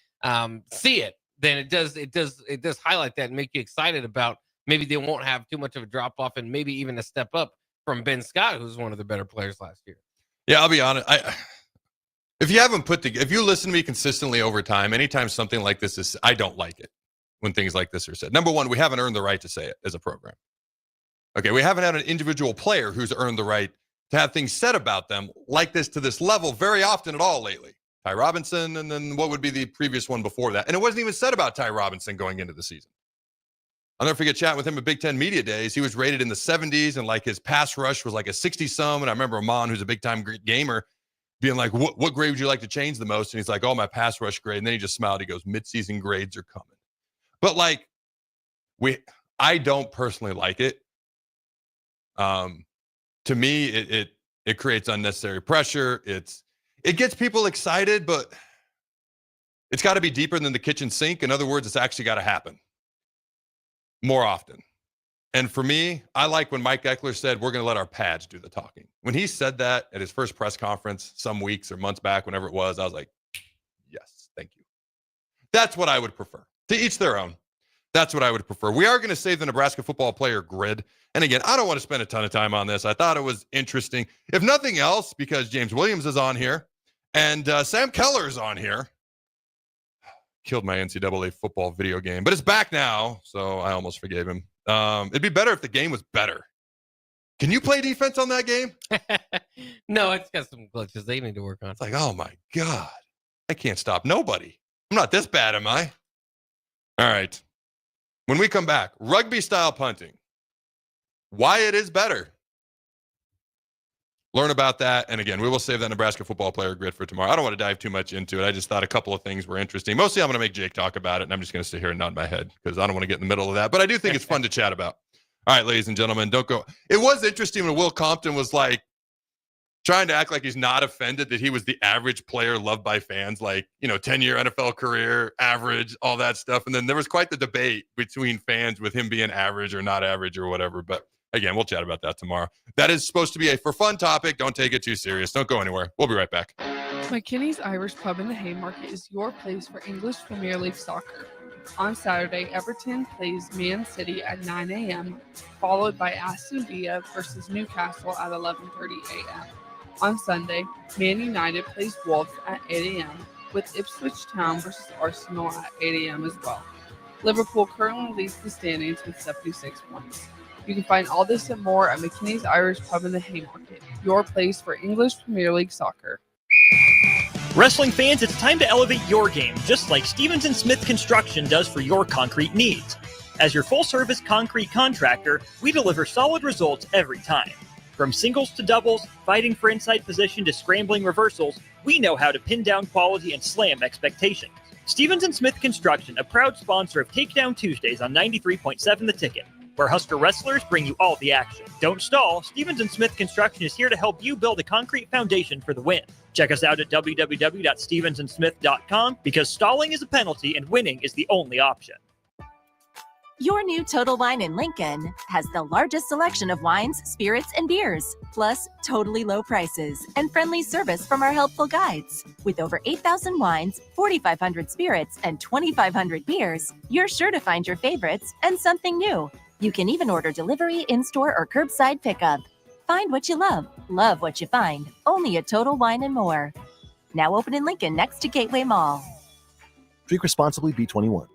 see it, then it does highlight that and make you excited about maybe they won't have too much of a drop off and maybe even a step up from Ben Scott, who's one of the better players last year. Yeah, I'll be honest. If you listen to me consistently over time, anytime something like this is, I don't like it when things like this are said. Number one, we haven't earned the right to say it as a program. Okay, we haven't had an individual player who's earned the right to have things said about them like this to this level very often at all lately. Ty Robinson, and then what would be the previous one before that? And it wasn't even said about Ty Robinson going into the season. I'll never forget chatting with him at Big Ten Media Days. He was rated in the 70s, and his pass rush was like a 60-some. And I remember Amon, who's a big-time gamer, being like, what grade would you like to change the most? And he's like, oh, my pass rush grade. And then he just smiled. He goes, mid-season grades are coming. But I don't personally like it. To me, it creates unnecessary pressure. It gets people excited, but it's got to be deeper than the kitchen sink. In other words, it's actually got to happen more often. And for me, I like when Mike Eckler said, we're going to let our pads do the talking. When he said that at his first press conference some weeks or months back, whenever it was, I was like, yes, thank you. That's what I would prefer. To each their own. That's what I would prefer. We are going to save the Nebraska football player grid. And again, I don't want to spend a ton of time on this. I thought it was interesting. If nothing else, because James Williams is on here and Sam Keller is on here. Killed my NCAA football video game, but it's back now, so I almost forgave him. It'd be better if the game was better. Can you play defense on that game? No, it's got some glitches they need to work on. It's like, oh my God, I can't stop nobody. I'm not this bad, am I? All right. When we come back, rugby style punting. Why it is better. Learn about that. And again, we will save that Nebraska football player grid for tomorrow. I don't want to dive too much into it. I just thought a couple of things were interesting. Mostly I'm going to make Jake talk about it, and I'm just going to sit here and nod my head because I don't want to get in the middle of that. But I do think it's fun to chat about. All right, ladies and gentlemen, don't go. It was interesting when Will Compton was trying to act like he's not offended that he was the average player loved by fans, 10-year NFL career, average, all that stuff. And then there was quite the debate between fans with him being average or not average or whatever. But Again, we'll chat about that tomorrow. That is supposed to be a for fun topic. Don't take it too serious. Don't go anywhere. We'll be right back. McKinney's Irish Pub in the Haymarket is your place for English Premier League soccer. On Saturday, Everton plays Man City at 9 a.m., followed by Aston Villa versus Newcastle at 11:30 a.m. On Sunday, Man United plays Wolves at 8 a.m., with Ipswich Town versus Arsenal at 8 a.m. as well. Liverpool currently leads the standings with 76 points. You can find all this and more at McKinney's Irish Pub in the Haymarket, your place for English Premier League soccer. Wrestling fans, it's time to elevate your game, just like Stevens & Smith Construction does for your concrete needs. As your full-service concrete contractor, we deliver solid results every time. From singles to doubles, fighting for inside position to scrambling reversals, we know how to pin down quality and slam expectations. Stevens & Smith Construction, a proud sponsor of Takedown Tuesdays on 93.7 The Ticket, where Husker wrestlers bring you all the action. Don't stall. Stevens & Smith Construction is here to help you build a concrete foundation for the win. Check us out at www.stevensandsmith.com because stalling is a penalty and winning is the only option. Your new Total Wine in Lincoln has the largest selection of wines, spirits, and beers, plus totally low prices and friendly service from our helpful guides. With over 8,000 wines, 4,500 spirits, and 2,500 beers, you're sure to find your favorites and something new. You can even order delivery, in-store, or curbside pickup. Find what you love what you find. Only at Total Wine and More. Now open in Lincoln next to Gateway Mall. Drink responsibly, B21.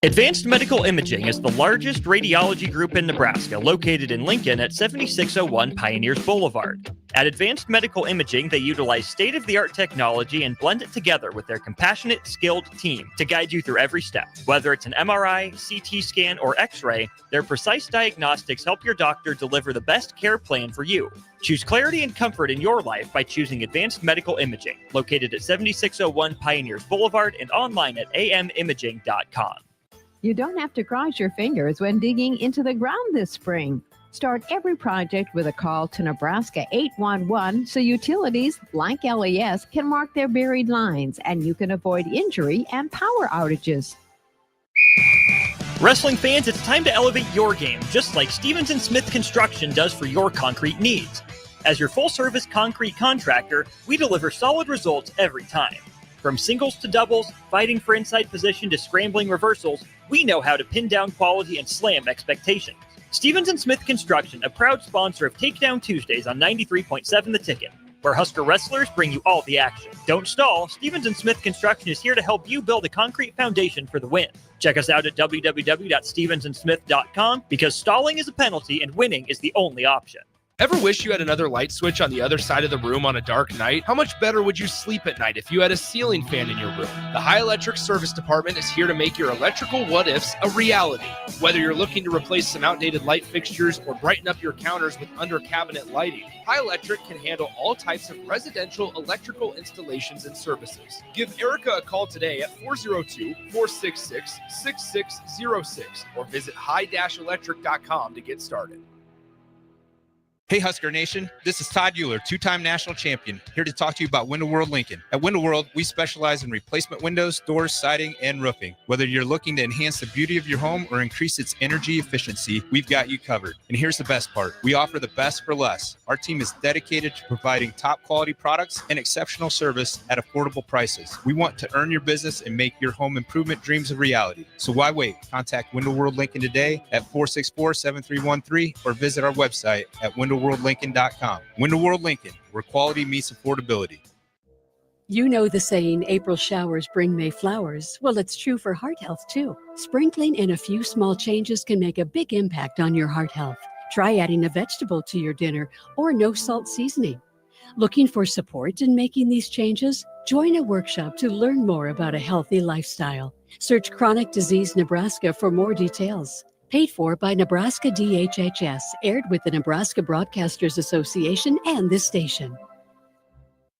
Advanced Medical Imaging is the largest radiology group in Nebraska, located in Lincoln at 7601 Pioneers Boulevard. At Advanced Medical Imaging, they utilize state-of-the-art technology and blend it together with their compassionate, skilled team to guide you through every step. Whether it's an MRI, CT scan, or X-ray, their precise diagnostics help your doctor deliver the best care plan for you. Choose clarity and comfort in your life by choosing Advanced Medical Imaging, located at 7601 Pioneers Boulevard and online at amimaging.com. You don't have to cross your fingers when digging into the ground this spring. Start every project with a call to Nebraska 811 so utilities like LES can mark their buried lines and you can avoid injury and power outages. Wrestling fans, it's time to elevate your game, just like Stevens & Smith Construction does for your concrete needs. As your full-service concrete contractor, we deliver solid results every time. From singles to doubles, fighting for inside position to scrambling reversals, we know how to pin down quality and slam expectations. Stevens & Smith Construction, a proud sponsor of Takedown Tuesdays on 93.7 The Ticket, where Husker wrestlers bring you all the action. Don't stall. Stevens & Smith Construction is here to help you build a concrete foundation for the win. Check us out at www.stevensandsmith.com because stalling is a penalty and winning is the only option. Ever wish you had another light switch on the other side of the room on a dark night? How much better would you sleep at night if you had a ceiling fan in your room? The High Electric Service Department is here to make your electrical what-ifs a reality. Whether you're looking to replace some outdated light fixtures or brighten up your counters with under-cabinet lighting, High Electric can handle all types of residential electrical installations and services. Give Erica a call today at 402-466-6606 or visit high-electric.com to get started. Hey Husker Nation, this is Todd Euler, two-time national champion, here to talk to you about Window World Lincoln. At Window World, we specialize in replacement windows, doors, siding, and roofing. Whether you're looking to enhance the beauty of your home or increase its energy efficiency, we've got you covered. And here's the best part. We offer the best for less. Our team is dedicated to providing top quality products and exceptional service at affordable prices. We want to earn your business and make your home improvement dreams a reality. So why wait? Contact Window World Lincoln today at 464-7313 or visit our website at windowworldlincoln.com. Window World Lincoln, where quality meets affordability. You know the saying, April showers bring May flowers. Well, it's true for heart health, too. Sprinkling in a few small changes can make a big impact on your heart health. Try adding a vegetable to your dinner or no salt seasoning. Looking for support in making these changes? Join a workshop to learn more about a healthy lifestyle. Search Chronic Disease Nebraska for more details. Paid for by Nebraska DHHS, aired with the Nebraska Broadcasters Association and this station.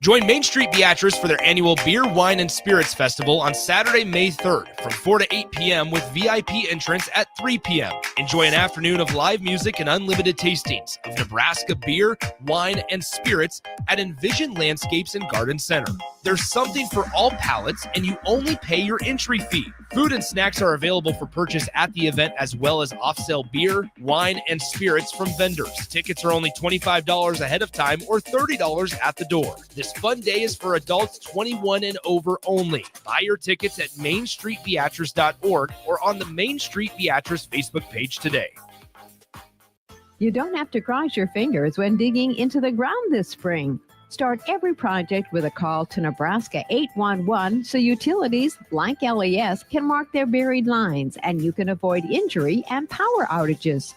Join Main Street Beatrice for their annual Beer, Wine, and Spirits Festival on Saturday, May 3rd from 4 to 8 p.m. with VIP entrance at 3 p.m. Enjoy an afternoon of live music and unlimited tastings of Nebraska beer, wine, and spirits at Envision Landscapes and Garden Center. There's something for all palates, and you only pay your entry fee. Food and snacks are available for purchase at the event, as well as off-sale beer, wine, and spirits from vendors. Tickets are only $25 ahead of time or $30 at the door. This fun day is for adults 21 and over only. Buy your tickets at mainstreetbeatrice.org or on the Main Street Beatrice Facebook page today. You don't have to cross your fingers when digging into the ground this spring. Start every project with a call to Nebraska 811 so utilities like LES can mark their buried lines and you can avoid injury and power outages.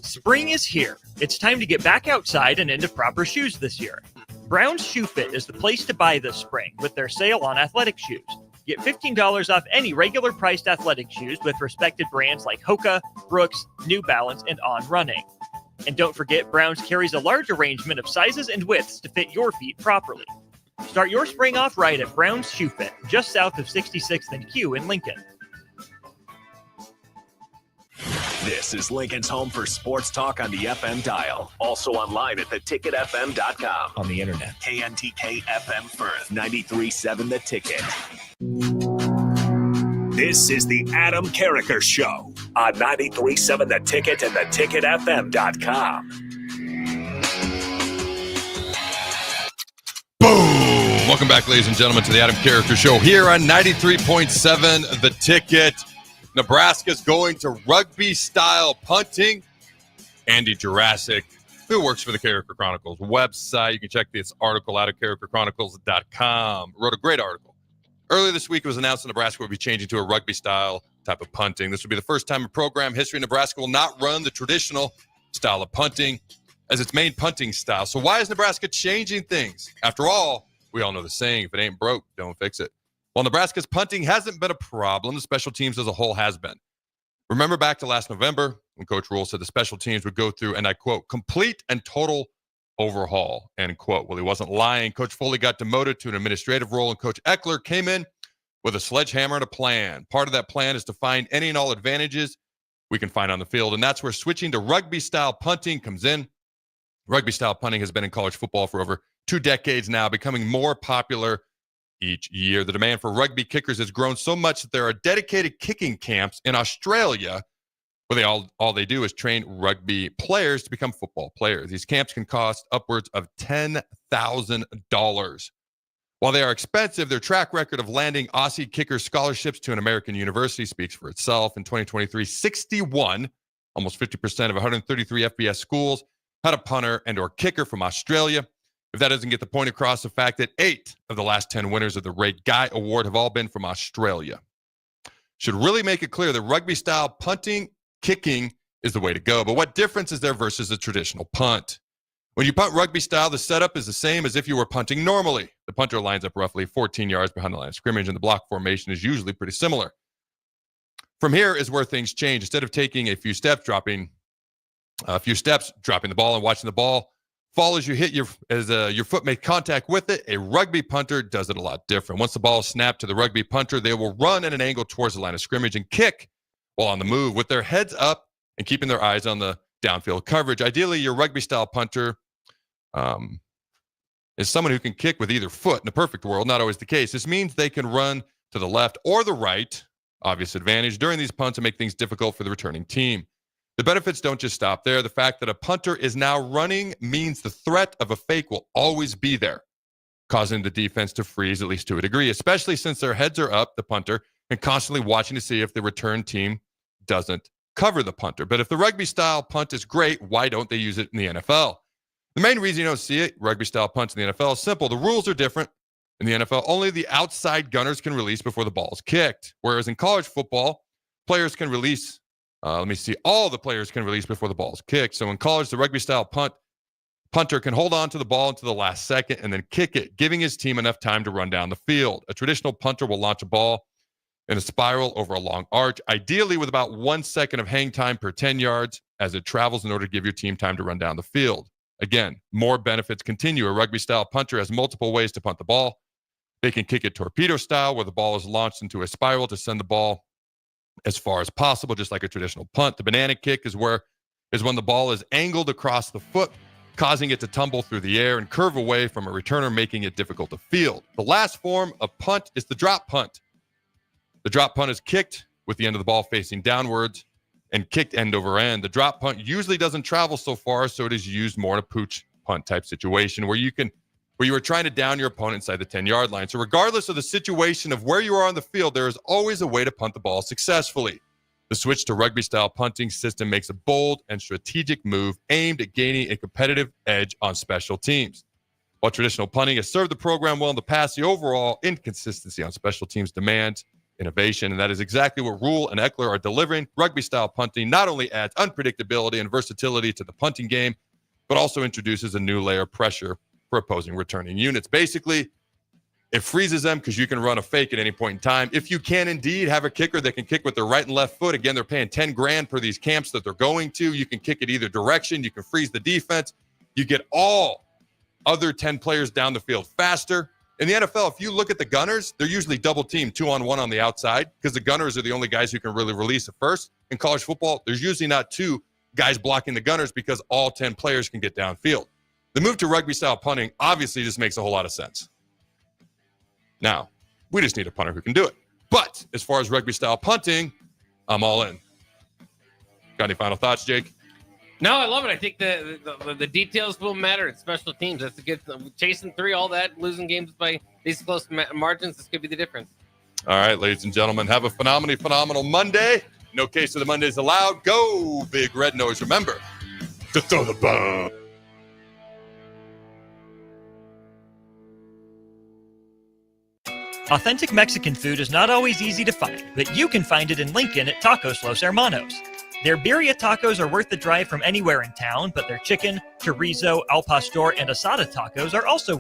Spring is here. It's time to get back outside and into proper shoes this year. Brown's Shoe Fit is the place to buy this spring with their sale on athletic shoes. Get $15 off any regular priced athletic shoes with respected brands like Hoka, Brooks, New Balance, and On Running. And don't forget, Brown's carries a large arrangement of sizes and widths to fit your feet properly. Start your spring off right at Brown's Shoe Fit, just south of 66th and Q in Lincoln. This is Lincoln's home for sports talk on the FM dial. Also online at theticketfm.com. On the internet. KNTK FM Firth, 93.7 The Ticket. This is the Adam Carriker Show on 93.7 The Ticket and theticketfm.com. Boom! Welcome back, ladies and gentlemen, to the Adam Carriker Show here on 93.7 The Ticket. Nebraska's going to rugby-style punting. Andy Jurassic, who works for the Carriker Chronicles website. You can check this article out at carrikerchronicles.com. Wrote a great article. Earlier this week, it was announced that Nebraska would be changing to a rugby-style type of punting. This would be the first time in program history Nebraska will not run the traditional style of punting as its main punting style. So why is Nebraska changing things? After all, we all know the saying, if it ain't broke, don't fix it. While Nebraska's punting hasn't been a problem, the special teams as a whole has been. Remember back to last November when Coach Rule said the special teams would go through, and I quote, complete and total overhaul, end quote. Well, he wasn't lying. Coach Foley got demoted to an administrative role, and Coach Eckler came in with a sledgehammer and a plan. Part of that plan is to find any and all advantages we can find on the field, and that's where switching to rugby-style punting comes in. Rugby-style punting has been in college football for over 2 decades now, becoming more popular each year. The demand for rugby kickers has grown so much that there are dedicated kicking camps in Australia where all they do is train rugby players to become football players. These camps can cost upwards of $10,000. While they are expensive, their track record of landing Aussie kicker scholarships to an American university speaks for itself. In 2023, 61, almost 50% of 133 FBS schools had a punter and or kicker from Australia. If that doesn't get the point across, the fact that 8 of the last 10 winners of the Ray Guy Award have all been from Australia should really make it clear that rugby-style punting, kicking is the way to go. But what difference is there versus a traditional punt? When you punt rugby style, the setup is the same as if you were punting normally. The punter lines up roughly 14 yards behind the line of scrimmage, and the block formation is usually pretty similar. From here is where things change. Instead of taking a few steps, dropping the ball and watching the ball fall as you hit your foot make contact with it, a rugby punter does it a lot different. Once the ball is snapped to the rugby punter, they will run at an angle towards the line of scrimmage and kick while on the move with their heads up and keeping their eyes on the downfield coverage. Ideally, your rugby-style punter is someone who can kick with either foot. In a perfect world, not always the case. This means they can run to the left or the right, obvious advantage, during these punts and make things difficult for the returning team. The benefits don't just stop there. The fact that a punter is now running means the threat of a fake will always be there, causing the defense to freeze, at least to a degree, especially since their heads are up, the punter, and constantly watching to see if the return team doesn't cover the punter. But if the rugby-style punt is great, why don't they use it in the NFL? The main reason you don't see it, rugby-style punts in the NFL, is simple. The rules are different. In the NFL, only the outside gunners can release before the ball is kicked, whereas in college football, players can release all the players can release before the ball is kicked. So in college, the rugby-style punter can hold on to the ball until the last second and then kick it, giving his team enough time to run down the field. A traditional punter will launch a ball in a spiral over a long arch, ideally with about 1 second of hang time per 10 yards as it travels in order to give your team time to run down the field. Again, more benefits continue. A rugby-style punter has multiple ways to punt the ball. They can kick it torpedo style, where the ball is launched into a spiral to send the ball as far as possible, just like a traditional punt. The banana kick is when the ball is angled across the foot, causing it to tumble through the air and curve away from a returner, making it difficult to field. The last form of punt is the drop punt. The drop punt is kicked with the end of the ball facing downwards and kicked end over end. The drop punt usually doesn't travel so far, so it is used more in a pooch punt type situation where you are trying to down your opponent inside the 10-yard line. So regardless of the situation of where you are on the field, there is always a way to punt the ball successfully. The switch to rugby-style punting system makes a bold and strategic move aimed at gaining a competitive edge on special teams. While traditional punting has served the program well in the past, the overall inconsistency on special teams demands innovation, and that is exactly what Rule and Eckler are delivering. Rugby-style punting not only adds unpredictability and versatility to the punting game, but also introduces a new layer of pressure for opposing returning units. Basically, it freezes them because you can run a fake at any point in time. If you can indeed have a kicker that can kick with their right and left foot, again, they're paying $10,000 per these camps that they're going to. You can kick it either direction. You can freeze the defense. You get all other 10 players down the field faster. In the NFL, if you look at the gunners, they're usually double teamed 2-on-1 on the outside because the gunners are the only guys who can really release it first. In college football, there's usually not two guys blocking the gunners because all 10 players can get downfield. The move to rugby-style punting obviously just makes a whole lot of sense. Now, we just need a punter who can do it. But as far as rugby-style punting, I'm all in. Got any final thoughts, Jake? No, I love it. I think the details will matter. It's special teams. That's a good chasing 3, all that, losing games by these close margins. This could be the difference. All right, ladies and gentlemen, have a phenomenal Monday. No case of the Mondays allowed. Go, Big Red Nose. Remember to throw the ball. Authentic Mexican food is not always easy to find, but you can find it in Lincoln at Tacos Los Hermanos. Their birria tacos are worth the drive from anywhere in town, but their chicken, chorizo, al pastor, and asada tacos are also